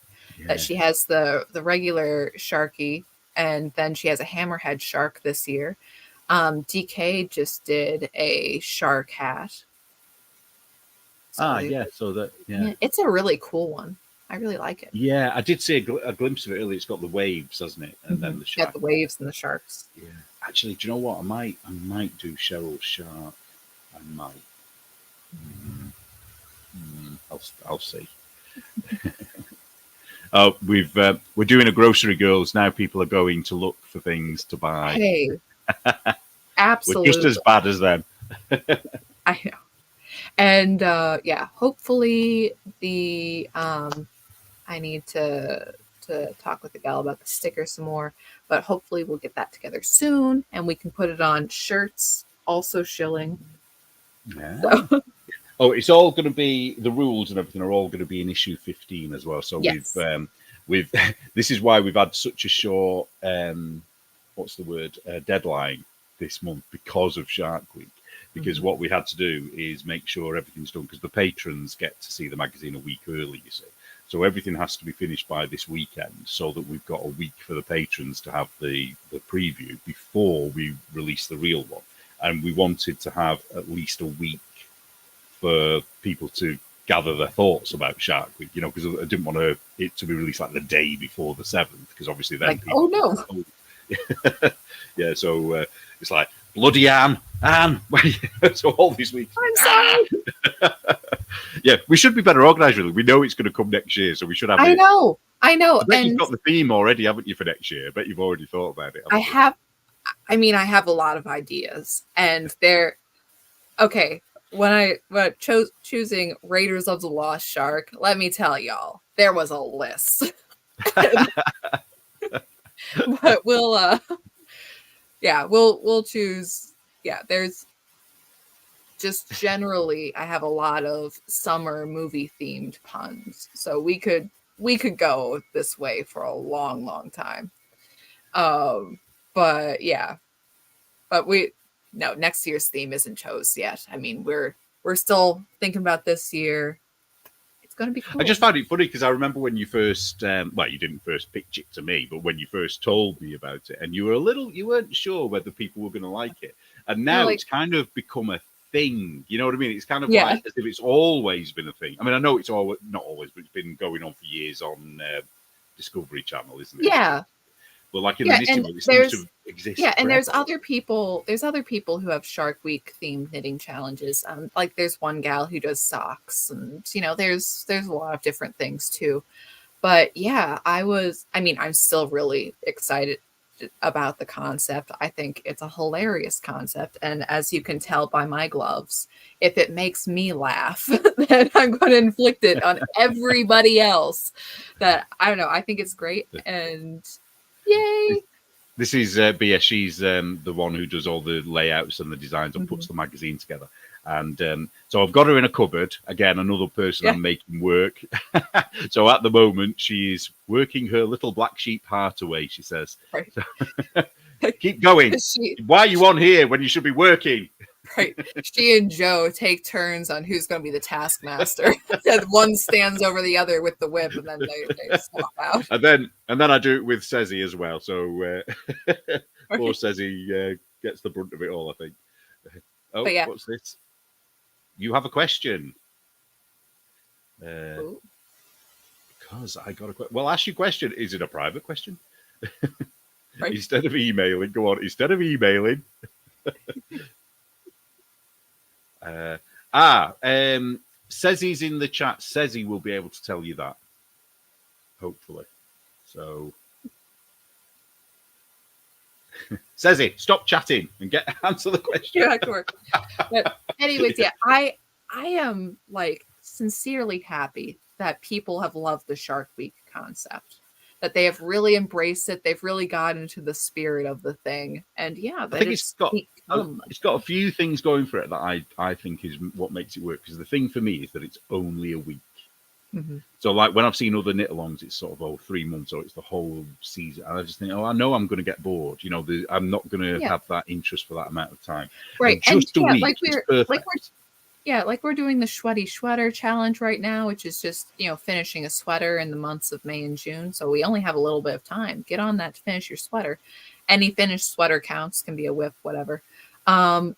S2: That she has the regular Sharky, and then she has a hammerhead shark this year. DK just did a shark hat.
S1: So
S2: it's a really cool one. I really like it.
S1: Yeah, I did see a glimpse of it earlier. It's got the waves, hasn't it? And then the shark.
S2: Yeah, the waves and the sharks.
S1: Yeah. Actually, do you know what? I might do Cheryl's shark. I might. I'll see. We're doing a grocery girls now. People are going to look for things to buy.
S2: Hey, absolutely,
S1: we're just as bad as them.
S2: I know. And hopefully I need to talk with the gal about the sticker some more, but hopefully we'll get that together soon and we can put it on shirts, also shilling.
S1: Yeah. So. Oh, it's all going to be, the rules and everything are all going to be in issue 15 as well. So yes. we've this is why we've had such a short deadline this month because of Shark Week. Because what we had to do is make sure everything's done, because the patrons get to see the magazine a week early, you see. So everything has to be finished by this weekend so that we've got a week for the patrons to have the preview before we release the real one. And we wanted to have at least a week for people to gather their thoughts about Shark Week, because I didn't want it to be released like the day before the 7th, because obviously then
S2: people... Oh, no.
S1: Yeah, so it's like, bloody Anne. So all these weeks.
S2: I'm sorry.
S1: Yeah, we should be better organised, really. We know it's going to come next year, so we should have
S2: I know.
S1: I bet you've got the theme already, haven't you, for next year? I bet you've already thought about it.
S2: I have a lot of ideas, and they're... Okay, when choosing Raiders of the Lost Shark, let me tell y'all, there was a list. But we'll choose. Yeah, there's just generally, I have a lot of summer movie themed puns, so we could go this way for a long, long time. But yeah, but next year's theme isn't chose yet. I mean, we're still thinking about this year. It's going to be cool.
S1: I just found it funny because I remember when you first, you didn't first pitch it to me, but when you first told me about it, and you weren't sure whether people were going to like it, and now it's kind of become a thing. You know what I mean? It's kind of like as if it's always been a thing. I mean, I know it's not always, but it's been going on for years on Discovery Channel, isn't it?
S2: Yeah.
S1: But like in the knitting world, it seems to exist.
S2: Yeah, and there's other people who have Shark Week themed knitting challenges. Like there's one gal who does socks, and there's a lot of different things too. But yeah, I'm still really excited about the concept. I think it's a hilarious concept. And as you can tell by my gloves, if it makes me laugh, then I'm going to inflict it on everybody else. That, I don't know, I think it's great. And yay.
S1: This is BS. She's the one who does all the layouts and the designs and puts the magazine together. And so I've got her in a cupboard. Again, another person I'm making work. So at the moment, she's working her little black sheep heart away, she says. Right. So, keep going. Why are you on here when you should be working?
S2: Right. She and Joe take turns on who's going to be the taskmaster. One stands over the other with the whip, and then they swap out.
S1: And then I do it with Cezzy as well. So poor Cezzy gets the brunt of it all, I think. Oh, what's this? You have a question. Because I got a question. Well, ask your question. Is it a private question? Right. Instead of emailing, go on. Instead of emailing. Cezzy's in the chat. Cezzy will be able to tell you that. Hopefully. So, Cezzy, stop chatting and answer the question.
S2: Yeah, of course. But anyways, yeah, I am like sincerely happy that people have loved the Shark Week concept, that they have really embraced it. They've really gotten into the spirit of the thing. And yeah,
S1: I think it's got a few things going for it that I think is what makes it work. Because the thing for me is that it's only a week. Mm-hmm. So like when I've seen other knit-alongs, it's sort of 3 months or it's the whole season. And I just think, I know I'm going to get bored. You know, I'm not going to have that interest for that amount of time.
S2: Right.
S1: And just a week
S2: like we're doing the Sweaty Sweater challenge right now, which is just, finishing a sweater in the months of May and June. So we only have a little bit of time. Get on that to finish your sweater. Any finished sweater counts, can be a whip, whatever. And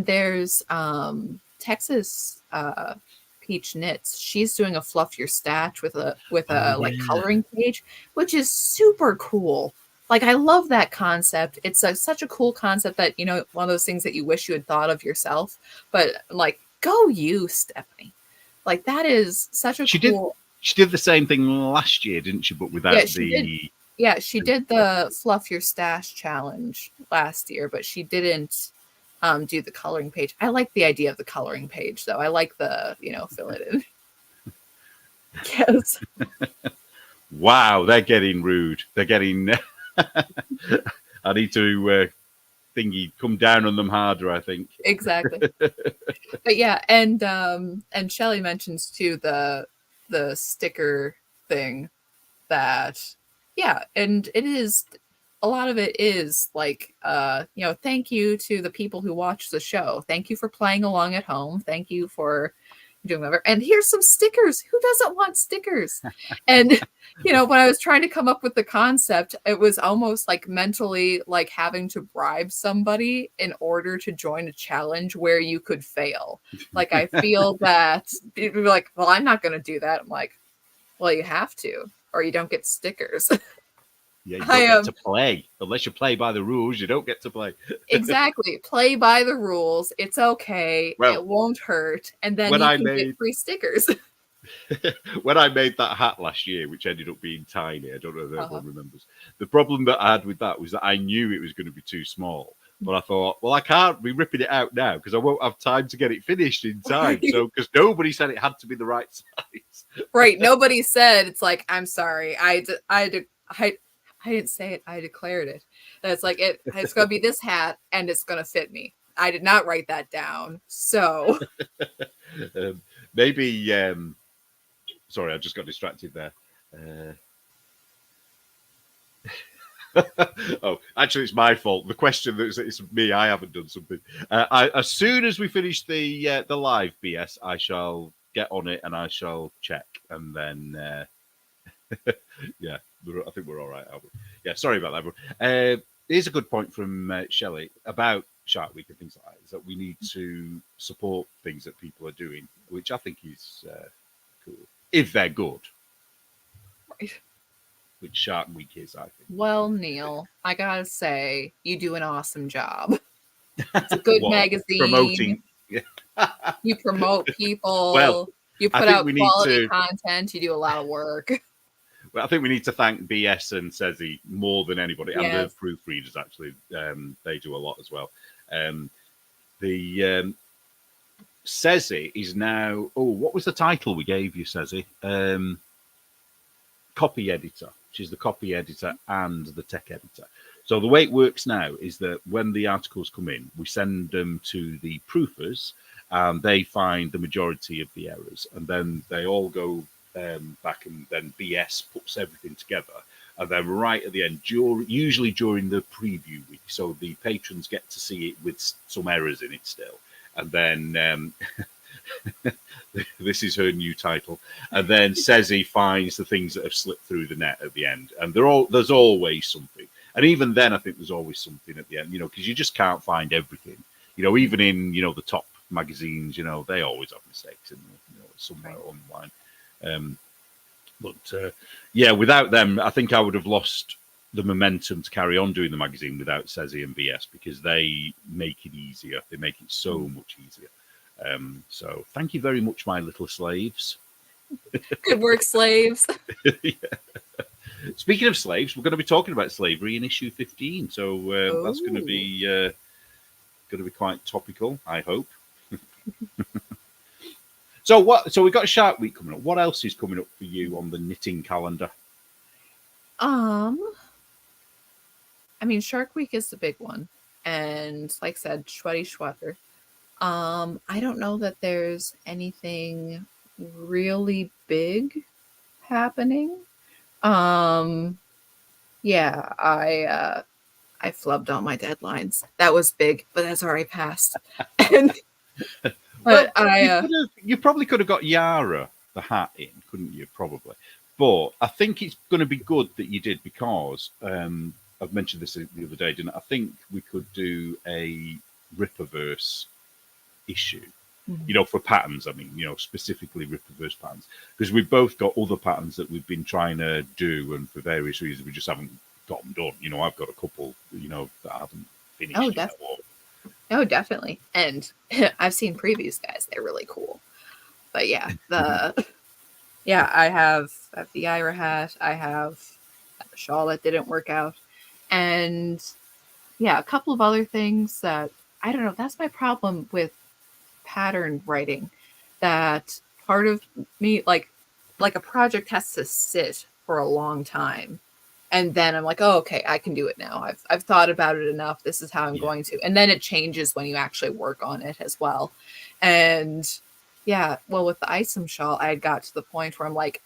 S2: there's Texas Peach Knits. She's doing a Fluff Your Stash with a coloring page, which is super cool. Like, I love that concept. It's such a cool concept that, one of those things that you wish you had thought of yourself. But like, go you, Stephanie. Like, that is such a cool.
S1: She did the same thing last year, didn't she? But without
S2: she did the Fluff Your Stash challenge last year, but she didn't do the coloring page. I like the idea of the coloring page, though. I like the, fill it in. Yes.
S1: Wow, they're getting rude. They're getting. I need to come down on them harder, I think.
S2: Exactly. But yeah, and Shelley mentions too the sticker thing that and it is, a lot of it is like thank you to the people who watch the show. Thank you for playing along at home. Thank you for doing whatever. And here's some stickers. Who doesn't want stickers? And when I was trying to come up with the concept, it was almost like mentally like having to bribe somebody in order to join a challenge where you could fail. Like, I feel that people be like, well, I'm not going to do that. I'm like, well, you have to, or you don't get stickers.
S1: Yeah, you don't get to play. Unless you play by the rules, you don't get to play.
S2: Exactly. Play by the rules. It's okay. Well, it won't hurt. And then you can get free stickers.
S1: When I made that hat last year, which ended up being tiny, I don't know if everyone remembers. The problem that I had with that was that I knew it was going to be too small. But I thought, well, I can't be ripping it out now because I won't have time to get it finished in time. So, because nobody said it had to be the right size.
S2: Right. Nobody said, it's like, I'm sorry. I didn't say it. I declared it. That's like, it's going to be this hat and it's going to fit me. I did not write that down. So
S1: maybe, sorry, I just got distracted there. Oh, actually, it's my fault. The question that it's me. I haven't done something. As soon as we finish the live BS, I shall get on it and I shall check, and then yeah, I think we're all right, aren't we? Yeah, sorry about that, everyone. Here's a good point from Shelley about Shark Week and things like that, is that we need to support things that people are doing, which I think is cool, if they're good.
S2: Right.
S1: Which Shark Week is, I think.
S2: Well, Neil, I gotta say, you do an awesome job. It's a good magazine.
S1: Promoting.
S2: You promote people.
S1: Well,
S2: you put out quality content. You do a lot of work.
S1: Well, I think we need to thank BS and Sezi more than anybody, and the
S2: Yes.
S1: proofreaders actually. They do a lot as well. The Sezi is now. Oh, what was the title we gave you, Sezi? Copy editor. She's the copy editor and the tech editor. So the way it works now is that when the articles come in, we send them to the proofers, and they find the majority of the errors, and then they all go back, and then BS puts everything together, and then right at the end, usually during the preview week, so the patrons get to see it with some errors in it still, and then this is her new title, and then Sezi finds the things that have slipped through the net at the end, and there's always something, and even then I think there's always something at the end, because you just can't find everything, even in the top magazines, they always have mistakes in somewhere online. But yeah, without them, I think I would have lost the momentum to carry on doing the magazine without Sezi and BS, because they make it easier. They make it so much easier. So thank you very much, my little slaves.
S2: Good work, slaves.
S1: Yeah. Speaking of slaves, we're going to be talking about slavery in issue 15. So that's going to be quite topical, I hope. So we've got Shark Week coming up. What else is coming up for you on the knitting calendar?
S2: I mean, Shark Week is the big one, and like I said, Sweaty Sweater. I don't know that there's anything really big happening. Yeah, I flubbed all my deadlines. That was big, but that's already passed. But
S1: you probably could have got Yara the hat in, couldn't you? Probably. But I think it's going to be good that you did, because I've mentioned this the other day, didn't I? I think we could do a Rippaverse issue, for patterns. I mean, specifically Rippaverse patterns, because we've both got other patterns that we've been trying to do, and for various reasons we just haven't got them done. I've got a couple, that I haven't finished.
S2: Oh, definitely. Oh, definitely. And I've seen previews, guys. They're really cool. But yeah, I have the Ira hat. I have a shawl that didn't work out. And yeah, a couple of other things that, I don't know, that's my problem with pattern writing. That part of me, like a project has to sit for a long time. And then I'm like, oh, okay, I can do it now. I've thought about it enough. This is how I'm going to. And then it changes when you actually work on it as well. And yeah, well, with the Isom shawl, I got to the point where I'm like,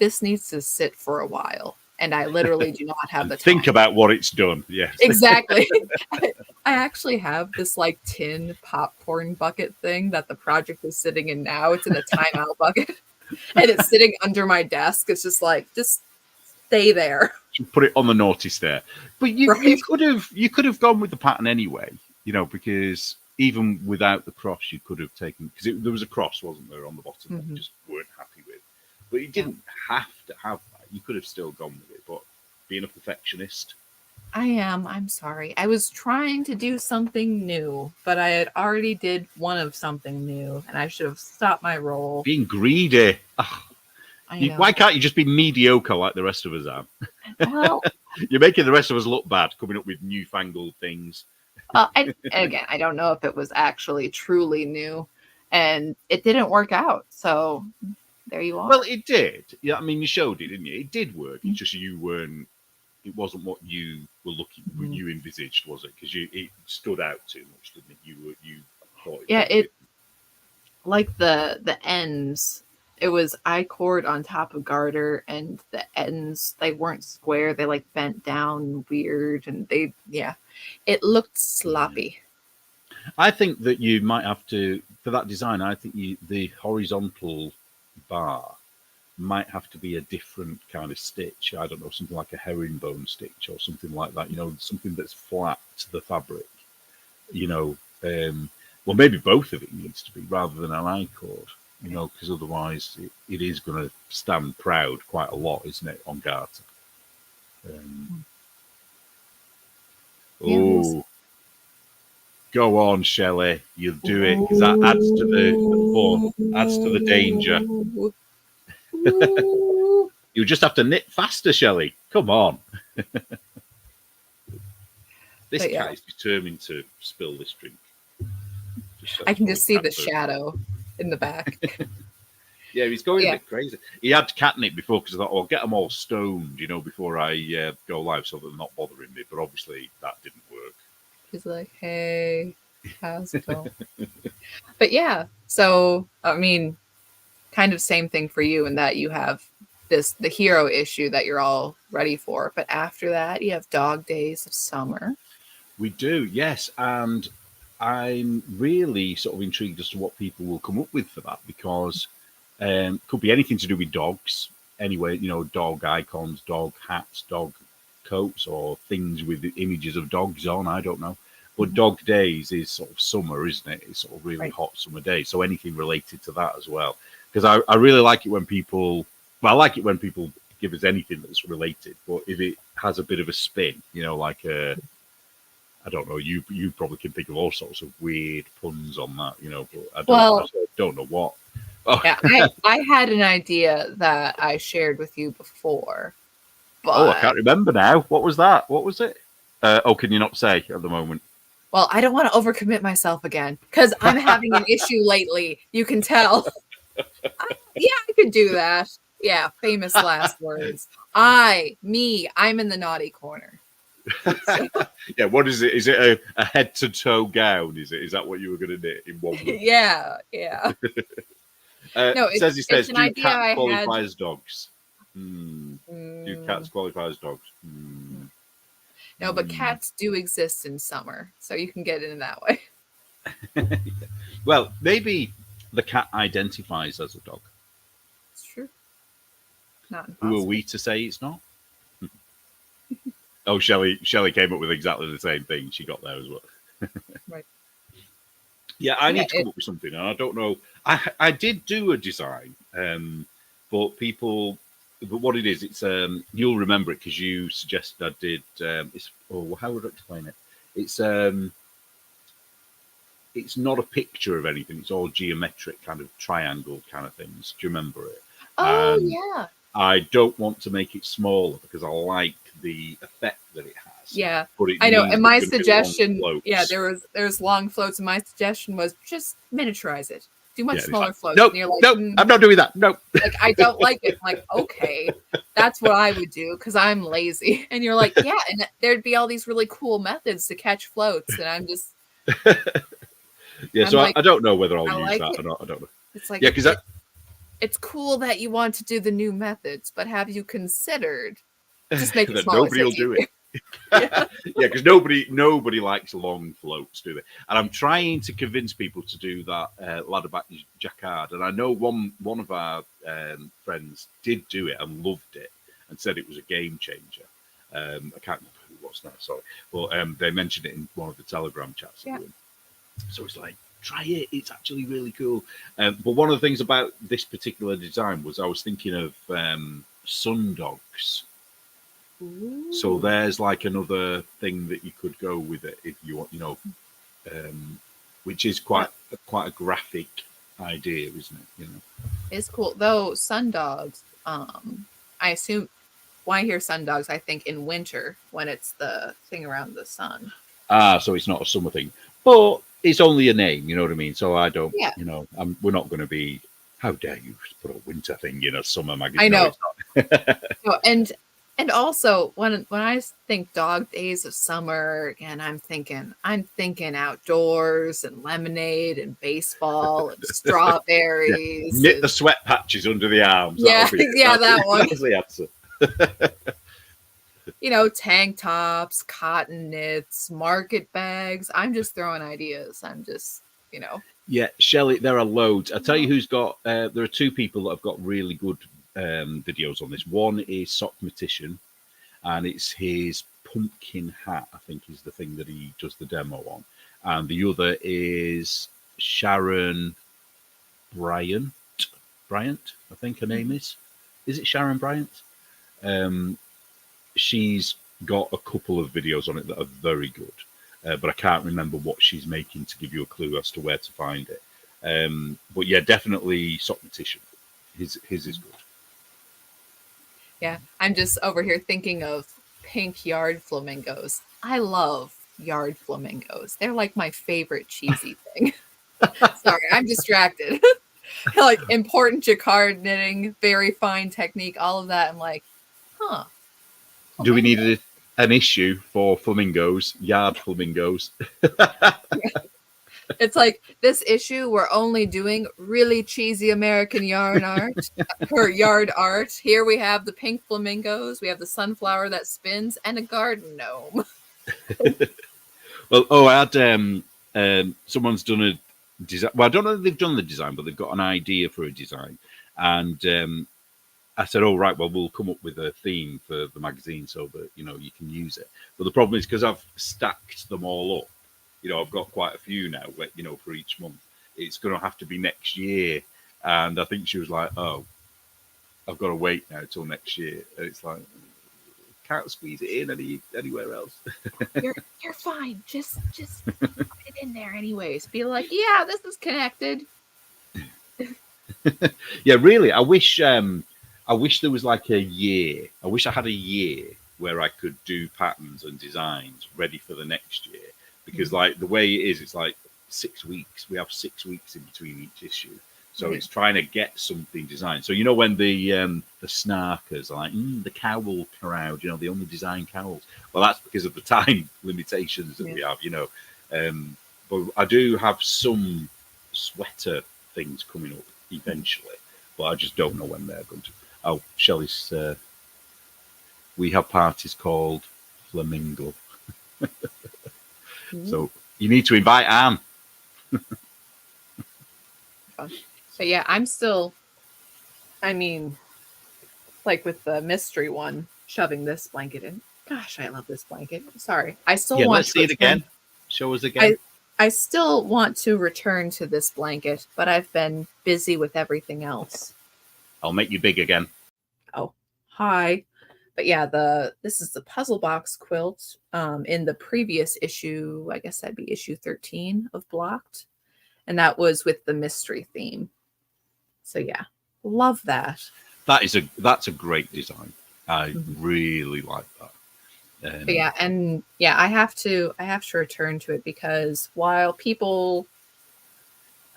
S2: this needs to sit for a while. And I literally do not have the time.
S1: Think about what it's done. Yes.
S2: Exactly. I actually have this tin popcorn bucket thing that the project is sitting in now. It's in a timeout bucket. And it's sitting under my desk. It's just stay there.
S1: Put it on the naughty stare. But you could have gone with the pattern anyway, because even without the cross, you could have taken, because there was a cross, wasn't there, on the bottom that you just weren't happy with. But you didn't have to have that. You could have still gone with it. But being a perfectionist,
S2: I am. I'm sorry. I was trying to do something new, but I had already did one of something new, and I should have stopped my roll.
S1: Being greedy. Why can't you just be mediocre like the rest of us are?
S2: Well,
S1: you're making the rest of us look bad, coming up with newfangled things.
S2: And again, I don't know if it was actually truly new, and it didn't work out. So there you are.
S1: Well, it did. Yeah, I mean, you showed it, didn't you? It did work. It's just you weren't. It wasn't what you were looking, what you envisaged, was it? Because it stood out too much, didn't it? You thought.
S2: Like the ends. It was I-cord on top of garter, and the ends, they weren't square. They bent down weird, and it looked sloppy.
S1: I think that you might have to, for that design, I think the horizontal bar might have to be a different kind of stitch. I don't know, something like a herringbone stitch or something like that, something that's flat to the fabric, well, maybe both of it needs to be rather than an I-cord. Because otherwise it is going to stand proud quite a lot, isn't it, on garter? Go on, Shelley, you'll do it, because that adds to the fun, adds to the danger. You just have to knit faster, Shelley. Come on. This
S2: But yeah.
S1: cat is determined to spill this drink.
S2: I can just see the shadow in the back.
S1: Yeah, he's going a bit crazy. He had catnip before because I thought, oh, I'll get them all stoned, you know, before I go live so they're not bothering me. But obviously that didn't work.
S2: He's like, hey, how's it going? But yeah, so, I mean, kind of same thing for you in that you have the hero issue that you're all ready for. But after that, you have Dog Days of Summer.
S1: We do, yes. And I'm really sort of intrigued as to what people will come up with for that because could be anything to do with dogs. Anyway, you know, dog icons, dog hats, dog coats, or things with the images of dogs on. I don't know. But Dog Days is sort of summer, isn't it? It's sort of really hot summer days. So anything related to that as well. Because I really like it when people, well, I like it when people give us anything that's related. But if it has a bit of a spin, you know, like I don't know, you probably can think of all sorts of weird puns on that, you know, but I don't know what. Oh.
S2: Yeah, I had an idea that I shared with you before. But,
S1: I can't remember now. What was that? What was it? Can you not say at the moment?
S2: Well, I don't want to overcommit myself again because I'm having an issue lately. You can tell. I could do that. Yeah, famous last words. I'm in the naughty corner. So.
S1: Yeah, what is it? Is it a head to toe gown? Is that what you were going to knit in one week?
S2: Yeah. No,
S1: it says do cats qualify as dogs? Do cats qualify as dogs?
S2: No, but cats do exist in summer, so you can get in that way.
S1: Well, maybe the cat identifies as a dog.
S2: It's true. Not impossible.
S1: Who are we to say it's not? Oh, Shelley came up with exactly the same thing. She got there as well.
S2: Right.
S1: Yeah, I need to come up with something, and I don't know. I did do a design, but what it is, it's you'll remember it because you suggested I did. How would I explain it? It's not a picture of anything. It's all geometric, kind of triangle kind of things. Do you remember it?
S2: Oh yeah.
S1: I don't want to make it smaller because I like the effect that it has.
S2: Yeah, I know. And my suggestion, there's long floats, and my suggestion was just miniaturize it. Do much smaller floats.
S1: Nope, I'm not doing that. Nope.
S2: Like, I don't like it. I'm like, okay, that's what I would do because I'm lazy. And you're like, yeah, and there'd be all these really cool methods to catch floats, and I'm just.
S1: Yeah, so like, I don't know whether I'll use that or not. I don't know.
S2: It's like,
S1: yeah, because
S2: it's cool that you want to do the new methods, but have you considered just make it
S1: that
S2: smaller?
S1: Nobody will do it. Yeah, because nobody likes long floats, do they? And I'm trying to convince people to do that ladder back jacquard. And I know one of our friends did do it and loved it and said it was a game changer. I can't remember who it was now, sorry, but they mentioned it in one of the Telegram chats.
S2: Yeah.
S1: So it's like, try it. It's actually really cool. But one of the things about this particular design was I was thinking of sun dogs. Ooh. So there's like another thing that you could go with it if you want, you know, which is quite a graphic idea, isn't it? You know,
S2: it's cool though. Sun dogs. I assume when I hear sun dogs, I think in winter when it's the thing around the sun.
S1: So it's not a summer thing, but it's only a name. You know what I mean? So I don't. Yeah. You know, we're not going to be. How dare you put a winter thing in a summer magazine?
S2: I know. No, and also when I think Dog Days of Summer, again, I'm thinking outdoors and lemonade and baseball and strawberries.
S1: Yeah. Knit the sweat patches under the arms.
S2: Yeah, that one.
S1: That's the answer.
S2: You know, tank tops, cotton knits, market bags. I'm just throwing ideas. I'm just, you know.
S1: Yeah, Shelley, there are loads. I'll tell you who's got, there are two people that have got really good videos on this. One is Sockmatician, and it's his pumpkin hat, I think is the thing that he does the demo on. And the other is Sharon Bryant, I think her name is. Is it Sharon Bryant? She's got a couple of videos on it that are very good. But I can't remember what she's making to give you a clue as to where to find it. But yeah, definitely Sockmatician. His is good.
S2: Yeah, I'm just over here thinking of pink yard flamingos. I love yard flamingos. They're like my favorite cheesy thing. Sorry, I'm distracted. Like important jacquard knitting, very fine technique, all of that. I'm like, huh.
S1: Do we
S2: Flamingo.
S1: need an issue for flamingos, yard flamingos?
S2: It's like this issue, we're only doing really cheesy American yarn art or yard art. Here we have the pink flamingos, we have the sunflower that spins, and a garden gnome.
S1: Well, I had someone's done a design. Well, I don't know if they've done the design, but they've got an idea for a design. And I said, "Oh, right, well, we'll come up with a theme for the magazine so that you can use it." But the problem is because I've stacked them all up. I've got quite a few now. For each month, it's going to have to be next year. And I think she was like, "Oh, I've got to wait now till next year." And it's like, can't squeeze it in anywhere else.
S2: You're fine. Just put it in there anyways. Be like, yeah, this is connected.
S1: Yeah, really. I wish there was like a year. I wish I had a year where I could do patterns and designs ready for the next year. Because like the way it is, it's like 6 weeks. We have 6 weeks in between each issue. So it's trying to get something designed. So when the snarkers are like the cowl crowd, they only design cowls. Well, that's because of the time limitations that we have, But I do have some sweater things coming up eventually, but I just don't know when they're going to. Oh, Shelley's. We have parties called Flamingo. So you need to invite Anne.
S2: But yeah, I'm still, like with the mystery one, shoving this blanket in. Gosh, I love this blanket. Sorry. I still want
S1: let's
S2: to
S1: see it again. Show us again.
S2: I still want to return to this blanket, but I've been busy with everything else.
S1: I'll make you big again.
S2: Oh, hi. But yeah, this is the puzzle box quilt. In the previous issue, I guess that'd be issue 13 of Blocked. And that was with the mystery theme. So yeah, love that.
S1: That's a great design. I really like that.
S2: I have to return to it because while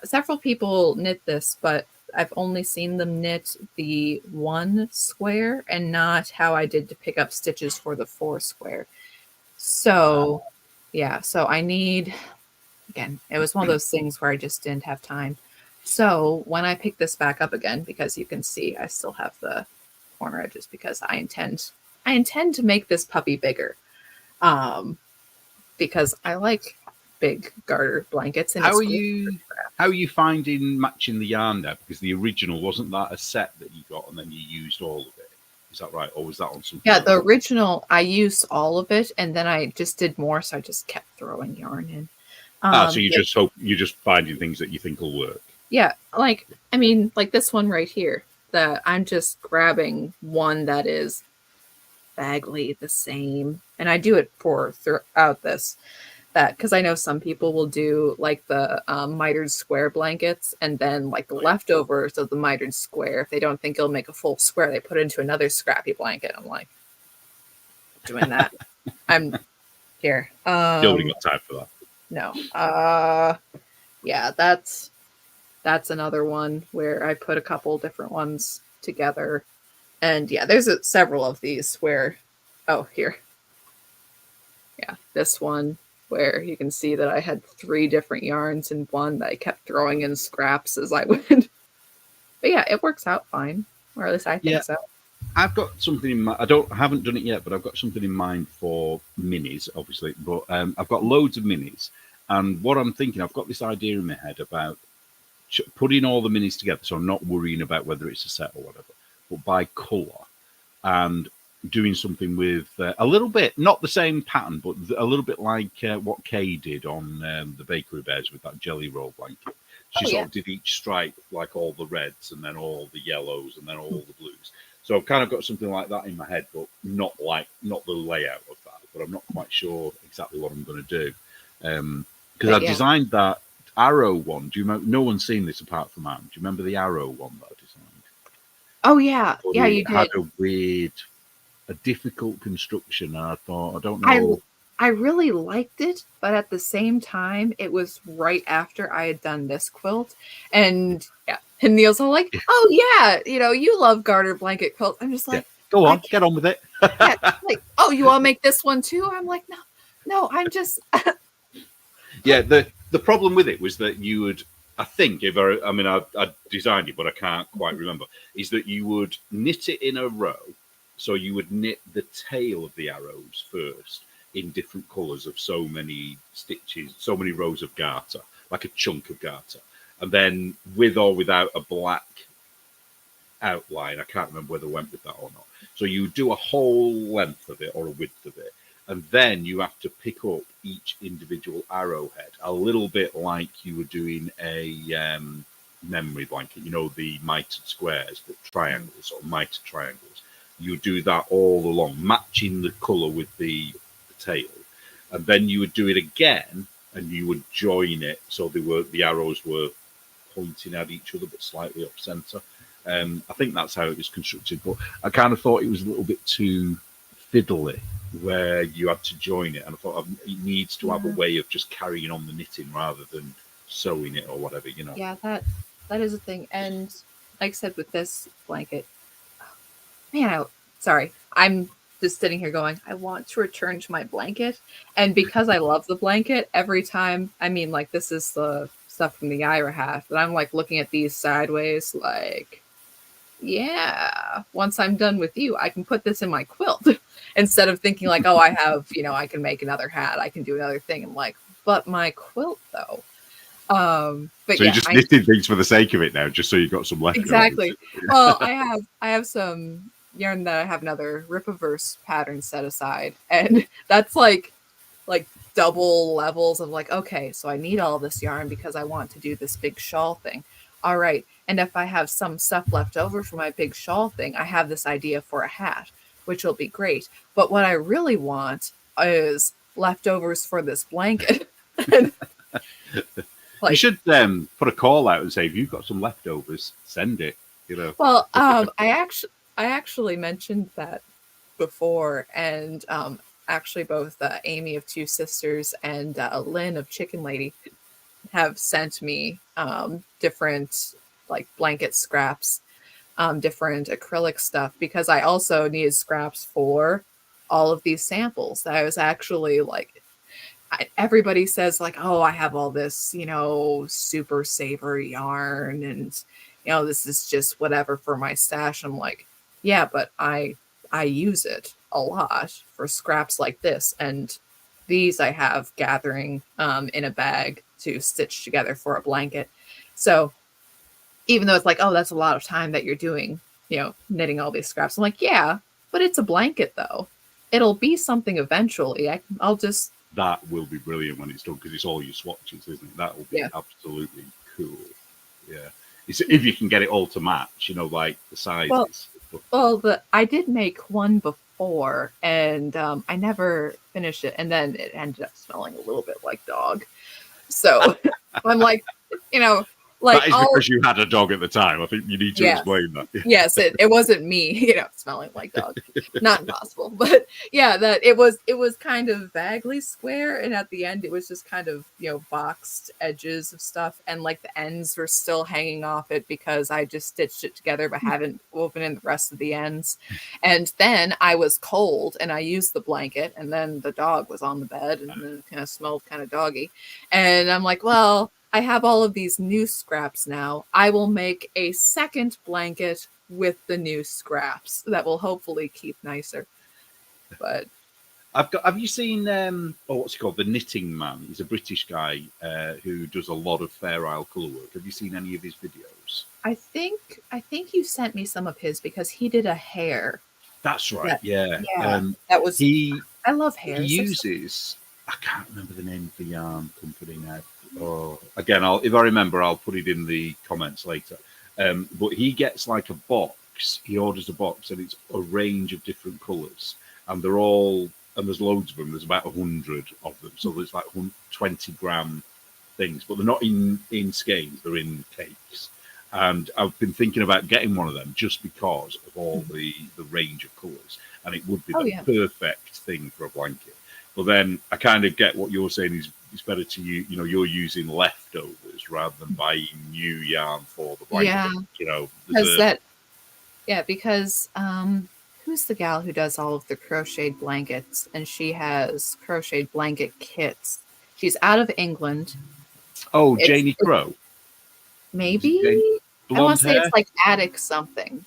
S2: several people knit this, but I've only seen them knit the 1 square and not how I did to pick up stitches for the 4 square. So so I need, again, it was one of those things where I just didn't have time. So when I pick this back up again, because you can see I still have the corner edges because I intend to make this puppy bigger. Because I like big garter blankets. And
S1: how are you finding matching the yarn now? Because the original, wasn't that a set that you got and then you used all of it? Is that right? Or was that on something?
S2: Yeah, the original, I used all of it and then I just did more. So I just kept throwing yarn in.
S1: So you're just finding things that you think will work.
S2: Yeah, like this one right here, that I'm just grabbing one that is vaguely the same, and I do it for throughout this, that because I know some people will do like the mitered square blankets, and then like the leftovers of the mitered square, if they don't think it'll make a full square, they put it into another scrappy blanket. I'm like, doing that. I'm here.
S1: You only got time for that.
S2: No. Yeah, that's another one where I put a couple different ones together. And yeah, there's several of these where, here. Yeah, this one where you can see that I had 3 different yarns in one that I kept throwing in scraps as I went. But yeah, it works out fine. Or at least I think so.
S1: I've got something in mind. I haven't done it yet, but I've got something in mind for minis, obviously. But I've got loads of minis. And what I'm thinking, I've got this idea in my head about putting all the minis together, so I'm not worrying about whether it's a set or whatever, but by colour, and doing something with a little bit, not the same pattern, but a little bit like what Kay did on the Bakery Bears with that jelly roll blanket. She sort of did each stripe, like all the reds and then all the yellows and then all the blues. So I've kind of got something like that in my head, but not the layout of that. But I'm not quite sure exactly what I'm going to do. Because I designed that arrow one. Do you remember? No one's seen this apart from Anne. Do you remember the arrow one that I designed?
S2: Oh yeah,
S1: but
S2: yeah,
S1: it
S2: you
S1: had
S2: did.
S1: a difficult construction. And I thought, I don't
S2: I
S1: know.
S2: I really liked it, but at the same time, it was right after I had done this quilt, and yeah, and Neil's all like, "Oh yeah, you love garter blanket quilts." I'm just
S1: Yeah,
S2: like,
S1: go
S2: I
S1: on,
S2: can't.
S1: get on with it.
S2: Yeah, like, "Oh, you want to make this one too?" I'm like, "No, no, I'm just."
S1: Yeah, the problem with it was that you would, I think, if I mean, I designed it, but I can't quite remember, is that you would knit it in a row. So you would knit the tail of the arrows first in different colours of so many stitches, so many rows of garter, like a chunk of garter. And then with or without a black outline, I can't remember whether I went with that or not. So you do a whole length of it or a width of it, and then you have to pick up each individual arrowhead, a little bit like you were doing a memory blanket, the mitered squares, but triangles or mitered triangles. You do that all along, matching the colour with the tail, and then you would do it again, and you would join it so the arrows were pointing at each other but slightly off centre. I think that's how it was constructed, but I kind of thought it was a little bit too fiddly where you had to join it, and I thought it needs to have a way of just carrying on the knitting rather than sewing it or whatever.
S2: Yeah, that is a thing. And like I said, with this blanket, man, sorry, I'm just sitting here going, I want to return to my blanket. And because I love the blanket, every time, I mean, like, this is the stuff from the Ira hat, but I'm like looking at these sideways, like, yeah, once I'm done with you, I can put this in my quilt instead of thinking like, oh, I have, I can make another hat, I can do another thing. I'm like, but my quilt though. But
S1: So
S2: yeah,
S1: you're just knitting things for the sake of it now, just so you've got some left.
S2: exactly. Well, I have some yarn that I have another Ripaverse pattern set aside, and that's like double levels of like, okay, so I need all this yarn because I want to do this big shawl thing. All right. And if I have some stuff left over for my big shawl thing, I have this idea for a hat, which will be great. But what I really want is leftovers for this blanket.
S1: You should put a call out and say, if you've got some leftovers, send it.
S2: Well, I actually mentioned that before, and actually both Amy of Two Sisters and Lynn of Chicken Lady have sent me different like blanket scraps, different acrylic stuff, because I also needed scraps for all of these samples. That I was actually like, everybody says like, oh, I have all this, super savory yarn, and this is just whatever for my stash. I'm like, yeah, but I use it a lot for scraps like this, and these I have gathering in a bag to stitch together for a blanket. So even though it's like, oh, that's a lot of time that you're doing, knitting all these scraps, I'm like, yeah, but it's a blanket though. It'll be something eventually. I'll just
S1: That will be brilliant when it's done, because it's all your swatches, isn't it? That will be absolutely cool. Yeah. If you can get it all to match, like the sizes.
S2: I did make one before, and I never finished it, and then it ended up smelling a little bit like dog. So I'm like, like
S1: that is because you had a dog at the time. I think you need to explain that.
S2: Yes, it wasn't me, smelling like dog. Not impossible, but yeah, that it was kind of vaguely square, and at the end it was just kind of boxed edges of stuff, and like the ends were still hanging off it because I just stitched it together but haven't woven in the rest of the ends. And then I was cold and I used the blanket, and then the dog was on the bed and then it kind of smelled kind of doggy, and I'm like, well, I have all of these new scraps now. I will make a second blanket with the new scraps that will hopefully keep nicer. But
S1: have you seen what's he called? The Knitting Man. He's a British guy who does a lot of Fair Isle colour work. Have you seen any of his videos?
S2: I think you sent me some of his because he did a hair.
S1: That's right. Yeah.
S2: That was I love hairs.
S1: He uses, I can't remember the name of the yarn company now. Oh, again, if I remember, I'll put it in the comments later. But he gets like a box. He orders a box, and it's a range of different colours, and they're all, and there's loads of them. There's about 100 of them, so there's like 20 gram things, but they're not in skeins. They're in cakes, And I've been thinking about getting one of them just because of all the range of colours, and it would be
S2: Oh
S1: the
S2: yeah.
S1: perfect thing for a blanket. But then I kind of get what you're saying is it's better to you're using leftovers rather than buying new yarn for the blanket.
S2: Yeah.
S1: There's
S2: Because who's the gal who does all of the crocheted blankets, and she has crocheted blanket kits. She's out of England.
S1: Janie Crow.
S2: Maybe I want
S1: Blonde
S2: to say
S1: hair.
S2: it's like Attic something.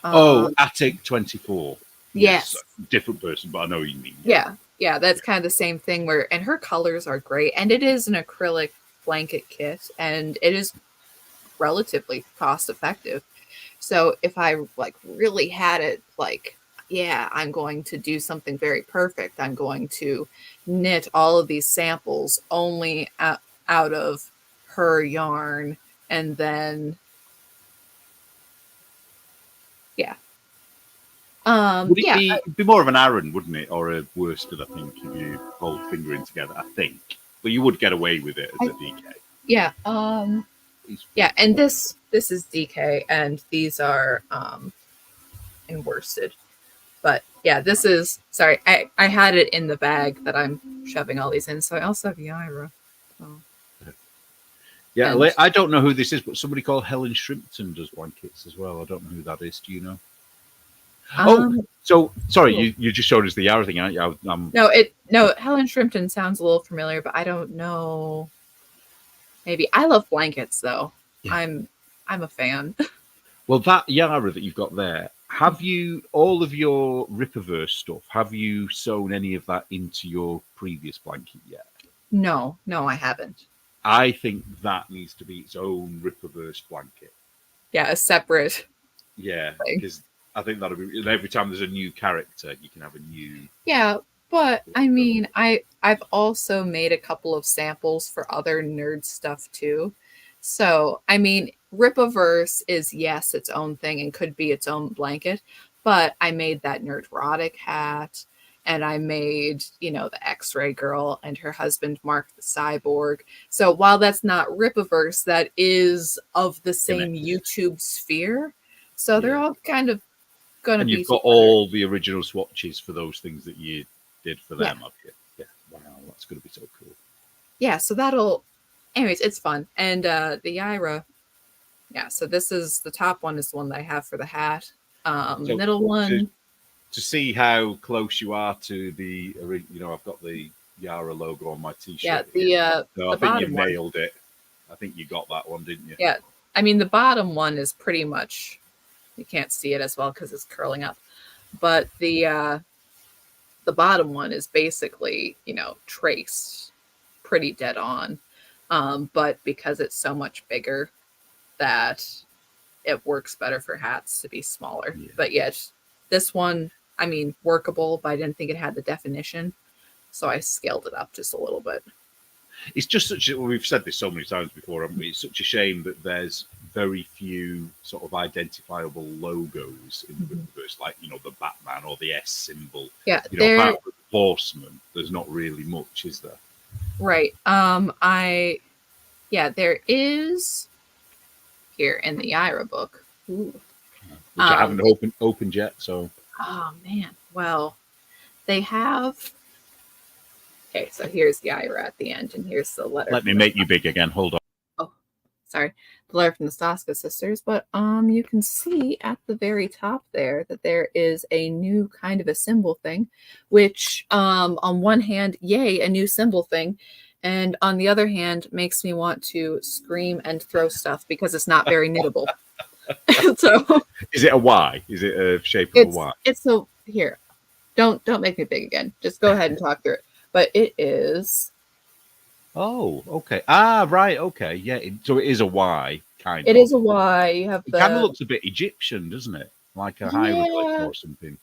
S1: Attic 24.
S2: Yes.
S1: Different person, but I know what you mean.
S2: Yeah, that's kind of the same thing and her colors are great, and it is an acrylic blanket kit, and it is relatively cost effective. So if I like really had it like, yeah, I'm going to do something very perfect. I'm going to knit all of these samples only out of her yarn, and then
S1: Would it be more of an Aran, wouldn't it, or a worsted? I think if you hold fingering together, I think, but you would get away with it as a DK.
S2: Yeah, and this is DK, and these are in worsted. But yeah, this is sorry. I had it in the bag that I'm shoving all these in, so I also have Yaira. So.
S1: Yeah, I don't know who this is, but somebody called Helen Shrimpton does blankets as well. I don't know who that is. Do you know? So sorry, cool. you just showed us the Yaira thing, aren't you?
S2: No, Helen Shrimpton sounds a little familiar, but I don't know. Maybe I love blankets though. Yeah. I'm a fan.
S1: Well, that Yaira that you've got there, have you all of your Rippaverse stuff? Have you sewn any of that into your previous blanket yet?
S2: No, I haven't.
S1: I think that needs to be its own Rippaverse blanket.
S2: Yeah, a separate.
S1: Yeah, because I think that'll be. And every time there's a new character, you can have a new.
S2: Yeah, but I mean, I've also made a couple of samples for other nerd stuff too. So I mean, Rippaverse is its own thing and could be its own blanket. But I made that Nerdrotic hat, and I made, the X-Ray girl and her husband Mark the Cyborg. So while that's not Rippaverse, that is of the same YouTube sphere. So they're all kind of going to be.
S1: And you've got all the original swatches for those things that you did for them, have you? Yeah. Wow, that's going to be so cool.
S2: Yeah, so that'll. Anyways, it's fun. And the Yaira. Yeah, so this is the top one is the one that I have for the hat. Middle one.
S1: To see how close you are to the, I've got the Yara logo on my t-shirt.
S2: Yeah,
S1: so I think you nailed it. I think you got that one, didn't you?
S2: Yeah, I mean the bottom one is pretty much, you can't see it as well because it's curling up, but the bottom one is basically traced pretty dead on, but because it's so much bigger, that it works better for hats to be smaller. Yeah. But this one, I mean, workable, but I didn't think it had the definition. So I scaled it up just a little bit.
S1: It's just we've said this so many times before, haven't we? It's such a shame that there's very few sort of identifiable logos in the Rippaverse, like, the Batman or the S symbol.
S2: Yeah.
S1: Apart from the Horseman, there's not really much, is there?
S2: Right. There is here in the Yaira book. Ooh.
S1: Which I haven't opened yet, so.
S2: Oh man. Well, they have. Okay, so here's Yaira at the end, and here's the letter.
S1: Let me make you big again. Hold on.
S2: Oh, sorry. The letter from the Staska sisters, but you can see at the very top there that there is a new kind of a symbol thing, which on one hand, yay, a new symbol thing. And on the other hand, makes me want to scream and throw stuff because it's not very knittable. So,
S1: is it a Y? Is it a shape of a Y?
S2: It's here. Don't make me big again. Just go ahead and talk through it. But it is.
S1: Oh, okay. Ah, right. Okay. Yeah. So it is a Y kind of.
S2: It is a Y. You have
S1: it kind of looks a bit Egyptian, doesn't it? Like a hieroglyph or something.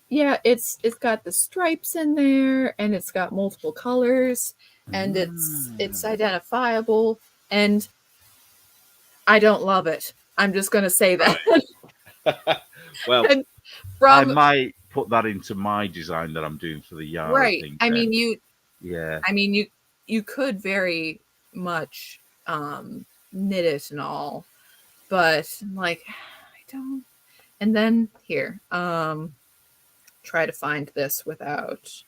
S2: Yeah, it's got the stripes in there, and it's got multiple colors, and it's identifiable, and I don't love it. I'm just going to say that.
S1: Well, I might put that into my design that I'm doing for the Yara thing.
S2: I mean, you could very much knit it and all, but I'm like, I don't. And then here, try to find this without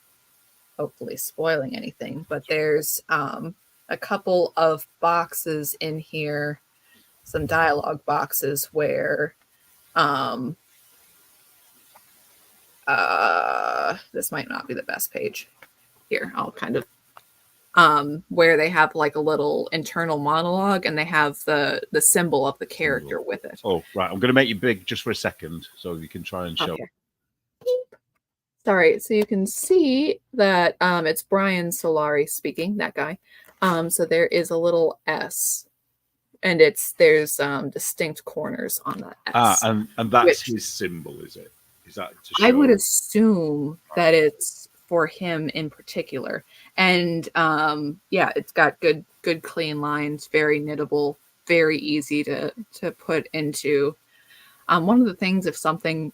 S2: hopefully spoiling anything. But there's a couple of boxes in here, some dialogue boxes where this might not be the best page. Here, I'll kind of where they have like a little internal monologue and they have the symbol of the character with it.
S1: Oh, right. I'm going to make you big just for a second so you can try and show.
S2: Okay. Sorry, so you can see that it's Brian Solari speaking, that guy. So there is a little S, and there's distinct corners on that S.
S1: And that's his symbol, is it? Is that to show?
S2: I would assume that it's for him in particular. And yeah, it's got good clean lines, very knittable, very easy to put into. One of the things, if something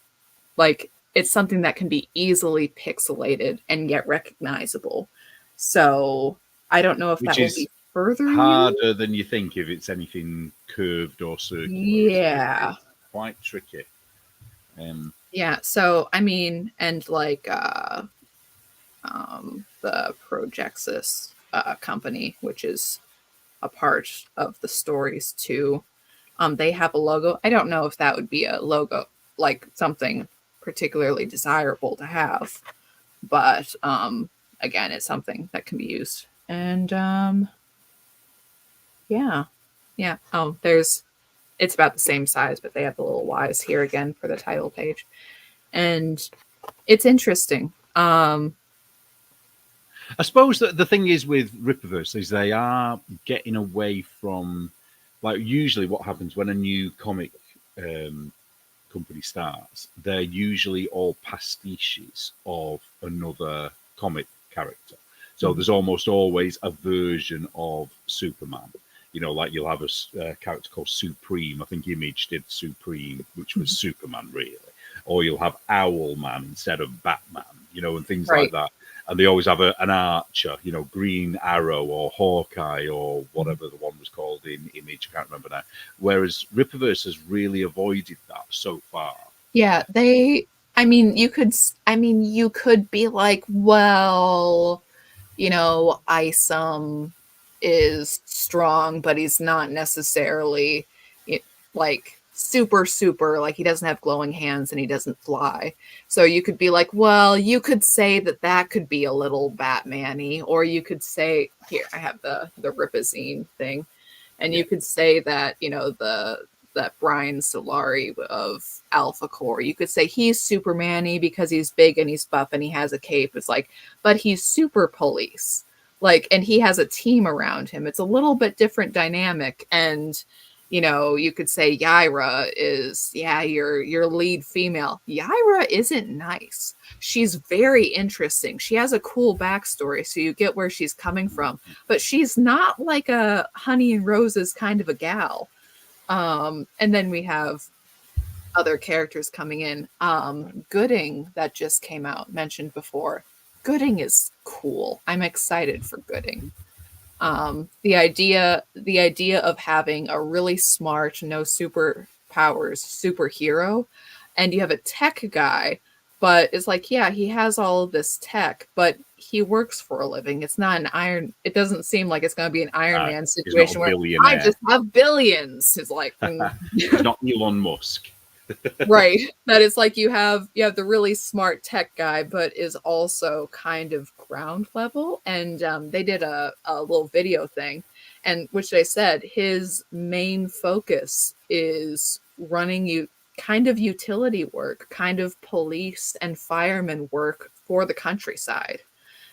S2: like it's something that can be easily pixelated and yet recognizable. So I don't know if that will be further
S1: harder than you think if it's anything curved or circular.
S2: Yeah,
S1: it's quite tricky.
S2: Yeah, so I mean, and like the Projexis company, which is a part of the stories too, they have a logo. I don't know if that would be a logo, like something particularly desirable to have, but again, it's something that can be used. And yeah. Oh, it's about the same size, but they have the little Y's here again for the title page, and it's interesting. I
S1: suppose that the thing is with Rippaverse is they are getting away from, like, usually what happens when a new comic company starts, they're usually all pastiches of another comic character. So there's almost always a version of Superman. You know, like you'll have a character called Supreme. I think Image did Supreme, which was Superman, really. Or you'll have Owlman instead of Batman, you know, and things like that. And they always have an archer, you know, Green Arrow or Hawkeye or whatever the one was called in Image. I can't remember now. Whereas Rippaverse has really avoided that so far.
S2: Yeah, you could be like, well, you know, Isom is strong, but he's not necessarily like super, like he doesn't have glowing hands and he doesn't fly. So you could be like, well, you could say that could be a little Batman-y, or you could say, here, I have the Ripazine thing, and you could say that, you know, that Brian Solari of Alpha Core, you could say he's Superman-y because he's big and he's buff and he has a cape. It's like, but he's super police. Like, and he has a team around him. It's a little bit different dynamic. And, you know, you could say Yaira is, your lead female. Yaira isn't nice. She's very interesting. She has a cool backstory, so you get where she's coming from. But she's not like a honey and roses kind of a gal. And then we have other characters coming in. Gooding, that just came out, mentioned before. Gooding is cool. I'm excited for Gooding. The idea of having a really smart, no superpowers superhero, and you have a tech guy, but it's like, yeah, he has all of this tech, but he works for a living. It's not it doesn't seem like it's going to be an Iron Man situation where I just have billions. It's like,
S1: He's not Elon Musk.
S2: Right. That it's like you have the really smart tech guy, but is also kind of ground level. And they did a little video thing, and which they said his main focus is running kind of utility work, kind of police and fireman work for the countryside,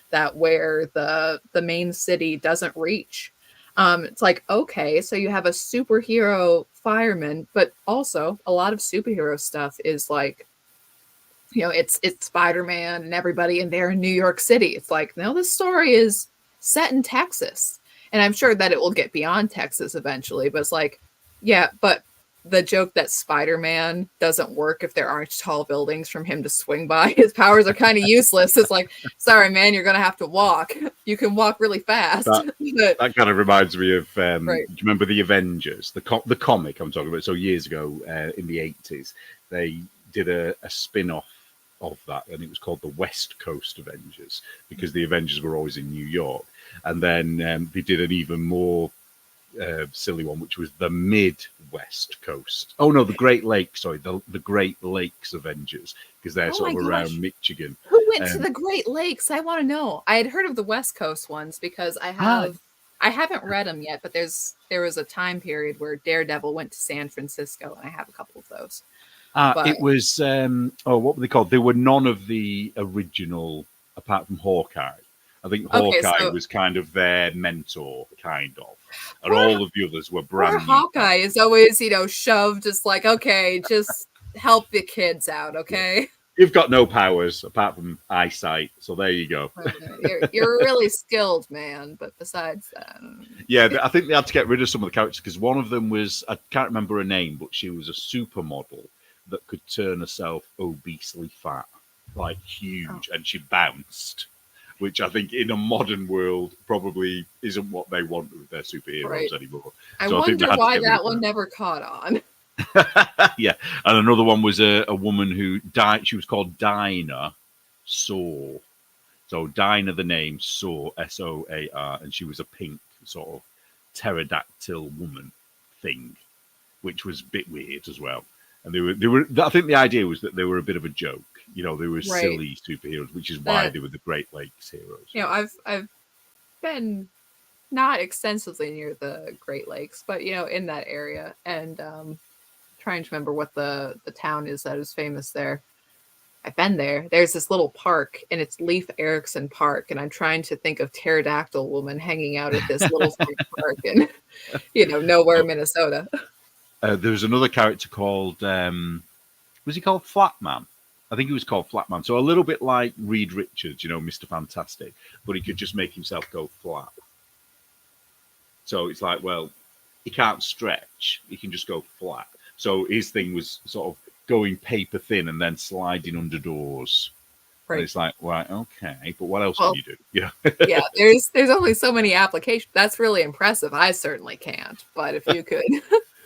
S2: that where the main city doesn't reach. It's like, okay, so you have a superhero fireman, but also a lot of superhero stuff is like, you know, it's Spider-Man and everybody, and they're in New York City. It's like, no, this story is set in Texas, and I'm sure that it will get beyond Texas eventually. But it's like, yeah, but the joke that Spider-Man doesn't work if there aren't tall buildings from him to swing by. His powers are kind of useless. It's like, sorry, man, you're going to have to walk. You can walk really fast.
S1: That kind of reminds me of,
S2: Right.
S1: do you remember the Avengers, the comic I'm talking about? So years ago, in the 80s, they did a spin-off of that, and it was called the West Coast Avengers, because the Avengers were always in New York. And then they did an even more silly one, which was the Midwest Coast. Oh no, the Great Lakes. Sorry, the Great Lakes Avengers, because they're sort of around Michigan.
S2: Who went to the Great Lakes? I want to know. I had heard of the West Coast ones because I haven't read them yet, but there was a time period where Daredevil went to San Francisco, and I have a couple of those.
S1: It was what were they called? They were none of the original, apart from Hawkeye. I think Hawkeye was kind of their mentor, kind of. And all of the others were brand new.
S2: Hawkeye is always, shoved, just like, okay, just help the kids out, okay?
S1: You've got no powers apart from eyesight, so there you go.
S2: You're really skilled, man, but besides that...
S1: Yeah, I think they had to get rid of some of the characters, because one of them was, I can't remember her name, but she was a supermodel that could turn herself obesely fat, like huge, and she bounced. Which I think in a modern world probably isn't what they want with their superheroes anymore.
S2: I wonder why that one never caught on.
S1: Yeah, and another one was a woman who died. She was called Dinah Soar. So Dinah, the name, Soar, Soar, and she was a pink sort of pterodactyl woman thing, which was a bit weird as well. And they were. I think the idea was that they were a bit of a joke. They were silly superheroes, which is why they were the Great Lakes heroes.
S2: I've been not extensively near the Great Lakes, but in that area, and trying to remember what the town is that is famous there. I've been there. There's this little park, and it's Leif Erikson Park, and I'm trying to think of Pterodactyl Woman hanging out at this little park in, nowhere, Minnesota.
S1: There was another character called, was he called Flatman? I think he was called Flatman. So a little bit like Reed Richards, Mr. Fantastic, but he could just make himself go flat. So it's like, well, he can't stretch. He can just go flat. So his thing was sort of going paper thin and then sliding under doors. Right. And it's like, right, okay, but what else can you do? Yeah.
S2: Yeah, there's only so many applications. That's really impressive. I certainly can't, but if you could.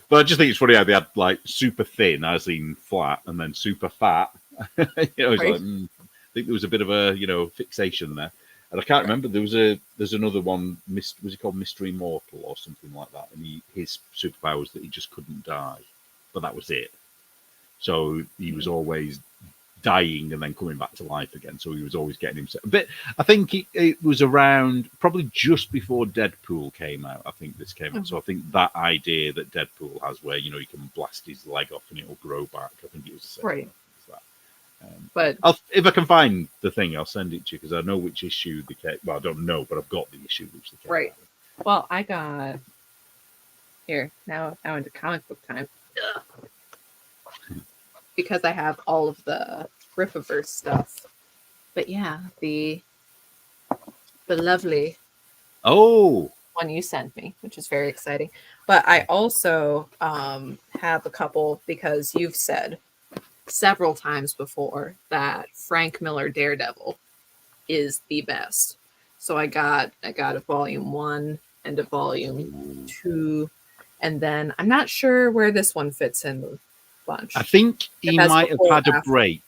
S1: But I just think it's funny how they had like super thin, as in flat, and then super fat. It's like, I think there was a bit of a fixation there, and I can't remember. There's another one. Was he called Mr. Immortal or something like that? And his superpower was that he just couldn't die, but that was it. So he was always dying and then coming back to life again. So he was always getting himself. But I think it was around probably just before Deadpool came out. I think this came out. So I think that idea that Deadpool has, where you can blast his leg off and it'll grow back. I think it was the same.
S2: Right.
S1: But if I can find the thing, I'll send it to you, because I know which issue they came. Well, I don't know, but I've got the issue which they came.
S2: Right. Out. Well, I got here now into comic book time. Because I have all of the Riffiverse stuff. But yeah, the lovely one you sent me, which is very exciting. But I also have a couple, because you've said several times before that Frank Miller Daredevil is the best. So I got a volume 1 and a volume 2, and then I'm not sure where this one fits in the bunch.
S1: I think he might have had a break,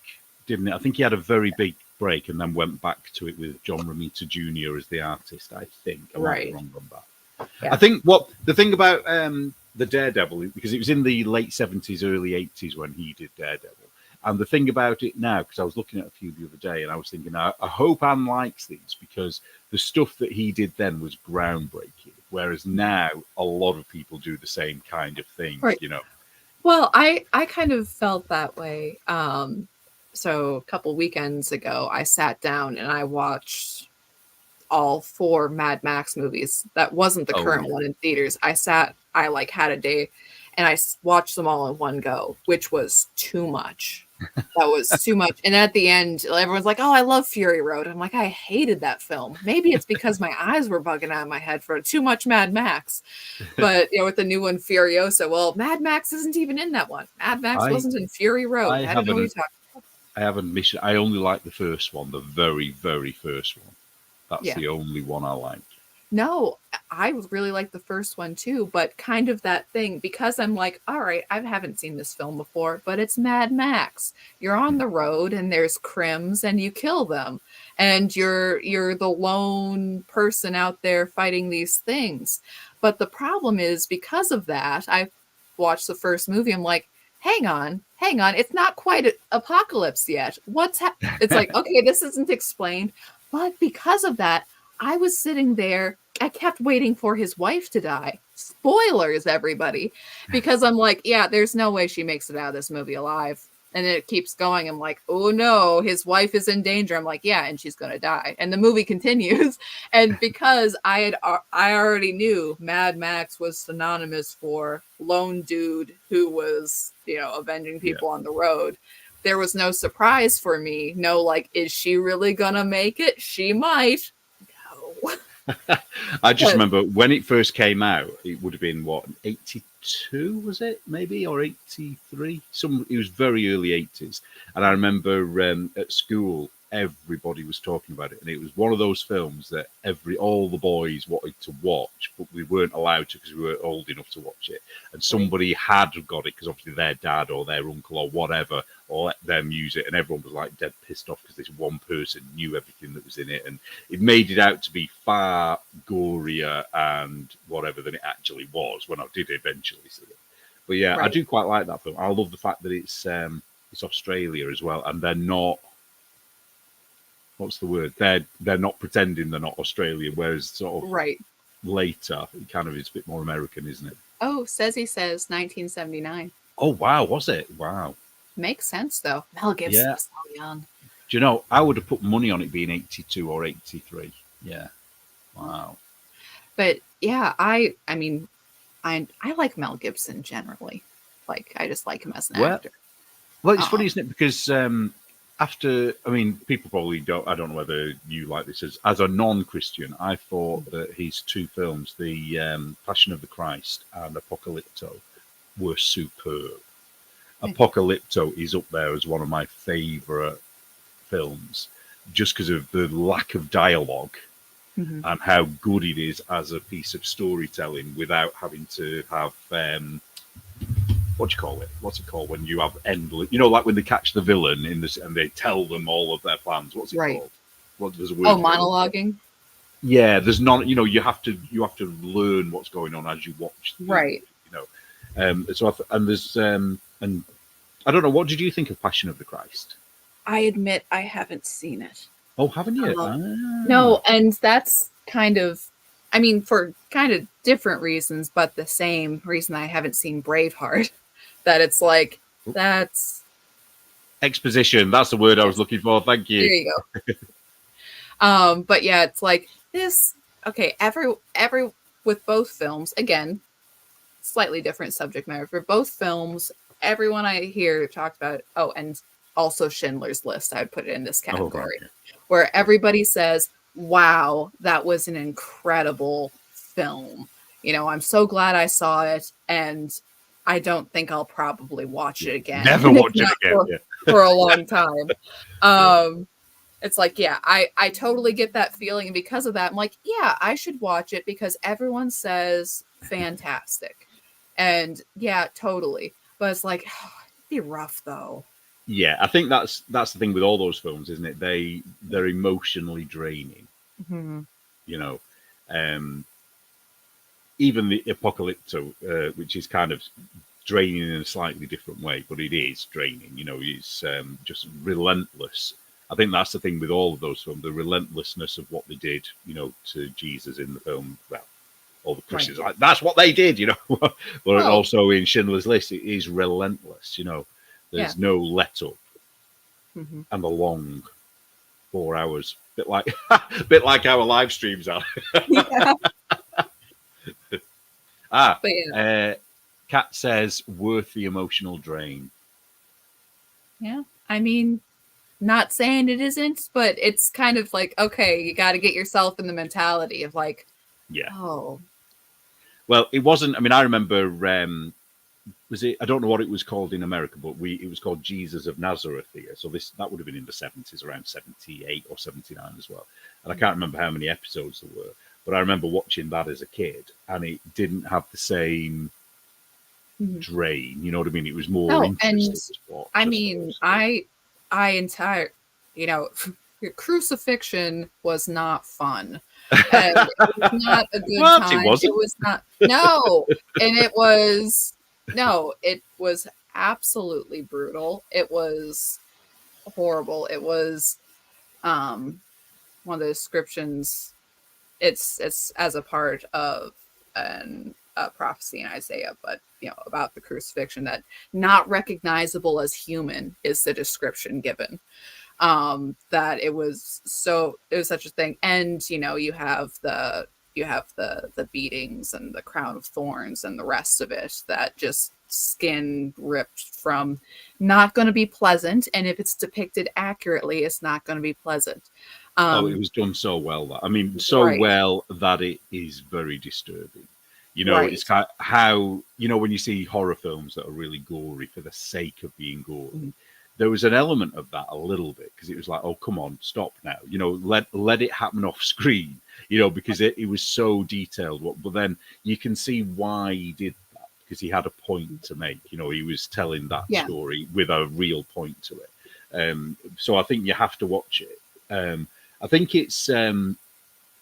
S1: didn't it? I think he had a very big break and then went back to it with John Romita Jr. as the artist. I think I might be wrong on that. Yeah. I think the thing about the Daredevil, because it was in the late 70s, early 80s when he did Daredevil. And the thing about it now, because I was looking at a few the other day and I was thinking, I hope Anne likes these, because the stuff that he did then was groundbreaking. Whereas now a lot of people do the same kind of thing,
S2: Well, I kind of felt that way. So a couple weekends ago, I sat down and I watched all 4 Mad Max movies. That wasn't the current one in theaters. I had a day and I watched them all in one go, which was too much. That was too much. And at the end, everyone's like, "Oh, I love Fury Road." I'm like, I hated that film. Maybe it's because my eyes were bugging out of my head for too much Mad Max. But with the new one, Furiosa, well, Mad Max isn't even in that one. Mad Max
S1: I
S2: wasn't in Fury Road.
S1: I
S2: I don't know what you're
S1: haven't
S2: talking
S1: I haven't missed. I only like the first one, the very very first one.
S2: about.
S1: That's
S2: Yeah.
S1: the only one I like.
S2: No, I really like the first one too, but kind of that thing because I'm like, all right, I haven't seen this film before, but it's Mad Max. You're on the road and there's crims and you kill them. And you're the lone person out there fighting these things. But the problem is because of that, I watched the first movie, I'm like, hang on, it's not quite apocalypse yet. It's like, okay, this isn't explained. But because of that, I was sitting there. I kept waiting for his wife to die. Spoilers, everybody. Because I'm like, yeah, there's no way she makes it out of this movie alive. And then it keeps going. I'm like, oh no, his wife is in danger. I'm like, yeah, and she's going to die. And the movie continues. And because I already knew Mad Max was synonymous for lone dude who was, avenging people on the road. There was no surprise for me. No, like, is she really going to make it? She might.
S1: I just remember when it first came out, it would have been what, 82 was it, maybe, or 83? It was very early 80s. And I remember at school everybody was talking about it, and it was one of those films that all the boys wanted to watch, but we weren't allowed to because we weren't old enough to watch it. And somebody had got it because obviously their dad or their uncle or whatever, or let them use it, and everyone was like dead pissed off because this one person knew everything that was in it, and it made it out to be far gorier and whatever than it actually was when I did eventually see it. But yeah, I do quite like that film. I love the fact that it's Australia as well, and they're not. What's the word? They're not pretending they're not Australian, whereas sort of later it kind of is a bit more American, isn't it?
S2: Oh, says 1979.
S1: Oh wow, was it? Wow.
S2: Makes sense though. Mel Gibson was so young.
S1: Do you know, I would have put money on it being 82 or 83. Yeah. Wow.
S2: But yeah, I mean, I like Mel Gibson generally. Like, I just like him as an actor.
S1: Well, it's funny, isn't it? Because people probably don't. I don't know whether you like this as a non-Christian. I thought that his two films, the Passion of the Christ and Apocalypto, were superb. Apocalypto is up there as one of my favorite films, just because of the lack of dialogue and how good it is as a piece of storytelling without having to have what do you call it? What's it called when you have endless? Like when they catch the villain in this and they tell them all of their plans. What's it called? What there's a word?
S2: Oh, monologuing.
S1: Yeah, there's not. You have to learn what's going on as you watch. So there's and I don't know. What did you think of Passion of the Christ?
S2: I admit I haven't seen it.
S1: Oh, haven't you?
S2: No, and that's kind of, for kind of different reasons, but the same reason I haven't seen Braveheart. That it's like, that's
S1: exposition. That's the word I was looking for. Thank you.
S2: There you go. But yeah, it's like this. Okay, every with both films, again, slightly different subject matter for both films. Everyone I hear talked about. Oh, and also Schindler's List. I would put it in this category, where everybody says, "Wow, that was an incredible film." I'm so glad I saw it, and I don't think I'll probably watch it again.
S1: Never watch it again
S2: for a long time. It's like, yeah, I totally get that feeling. And because of that, I'm like, yeah, I should watch it because everyone says fantastic. And yeah, totally. But it's like, it'd be rough though.
S1: Yeah, I think that's the thing with all those films, isn't it? They're emotionally draining. Even the Apocalypto, which is kind of draining in a slightly different way, but it is draining. It's just relentless. I think that's the thing with all of those films, the relentlessness of what they did, to Jesus in the film. Well, all the Christians like that's what they did, but also in Schindler's List, it is relentless. There's no let up, and the long 4 hours, bit like our live streams are. Kat says worth the emotional drain.
S2: Yeah, I mean, not saying it isn't, but it's kind of like, okay, you got to get yourself in the mentality of like,
S1: Yeah.
S2: oh,
S1: Well, it wasn't. I mean, I remember. Was it? I don't know what it was called in America, but it was called Jesus of Nazareth here. So that would have been in the 70s, around 78 or 79 as well. And I can't remember how many episodes there were, but I remember watching that as a kid, and it didn't have the same drain. You know what I mean? It was more interesting to watch.
S2: I mean, I entire, you know, crucifixion was not fun. And it was not a good time. It was not. No, and it was. No, it was absolutely brutal. It was horrible. It was one of the descriptions. It's as a part of a prophecy in Isaiah, but about the crucifixion, that not recognizable as human is the description given. That it was such a thing, and you have the beatings and the crown of thorns and the rest of it, that just skin ripped from, not going to be pleasant, and if it's depicted accurately, it's not going to be pleasant.
S1: It was done so well well that it is very disturbing. It's kind of how, when you see horror films that are really gory for the sake of being gory, there was an element of that a little bit, because it was like, oh, come on, stop now. Let it happen off screen, because it was so detailed. But then you can see why he did that, because he had a point to make. He was telling that story with a real point to it. So I think you have to watch it. I think it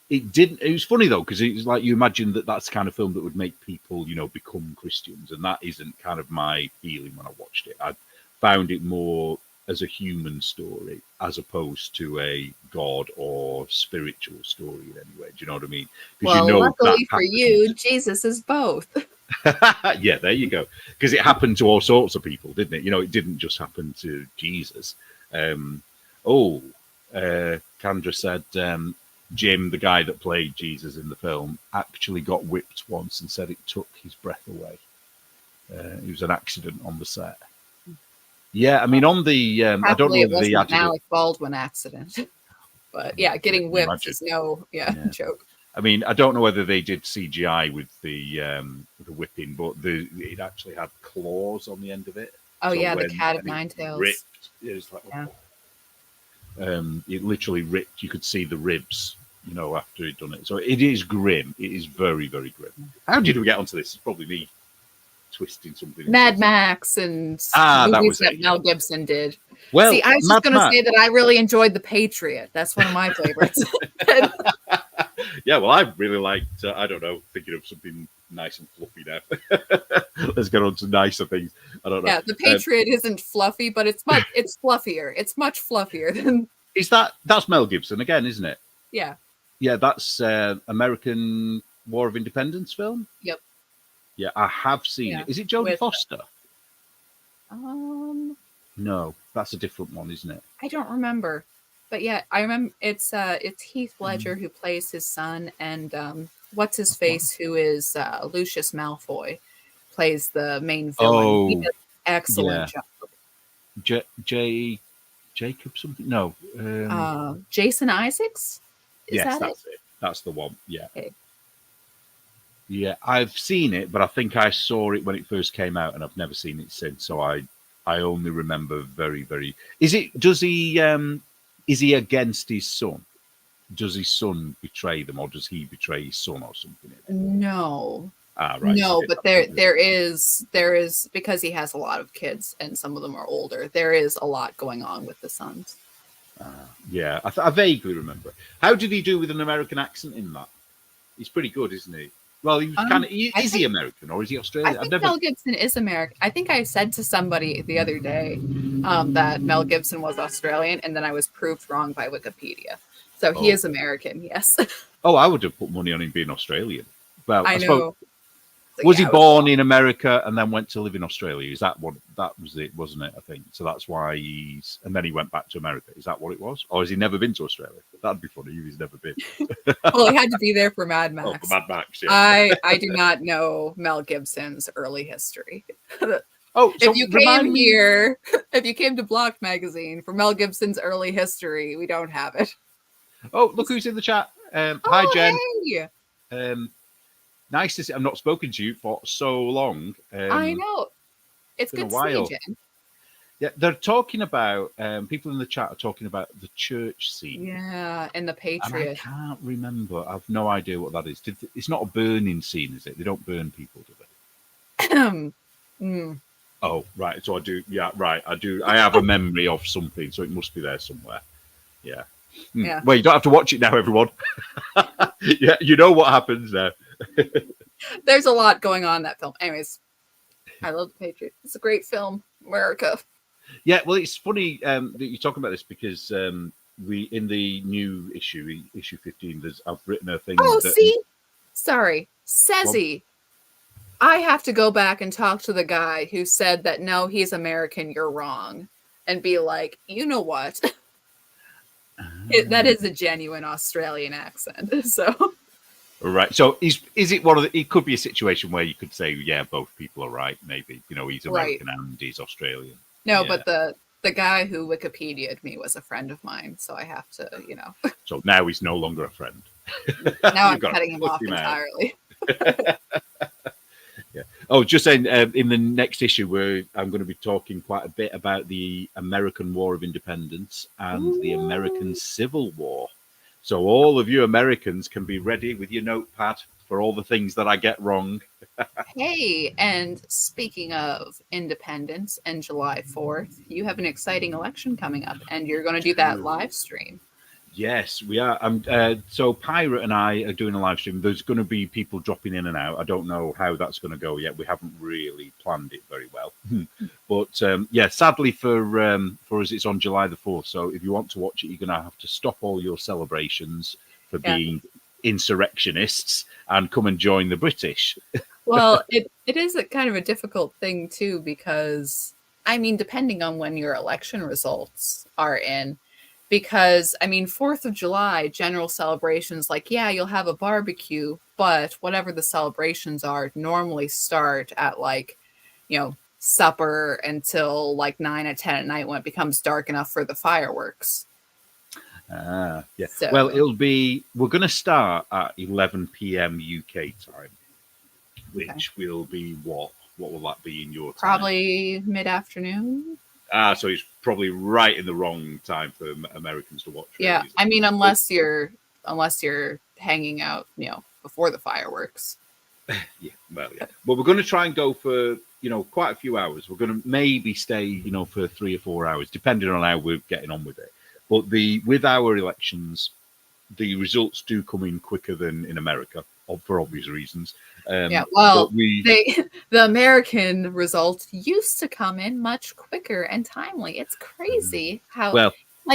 S1: was funny though, because it was like, you imagine that's the kind of film that would make people, become Christians. And that isn't kind of my feeling when I watched it. I found it more as a human story as opposed to a God or spiritual story in any way. Do you know what I mean?
S2: Well, luckily for you, Jesus is both.
S1: Yeah, there you go. Because it happened to all sorts of people, didn't it? It didn't just happen to Jesus. Kendra said Jim, the guy that played Jesus in the film, actually got whipped once and said it took his breath away. It was an accident on the set. Yeah, I mean, on the I don't know
S2: it wasn't an Alec Baldwin accident, but yeah, getting whipped is no joke.
S1: I mean, I don't know whether they did CGI with the whipping, but it actually had claws on the end of it.
S2: Oh, so the cat of nine tails.
S1: Ripped, it was like, it literally ripped. You could see the ribs, after he'd done it. So it is grim. It is very, very grim. How did we get onto this? It's probably me twisting something.
S2: Mad Max and movies that Mel Gibson did.
S1: Well,
S2: see, I was just going to say that I really enjoyed The Patriot. That's one of my favorites.
S1: Yeah, well, I really liked, I don't know, thinking of something nice and fluffy now. Let's get on to nicer things. I don't know.
S2: Yeah, The Patriot isn't fluffy, but it's fluffier. It's much fluffier than...
S1: That's Mel Gibson again, isn't it?
S2: Yeah.
S1: Yeah, that's American War of Independence film?
S2: Yep.
S1: Yeah, I have seen it. Is it Jodie Foster? No, that's a different one, isn't it?
S2: I don't remember. But yeah, I remember it's Heath Ledger who plays his son, and what's his face, who is Lucius Malfoy, plays the main villain.
S1: Oh,
S2: he does an excellent job.
S1: Jacob something? No.
S2: Jason Isaacs?
S1: That's it. That's the one. Yeah.
S2: Okay.
S1: Yeah, I've seen it, but I think I saw it when it first came out, and I've never seen it since. So I only remember very, very. Is he against his son? Does his son betray them, or does he betray his son, or something?
S2: No.
S1: Right.
S2: No, but there is because he has a lot of kids, and some of them are older. There is a lot going on with the sons.
S1: Yeah, I vaguely remember. How did he do with an American accent in that? He's pretty good, isn't he? Well, he was kind of. Is he American or is he Australian?
S2: I think Mel Gibson is American. I think I said to somebody the other day that Mel Gibson was Australian, and then I was proved wrong by Wikipedia. So he is American, yes.
S1: I would have put money on him being Australian. Well, I
S2: know.
S1: Was he born in America and then went to live in Australia? Is that what that was? It wasn't it? I think so. That's why and then he went back to America. Is that what it was, or has he never been to Australia? That'd be funny if he's never been.
S2: Well, he had to be there for Mad Max.
S1: For Mad Max, yeah.
S2: I do not know Mel Gibson's early history.
S1: Oh, so
S2: If you
S1: remind
S2: came
S1: me.
S2: here, if you came to Blocked Magazine for Mel Gibson's early history, we don't have it.
S1: Oh, look who's in the chat. Hi, Jen.
S2: Oh, hey!
S1: Um, nice to see. I've not spoken to you for so long.
S2: I know. It's
S1: Been a
S2: good to see you,
S1: while.
S2: Jen.
S1: Yeah, they're talking about. People in the chat are talking about the church scene.
S2: Yeah, and the
S1: And I
S2: Patriot.
S1: can't remember. I've no idea what that is. It's not a burning scene, is it? They don't burn people, do they?
S2: Mm.
S1: Oh, right. So I do. Yeah, right. I do. I have a memory of something, so it must be there somewhere. Yeah.
S2: Yeah.
S1: Well, you don't have to watch it now, everyone. Yeah, you know what happens now.
S2: There's a lot going on in that film. Anyways, I love The Patriot. It's a great film. America.
S1: Yeah, well, it's funny that you're talking about this because we in the new issue 15. I've written a thing.
S2: Oh,
S1: that,
S2: see? Sorry.
S1: well,
S2: Sezzy. I have to go back and talk to the guy who said that, no, he's American, you're wrong. And be like, you know what? That is a genuine Australian accent. So,
S1: right. So is it one of the? It could be a situation where you could say, yeah, both people are right. Maybe he's American and he's Australian.
S2: No,
S1: Yeah.
S2: but the guy who Wikipedia'd me was a friend of mine, so I have to,
S1: So now he's no longer a friend.
S2: Now I'm cutting him off entirely.
S1: Yeah. Oh, just saying, in the next issue, I'm going to be talking quite a bit about the American War of Independence and the American Civil War. So all of you Americans can be ready with your notepad for all the things that I get wrong.
S2: Hey, and speaking of independence and July 4th, you have an exciting election coming up, and you're going to do that live stream.
S1: Yes, we are. So Pirate and I are doing a live stream. There's going to be people dropping in and out. I don't know how that's going to go yet. We haven't really planned it very well. But yeah, sadly for us, it's on July the 4th. So if you want to watch it, you're going to have to stop all your celebrations for being insurrectionists and come and join the British.
S2: Well, it is a kind of a difficult thing too, because I mean, depending on when your election results are in, because I mean, 4th of July, general celebrations, like, yeah, you'll have a barbecue, but whatever the celebrations are normally start at like, supper until like 9 or 10 at night when it becomes dark enough for the fireworks.
S1: Yeah.
S2: So,
S1: well, we're going to start at 11 p.m. UK time, which will be what will that be in your time?
S2: Probably mid-afternoon.
S1: So it's probably right in the wrong time for Americans to watch.
S2: Yeah, I mean, unless you're hanging out, before the fireworks.
S1: Yeah, well, yeah. But we're going to try and go for quite a few hours. We're going to maybe stay for 3 or 4 hours, depending on how we're getting on with it. But with our elections, the results do come in quicker than in America, for obvious reasons.
S2: Well, the American results used to come in much quicker and timely. It's crazy how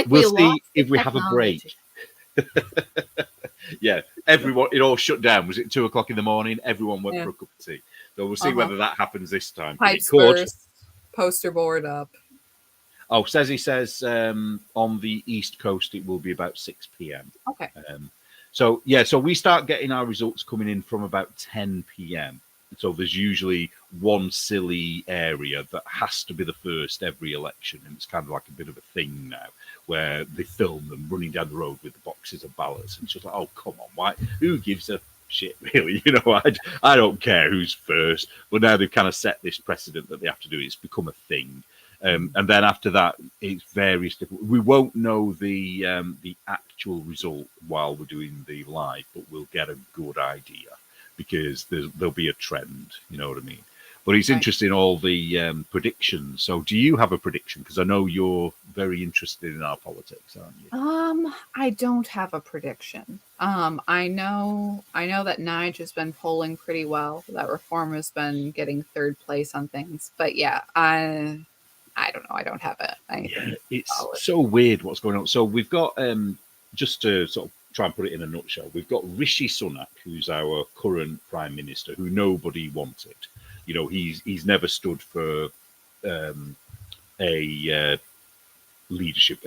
S1: we'll see if we have a break. Yeah, everyone, it all shut down. Was it 2 o'clock in the morning? Everyone went for a cup of tea. So we'll see whether that happens this time.
S2: Pipes first, poster board up.
S1: Oh, Sezzy says on the East Coast it will be about 6 p.m.
S2: Okay.
S1: So we start getting our results coming in from about 10 p.m. So there's usually one silly area that has to be the first every election, and it's kind of like a bit of a thing now, where they film them running down the road with the boxes of ballots, and it's just like, oh, come on, why? Who gives a shit, really? I don't care who's first, but now they've kind of set this precedent that they have to do it. It's become a thing. And then after that, it's various different. We won't know the actual result while we're doing the live, but we'll get a good idea because there'll be a trend. You know what I mean? But it's interesting, all the predictions. So, do you have a prediction? Because I know you're very interested in our politics, aren't you?
S2: I don't have a prediction. I know that Nige has been polling pretty well. That Reform has been getting third place on things. But yeah, I don't know. I don't have anything.
S1: Yeah, it's so weird what's going on. So we've got, just to sort of try and put it in a nutshell, we've got Rishi Sunak, who's our current prime minister, who nobody wanted. He's never stood for a leadership.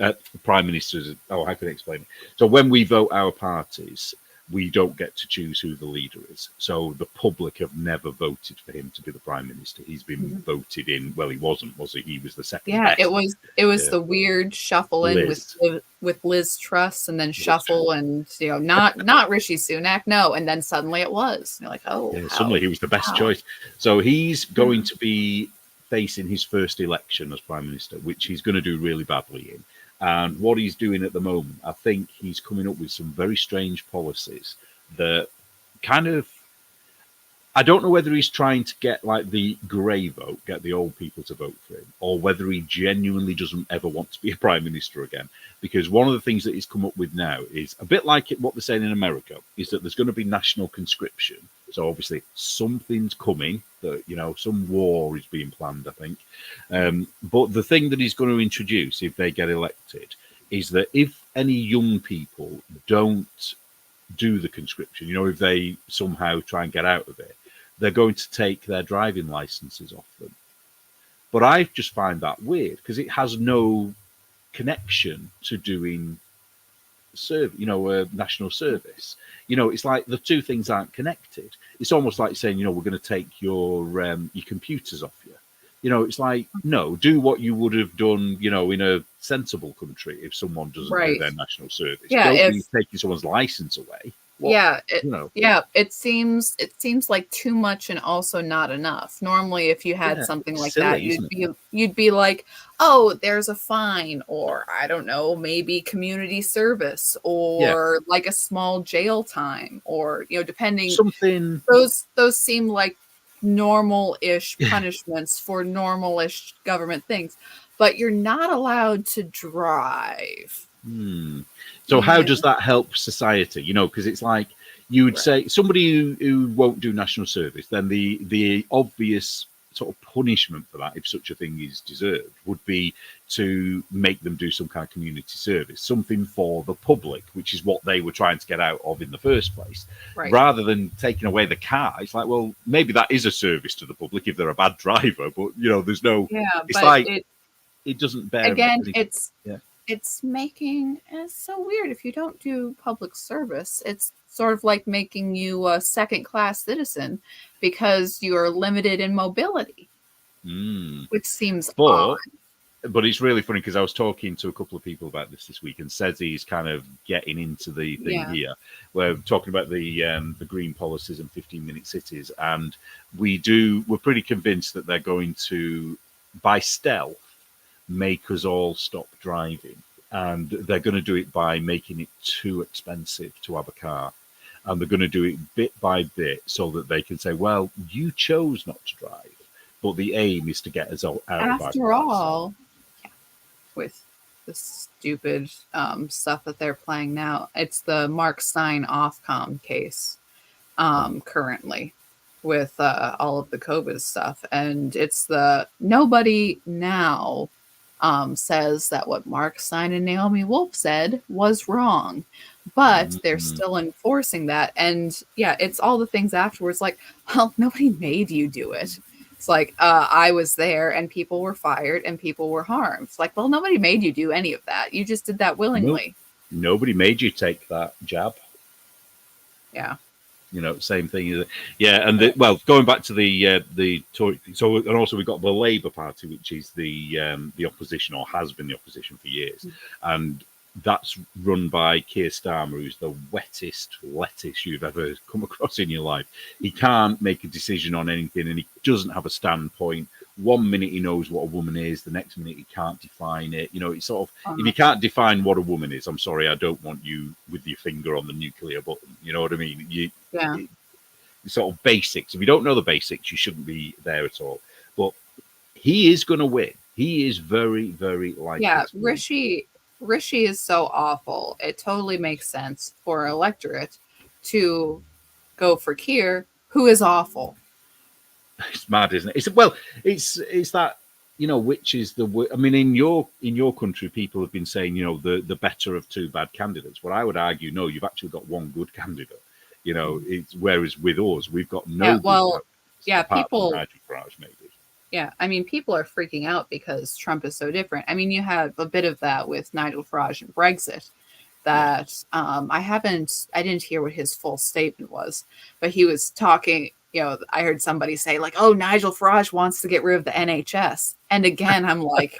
S1: Prime ministers. Oh, how can I explain it? So when we vote our parties, we don't get to choose who the leader is. So the public have never voted for him to be the prime minister. He's been voted in. Well, he wasn't, was he? He was the second
S2: Yeah,
S1: best.
S2: it was the weird shuffle in with Liz Truss, and then shuffle, and not Rishi Sunak, no, and then suddenly it was. And you're like, oh,
S1: yeah, suddenly he was the best choice. So he's going to be facing his first election as prime minister, which he's going to do really badly in. And what he's doing at the moment, I think he's coming up with some very strange policies that kind of, I don't know whether he's trying to get like the grey vote, get the old people to vote for him, or whether he genuinely doesn't ever want to be a prime minister again. Because one of the things that he's come up with now is a bit like what they're saying in America, is that there's going to be national conscription. So obviously something's coming, that some war is being planned, I think. But the thing that he's going to introduce if they get elected is that if any young people don't do the conscription, if they somehow try and get out of it, they're going to take their driving licenses off them. But I just find that weird because it has no connection to doing national service. It's like the two things aren't connected. It's almost like saying, we're going to take your computers off you. It's like, no, do what you would have done, in a sensible country if someone doesn't do their national service.
S2: Yeah,
S1: don't be taking someone's license away.
S2: It seems like too much and also not enough. Normally, if you had something like that, you'd be like, oh, there's a fine, or I don't know, maybe community service, or like a small jail time, or depending
S1: something.
S2: Those seem like normal-ish punishments for normal-ish government things, but you're not allowed to drive.
S1: So how does that help society? Because it's like you would say somebody who won't do national service, then the obvious sort of punishment for that, if such a thing is deserved, would be to make them do some kind of community service, something for the public, which is what they were trying to get out of in the first place. Rather than taking away the car, it's like, well, maybe that is a service to the public if they're a bad driver, but there's no. It's like it doesn't bear.
S2: Again, it's so weird. If you don't do public service, it's sort of like making you a second-class citizen because you are limited in mobility, which seems odd.
S1: But it's really funny because I was talking to a couple of people about this week, and says he's kind of getting into the thing here. We're talking about the green policies and 15-minute cities, and we're pretty convinced that they're going to, by stealth, make us all stop driving, and they're going to do it by making it too expensive to have a car, and they're going to do it bit by bit so that they can say, well, you chose not to drive, but the aim is to get us all out of our cars.
S2: After all, with the stupid stuff that they're playing now, it's the Mark Stein Ofcom case currently with all of the COVID stuff, and it's nobody now says that what Mark Stein and Naomi Wolf said was wrong, but they're still enforcing that. And it's all the things afterwards, like, well, nobody made you do it. It's like, I was there and people were fired and people were harmed. It's like, well, nobody made you do any of that. You just did that willingly.
S1: Nobody made you take that jab.
S2: Yeah.
S1: Same thing. Yeah, and going back to the Tory. So, and also we've got the Labour Party, which is the opposition, or has been the opposition for years, and that's run by Keir Starmer, who's the wettest lettuce you've ever come across in your life. He can't make a decision on anything, and he doesn't have a standpoint. 1 minute he knows what a woman is, the next minute he can't define it. It's sort of, if you can't define what a woman is, I'm sorry, I don't want you with your finger on the nuclear button. You know what I mean? Sort of basics. If you don't know the basics, you shouldn't be there at all. But he is going to win. He is very, very likely.
S2: Yeah, Rishi is so awful. It totally makes sense for an electorate to go for Keir, who is awful.
S1: It's mad, isn't it? It's that, which is the. I mean, in your country, people have been saying, the better of two bad candidates. But I would argue, no, you've actually got one good candidate. It's whereas with us, we've got no.
S2: People.
S1: Farage, maybe.
S2: Yeah, I mean, people are freaking out because Trump is so different. I mean, you have a bit of that with Nigel Farage and Brexit, that I didn't hear what his full statement was, but he was talking, I heard somebody say like, oh, Nigel Farage wants to get rid of the NHS. And again, I'm like,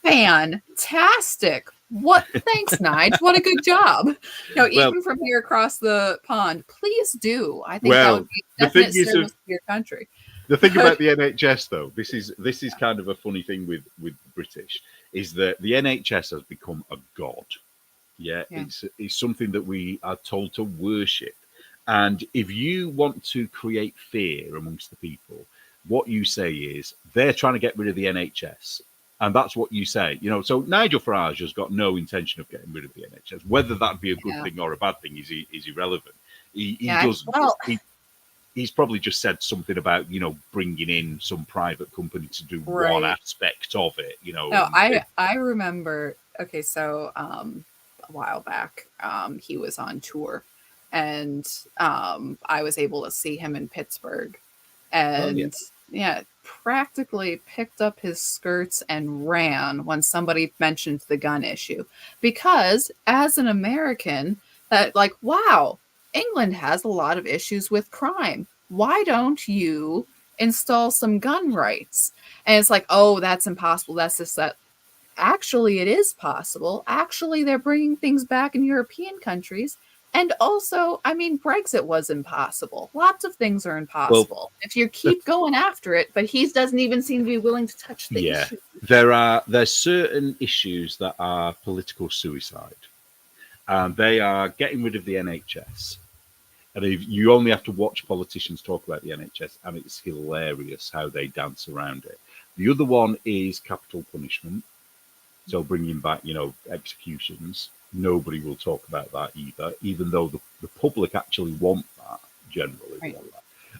S2: fantastic. Thanks, Nigel. What a good job. Even from here across the pond, please do. I think that would be a definite service to your country.
S1: The thing about the NHS, though, this is kind of a funny thing with British, is that the NHS has become a god. Yeah. It's something that we are told to worship. And if you want to create fear amongst the people, what you say is they're trying to get rid of the NHS. And that's what you say. So Nigel Farage has got no intention of getting rid of the NHS. Whether that be a good thing or a bad thing is irrelevant. He's probably just said something about, bringing in some private company to do one aspect of it,
S2: No, I remember, okay, so a while back, he was on tour, and I was able to see him in Pittsburgh, and practically picked up his skirts and ran when somebody mentioned the gun issue. Because as an American, that like, wow, England has a lot of issues with crime. Why don't you install some gun rights? And it's like, oh, that's impossible. That's just that. Actually, it is possible. Actually, they're bringing things back in European countries. And also, I mean, Brexit was impossible. Lots of things are impossible if you keep going after it. But he doesn't even seem to be willing to touch the issue.
S1: There's certain issues that are political suicide. And they are getting rid of the NHS. And you only have to watch politicians talk about the NHS, and it's hilarious how they dance around it. The other one is capital punishment. So bringing back, executions. Nobody will talk about that either, even though the public actually want that generally.
S2: Right.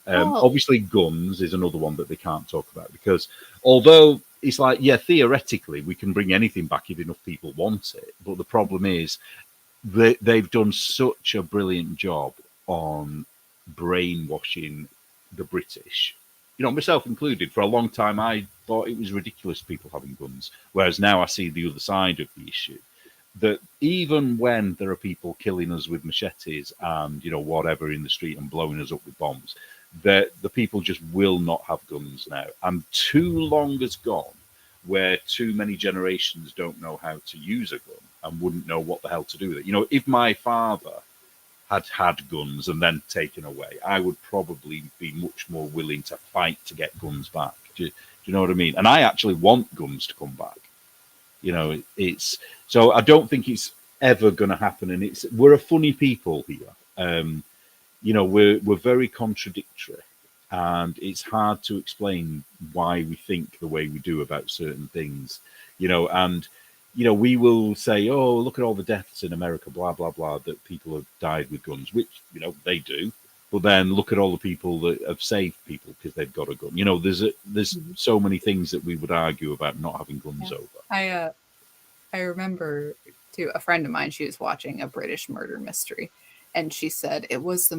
S1: Obviously, guns is another one that they can't talk about, because although it's like, theoretically, we can bring anything back if enough people want it. But the problem is they've done such a brilliant job on brainwashing the British, myself included. For a long time, I thought it was ridiculous people having guns, whereas now I see the other side of the issue. That even when there are people killing us with machetes and whatever in the street and blowing us up with bombs, the people just will not have guns now. And too long has gone where too many generations don't know how to use a gun and wouldn't know what the hell to do with it. If my father had guns and then taken away, I would probably be much more willing to fight to get guns back. Do you know what I mean? And I actually want guns to come back. So I don't think it's ever going to happen. And we're a funny people here. We're very contradictory, and it's hard to explain why we think the way we do about certain things. We will say, oh, look at all the deaths in America, blah, blah, blah, that people have died with guns, which, they do. But then look at all the people that have saved people because they've got a gun. There's so many things that we would argue about not having guns over.
S2: I remember, too, a friend of mine, she was watching a British murder mystery, and she said it was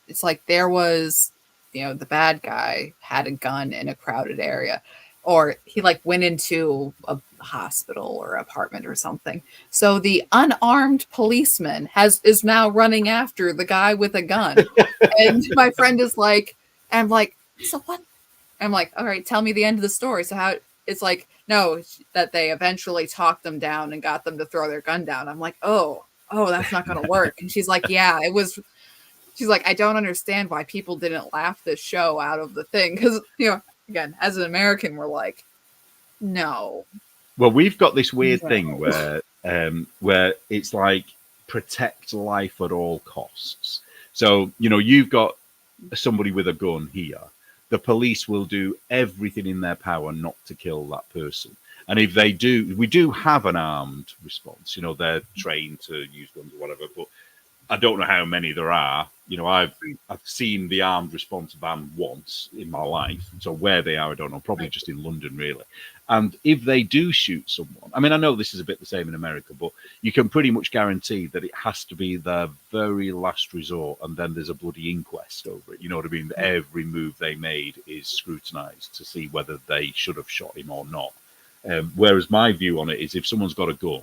S2: it's like there was, the bad guy had a gun in a crowded area, or he went into a hospital or apartment or something. So the unarmed policeman is now running after the guy with a gun. And my friend is like, I'm like, so what? I'm like, all right, tell me the end of the story. So how it's like, no, that they eventually talked them down and got them to throw their gun down. I'm like, oh, that's not going to work. And she's like, yeah, it was. She's like, I don't understand why people didn't laugh this show out of the thing. Because, again, as an American, we're like, no.
S1: Well, we've got this weird thing where it's like protect life at all costs. So, you've got somebody with a gun here. The police will do everything in their power not to kill that person. And if they do, we do have an armed response. They're trained to use guns or whatever, but I don't know how many there are. I've seen the armed response van once in my life. So where they are, I don't know. Probably just in London, really. And if they do shoot someone, I mean, I know this is a bit the same in America, but you can pretty much guarantee that it has to be their very last resort, and then there's a bloody inquest over it. You know what I mean? Every move they made is scrutinized to see whether they should have shot him or not. Whereas my view on it is if someone's got a gun,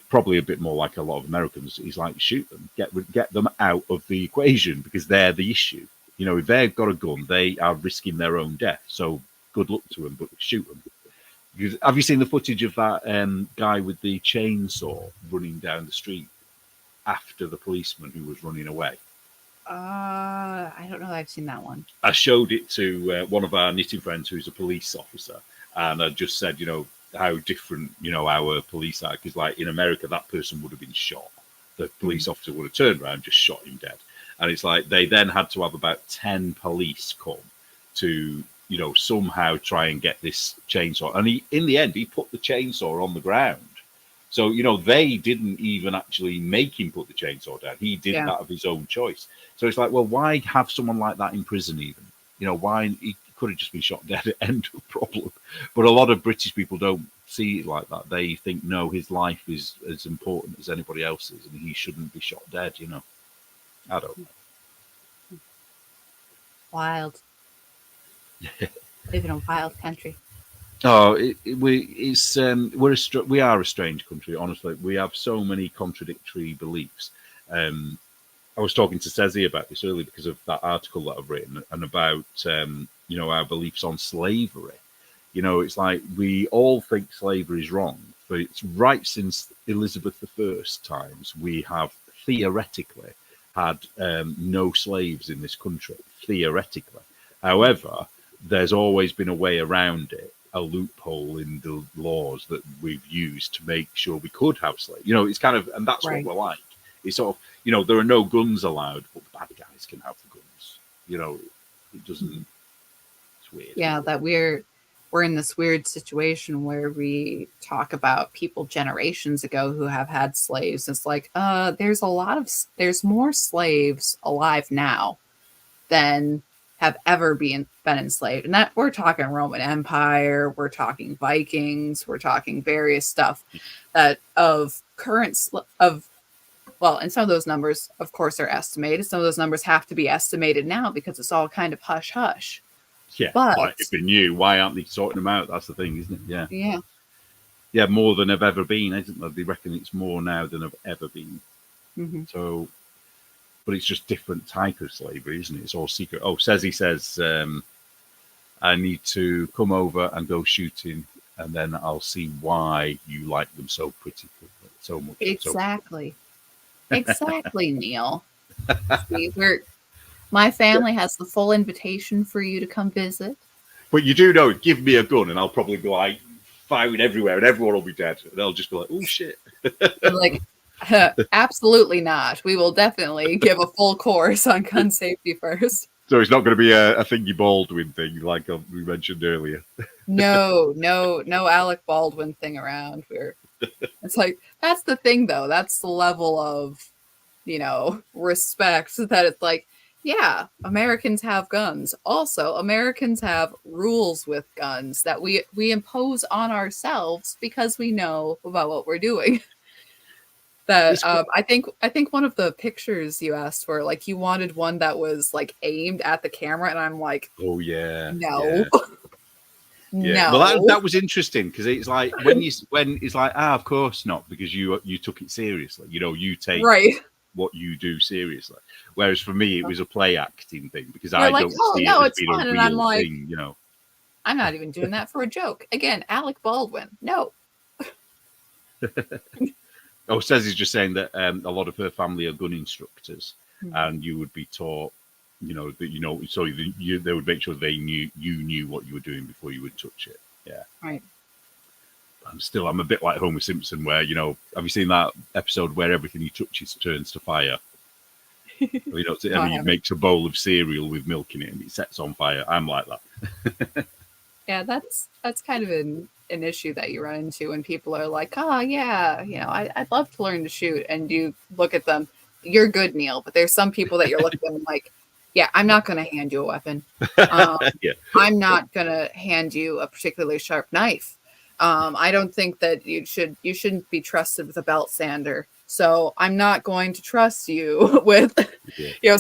S1: probably a bit more like a lot of Americans. He's like, shoot them, get them out of the equation because they're the issue. You know, if they've got a gun, they are risking their own death. So good luck to them, but shoot them. Because, have you seen the footage of that guy with the chainsaw running down the street after the policeman who was running away?
S2: I don't know that I've seen that one.
S1: I showed it to one of our knitting friends who's a police officer, and I just said, you know, how different, you know, our police are. Because, like, in America, that person would have been shot. The police officer would have turned around and just shot him dead. And it's like they then had to have about 10 police come to, you know, somehow try and get this chainsaw. And in the end, he put the chainsaw on the ground. So, you know, they didn't even actually make him put the chainsaw down. He did that of his own choice. So it's like, well, why have someone like that in prison even? You know, why he could have just been shot dead at end of problem. But a lot of British people don't see it like that. They think, no, his life is as important as anybody else's and he shouldn't be shot dead, you know. I don't know.
S2: Wild. Live in a wild country.
S1: Oh, we are a strange country. Honestly, we have so many contradictory beliefs. I was talking to Cezi about this earlier because of that article that I've written and about you know, our beliefs on slavery. You know, it's like we all think slavery is wrong, but it's right since Elizabeth I's times we have theoretically had no slaves in this country. Theoretically, however, there's always been a way around it. A loophole in the laws that we've used to make sure we could have slaves. You know, it's kind of, and that's what we're like. It's sort of, you know, there are no guns allowed, but the bad guys can have the guns. You know, it doesn't. It's weird.
S2: Yeah, that we're in this weird situation where we talk about people generations ago who have had slaves. It's like, there's more slaves alive now than have ever been enslaved. And that we're talking Roman Empire, we're talking Vikings, we're talking various stuff that of current well, and some of those numbers, of course, are estimated. Some of those numbers have to be estimated now because it's all kind of hush hush.
S1: Yeah,
S2: but
S1: like if they knew, why aren't they sorting them out? That's the thing, isn't it?
S2: Yeah.
S1: Yeah, more than have ever been, isn't there? They reckon it's more now than have ever been.
S2: Mm-hmm.
S1: So, but it's just different type of slavery, isn't it? It's all secret. Oh, Cezi says, I need to come over and go shooting, and then I'll see why you like them so pretty, so much.
S2: Exactly. Exactly, Neil. See, my family has the full invitation for you to come visit.
S1: But you do know, give me a gun, and I'll probably be like firing everywhere, and everyone will be dead. And they'll just be like, "Oh shit!"
S2: Like, absolutely not. We will definitely give a full course on gun safety first.
S1: So it's not going to be a Thingy Baldwin thing like we mentioned earlier.
S2: No Alec Baldwin thing around. It's like, that's the thing, though. That's the level of, you know, respect that it's like, yeah, Americans have guns. Also, Americans have rules with guns that we impose on ourselves because we know about what we're doing. That I think one of the pictures you asked for, like, you wanted one that was like aimed at the camera, and I'm like,
S1: oh yeah,
S2: no.
S1: Yeah. Yeah.
S2: No.
S1: Well, that was interesting because it's like when it's like, of course not, because you took it seriously. You know, you take what you do seriously. Whereas for me, it was a play acting thing because
S2: You're
S1: I
S2: like,
S1: don't see it as being a real
S2: I'm like,
S1: thing. You know,
S2: I'm not even doing that for a joke. Again, Alec Baldwin. No.
S1: Oh, Cez is just saying that a lot of her family are gun instructors, and you would be taught. You know that so they would make sure they knew what you were doing before you would touch it. Yeah,
S2: right.
S1: I'm a bit like Homer Simpson, where have you seen that episode where everything he touches turns to fire? You know, he makes a bowl of cereal with milk in it and it sets on fire. I'm like that.
S2: Yeah, that's kind of an issue that you run into when people are like, oh yeah, you know, I'd love to learn to shoot, and you look at them, you're good, Neil, but there's some people that you're looking at them like, yeah, I'm not going to hand you a weapon.
S1: Yeah.
S2: I'm not going to hand you a particularly sharp knife. I don't think that you shouldn't be trusted with a belt sander. So I'm not going to trust you with,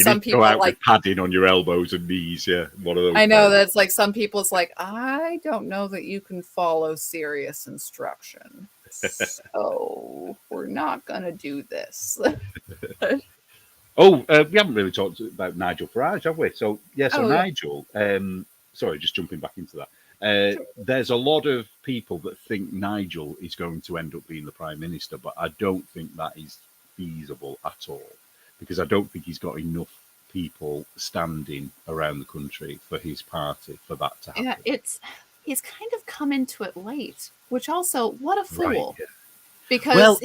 S2: some people
S1: go out
S2: like
S1: with padding on your elbows and knees. Yeah, one of those.
S2: I know that's like some people. It's like, I don't know that you can follow serious instruction. So we're not gonna do this.
S1: Oh, we haven't really talked about Nigel Farage, have we? So yeah, so
S2: Oh yeah,
S1: Nigel. Sorry, just jumping back into that. There's a lot of people that think Nigel is going to end up being the Prime Minister, but I don't think that is feasible at all, because I don't think he's got enough people standing around the country for his party for that to happen.
S2: yeah. He's kind of come into it late, which also what a fool.
S1: Right, yeah.
S2: Because
S1: Well,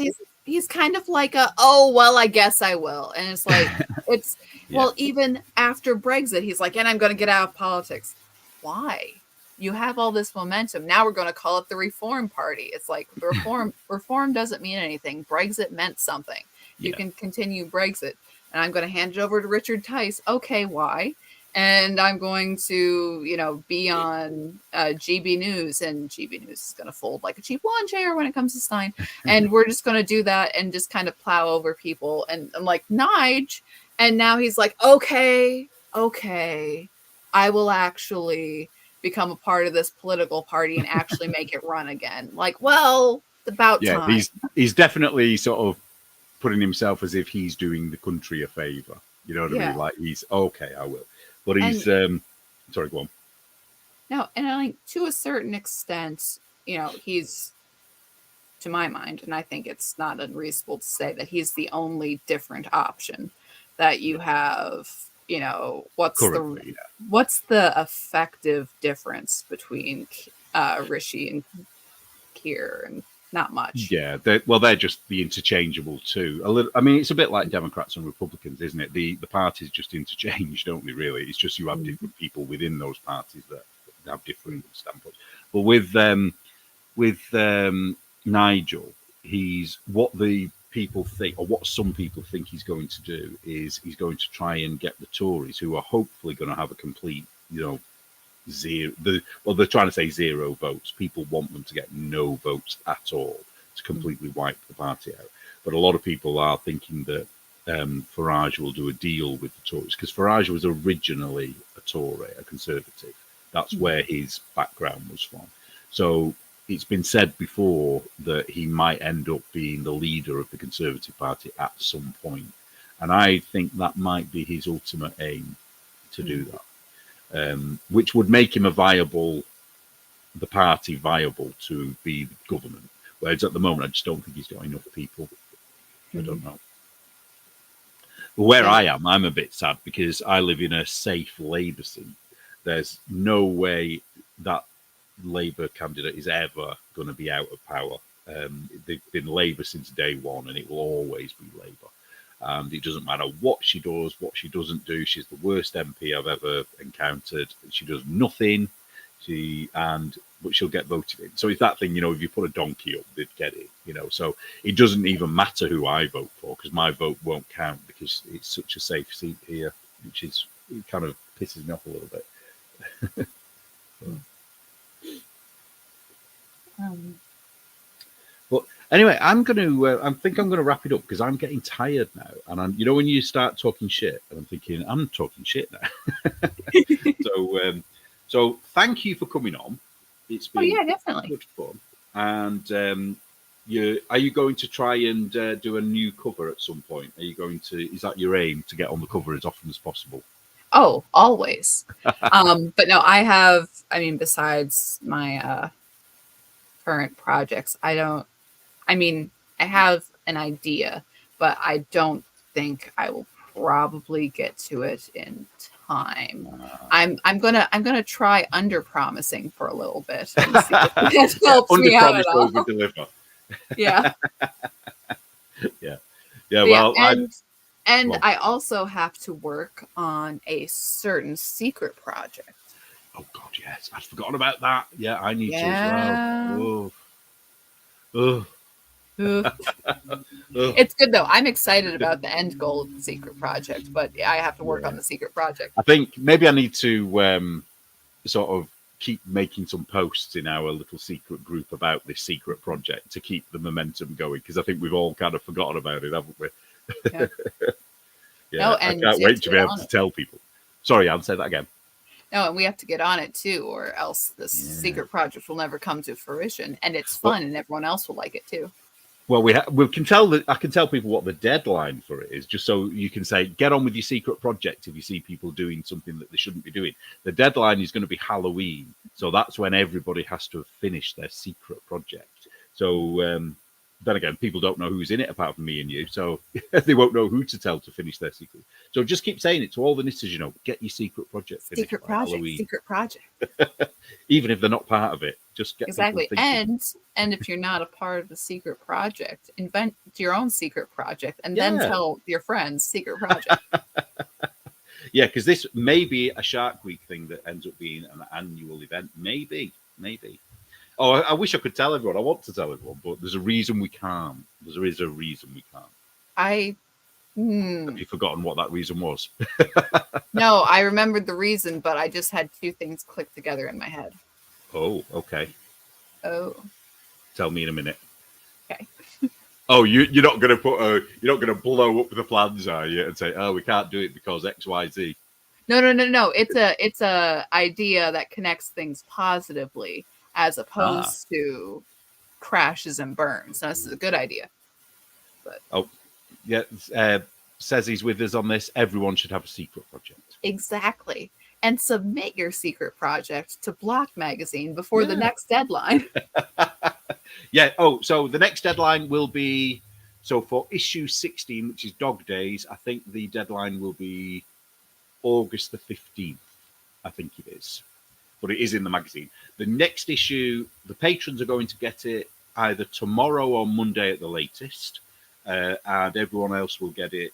S2: he's kind of like a, oh well, I guess I will, and it's like it's
S1: Yeah.
S2: well, even after Brexit, he's like, and I'm going to get out of politics. Why? You have all this momentum. Now we're going to call it the Reform Party. It's like reform doesn't mean anything. Brexit meant something. You
S1: Yeah.
S2: can continue Brexit, and I'm going to hand it over to Richard Tice. Okay, why? And I'm going to, be on GB News, and GB News is going to fold like a cheap lawn chair when it comes to Stein. And we're just going to do that and just kind of plow over people. And I'm like, Nige. And now he's like, okay, I will actually become a part of this political party and actually make it run again. Like, well, it's about time.
S1: He's definitely sort of putting himself as if he's doing the country a favor. You know what I mean? Like, he's okay, I will. But he's sorry, go on.
S2: No, and I think to a certain extent, he's, to my mind, and I think it's not unreasonable to say that he's the only different option that you have. What's the effective difference between Rishi and Keir? And not much.
S1: Yeah, they're just the interchangeable too. A little. I mean, it's a bit like Democrats and Republicans, isn't it? The parties just interchange, don't they? Really, it's just you have different people within those parties that have different standpoints. But with Nigel, he's what the people think, or what some people think he's going to do, is he's going to try and get the Tories, who are hopefully going to have a complete, zero. They're trying to say zero votes. People want them to get no votes at all, to completely wipe the party out. But a lot of people are thinking that Farage will do a deal with the Tories, because Farage was originally a Tory, a Conservative. That's where his background was from. So it's been said before that he might end up being the leader of the Conservative Party at some point. And I think that might be his ultimate aim, to do that. Which would make him the party viable to be the government. Whereas at the moment, I just don't think he's got enough people. I don't know. But where I am, I'm a bit sad, because I live in a safe Labour seat. There's no way that Labour candidate is ever going to be out of power. They've been Labour since day one, and it will always be Labour. And it doesn't matter what she does, what she doesn't do. She's the worst MP I've ever encountered. She does nothing. But she'll get voted in. So it's that thing, if you put a donkey up, they'd get it. So it doesn't even matter who I vote for, because my vote won't count, because it's such a safe seat here, it kind of pisses me off a little bit. But anyway, I think I'm going to wrap it up, because I'm getting tired now. And when you start talking shit, and I'm thinking, I'm talking shit now. So thank you for coming on. It's been
S2: definitely
S1: good fun. And are you going to try and do a new cover at some point? Is that your aim, to get on the cover as often as possible?
S2: Oh, always. But no, besides my current projects, I have an idea, but I don't think I will probably get to it in time. I'm gonna try under promising for a little bit and see if that helps me out at all.
S1: Deliver.
S2: Yeah.
S1: Yeah. Well,
S2: and I also have to work on a certain secret project.
S1: Oh God, yes, I'd forgotten about that. Yeah, I need to as well. Oh.
S2: It's good though. I'm excited about the end goal of the secret project, but I have to work on the secret project.
S1: I think maybe I need to sort of keep making some posts in our little secret group about this secret project to keep the momentum going, because I think we've all kind of forgotten about it, haven't we?
S2: Yeah.
S1: I can't wait to be able to tell people. Sorry, Anne, say that again.
S2: No, and we have to get on it too, or else this
S1: Yeah.
S2: secret project will never come to fruition. And it's
S1: Well-
S2: fun, and everyone else will like it too.
S1: Well, we can tell that I can tell people what the deadline for it is, just so you can say, get on with your secret project if you see people doing something that they shouldn't be doing. The deadline is going to be Halloween, so that's when everybody has to have finished their secret project. So then again, people don't know who's in it apart from me and you, so they won't know who to tell to finish their secret. So just keep saying it to all the knitters, you know, get your secret project finished
S2: Secret
S1: by
S2: project,
S1: Halloween.
S2: secret project.
S1: Even if they're not part of it, just get
S2: Exactly.
S1: people thinking.
S2: And if you're not a part of the secret project, invent your own secret project and then
S1: Yeah.
S2: tell your friends secret project.
S1: Yeah, because this may be a Shark Week thing that ends up being an annual event. Maybe. Oh, I wish I could tell everyone. I want to tell everyone, but there's a reason we can't. There is a reason we can't. Have you forgotten what that reason was?
S2: No, I remembered the reason, but I just had two things click together in my head.
S1: Oh, okay.
S2: Oh,
S1: Tell me in a minute.
S2: okay.
S1: Oh, you're not going to you're not going to blow up the plans, are you? And say, oh, we can't do it because X, Y, Z.
S2: No. It's a idea that connects things positively as opposed to crashes and burns. Now, this is a good idea. But
S1: Yeah, says he's with us on this. Everyone should have a secret project.
S2: exactly. And submit your secret project to Block Magazine before the next deadline.
S1: Yeah. Oh, so the next deadline will be for issue 16, which is Dog Days. I think the deadline will be August the 15th. I think it is, but it is in the magazine. The next issue, the patrons are going to get it either tomorrow or Monday at the latest, and everyone else will get it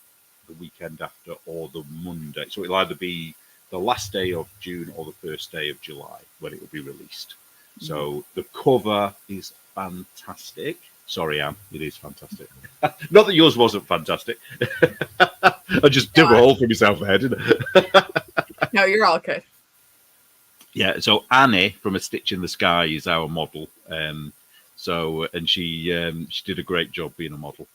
S1: the weekend after or the Monday. So it'll either be the last day of June or the first day of July when it will be released. So the cover is fantastic. Sorry, Anne, it is fantastic. Not that yours wasn't fantastic. I just dug a hole for myself there, didn't I?
S2: No, you're all good.
S1: Yeah, so Annie from A Stitch in the Sky is our model. And she did a great job being a model.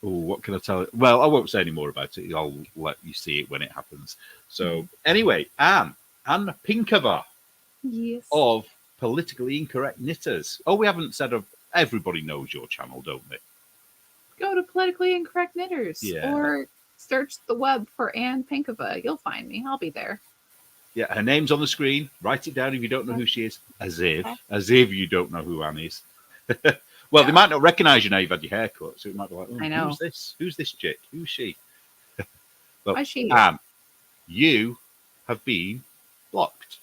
S1: What can I tell you? Well, I won't say any more about it. I'll let you see it when it happens. So anyway, Anne Pinkava of Politically Incorrect Knitters. Oh, we haven't said everybody knows your channel, don't they?
S2: Go to Politically Incorrect Knitters or search the web for Anne Pinkava. You'll find me. I'll be there.
S1: Yeah, her name's on the screen. Write it down if you don't know who she is. As if you don't know who Anne is. Well, they might not recognize you now you've had your hair cut, so it might be like,
S2: I know.
S1: Who's this? Who's this chick? Who's she? Well,
S2: Why is she?
S1: Anne, you have been blocked.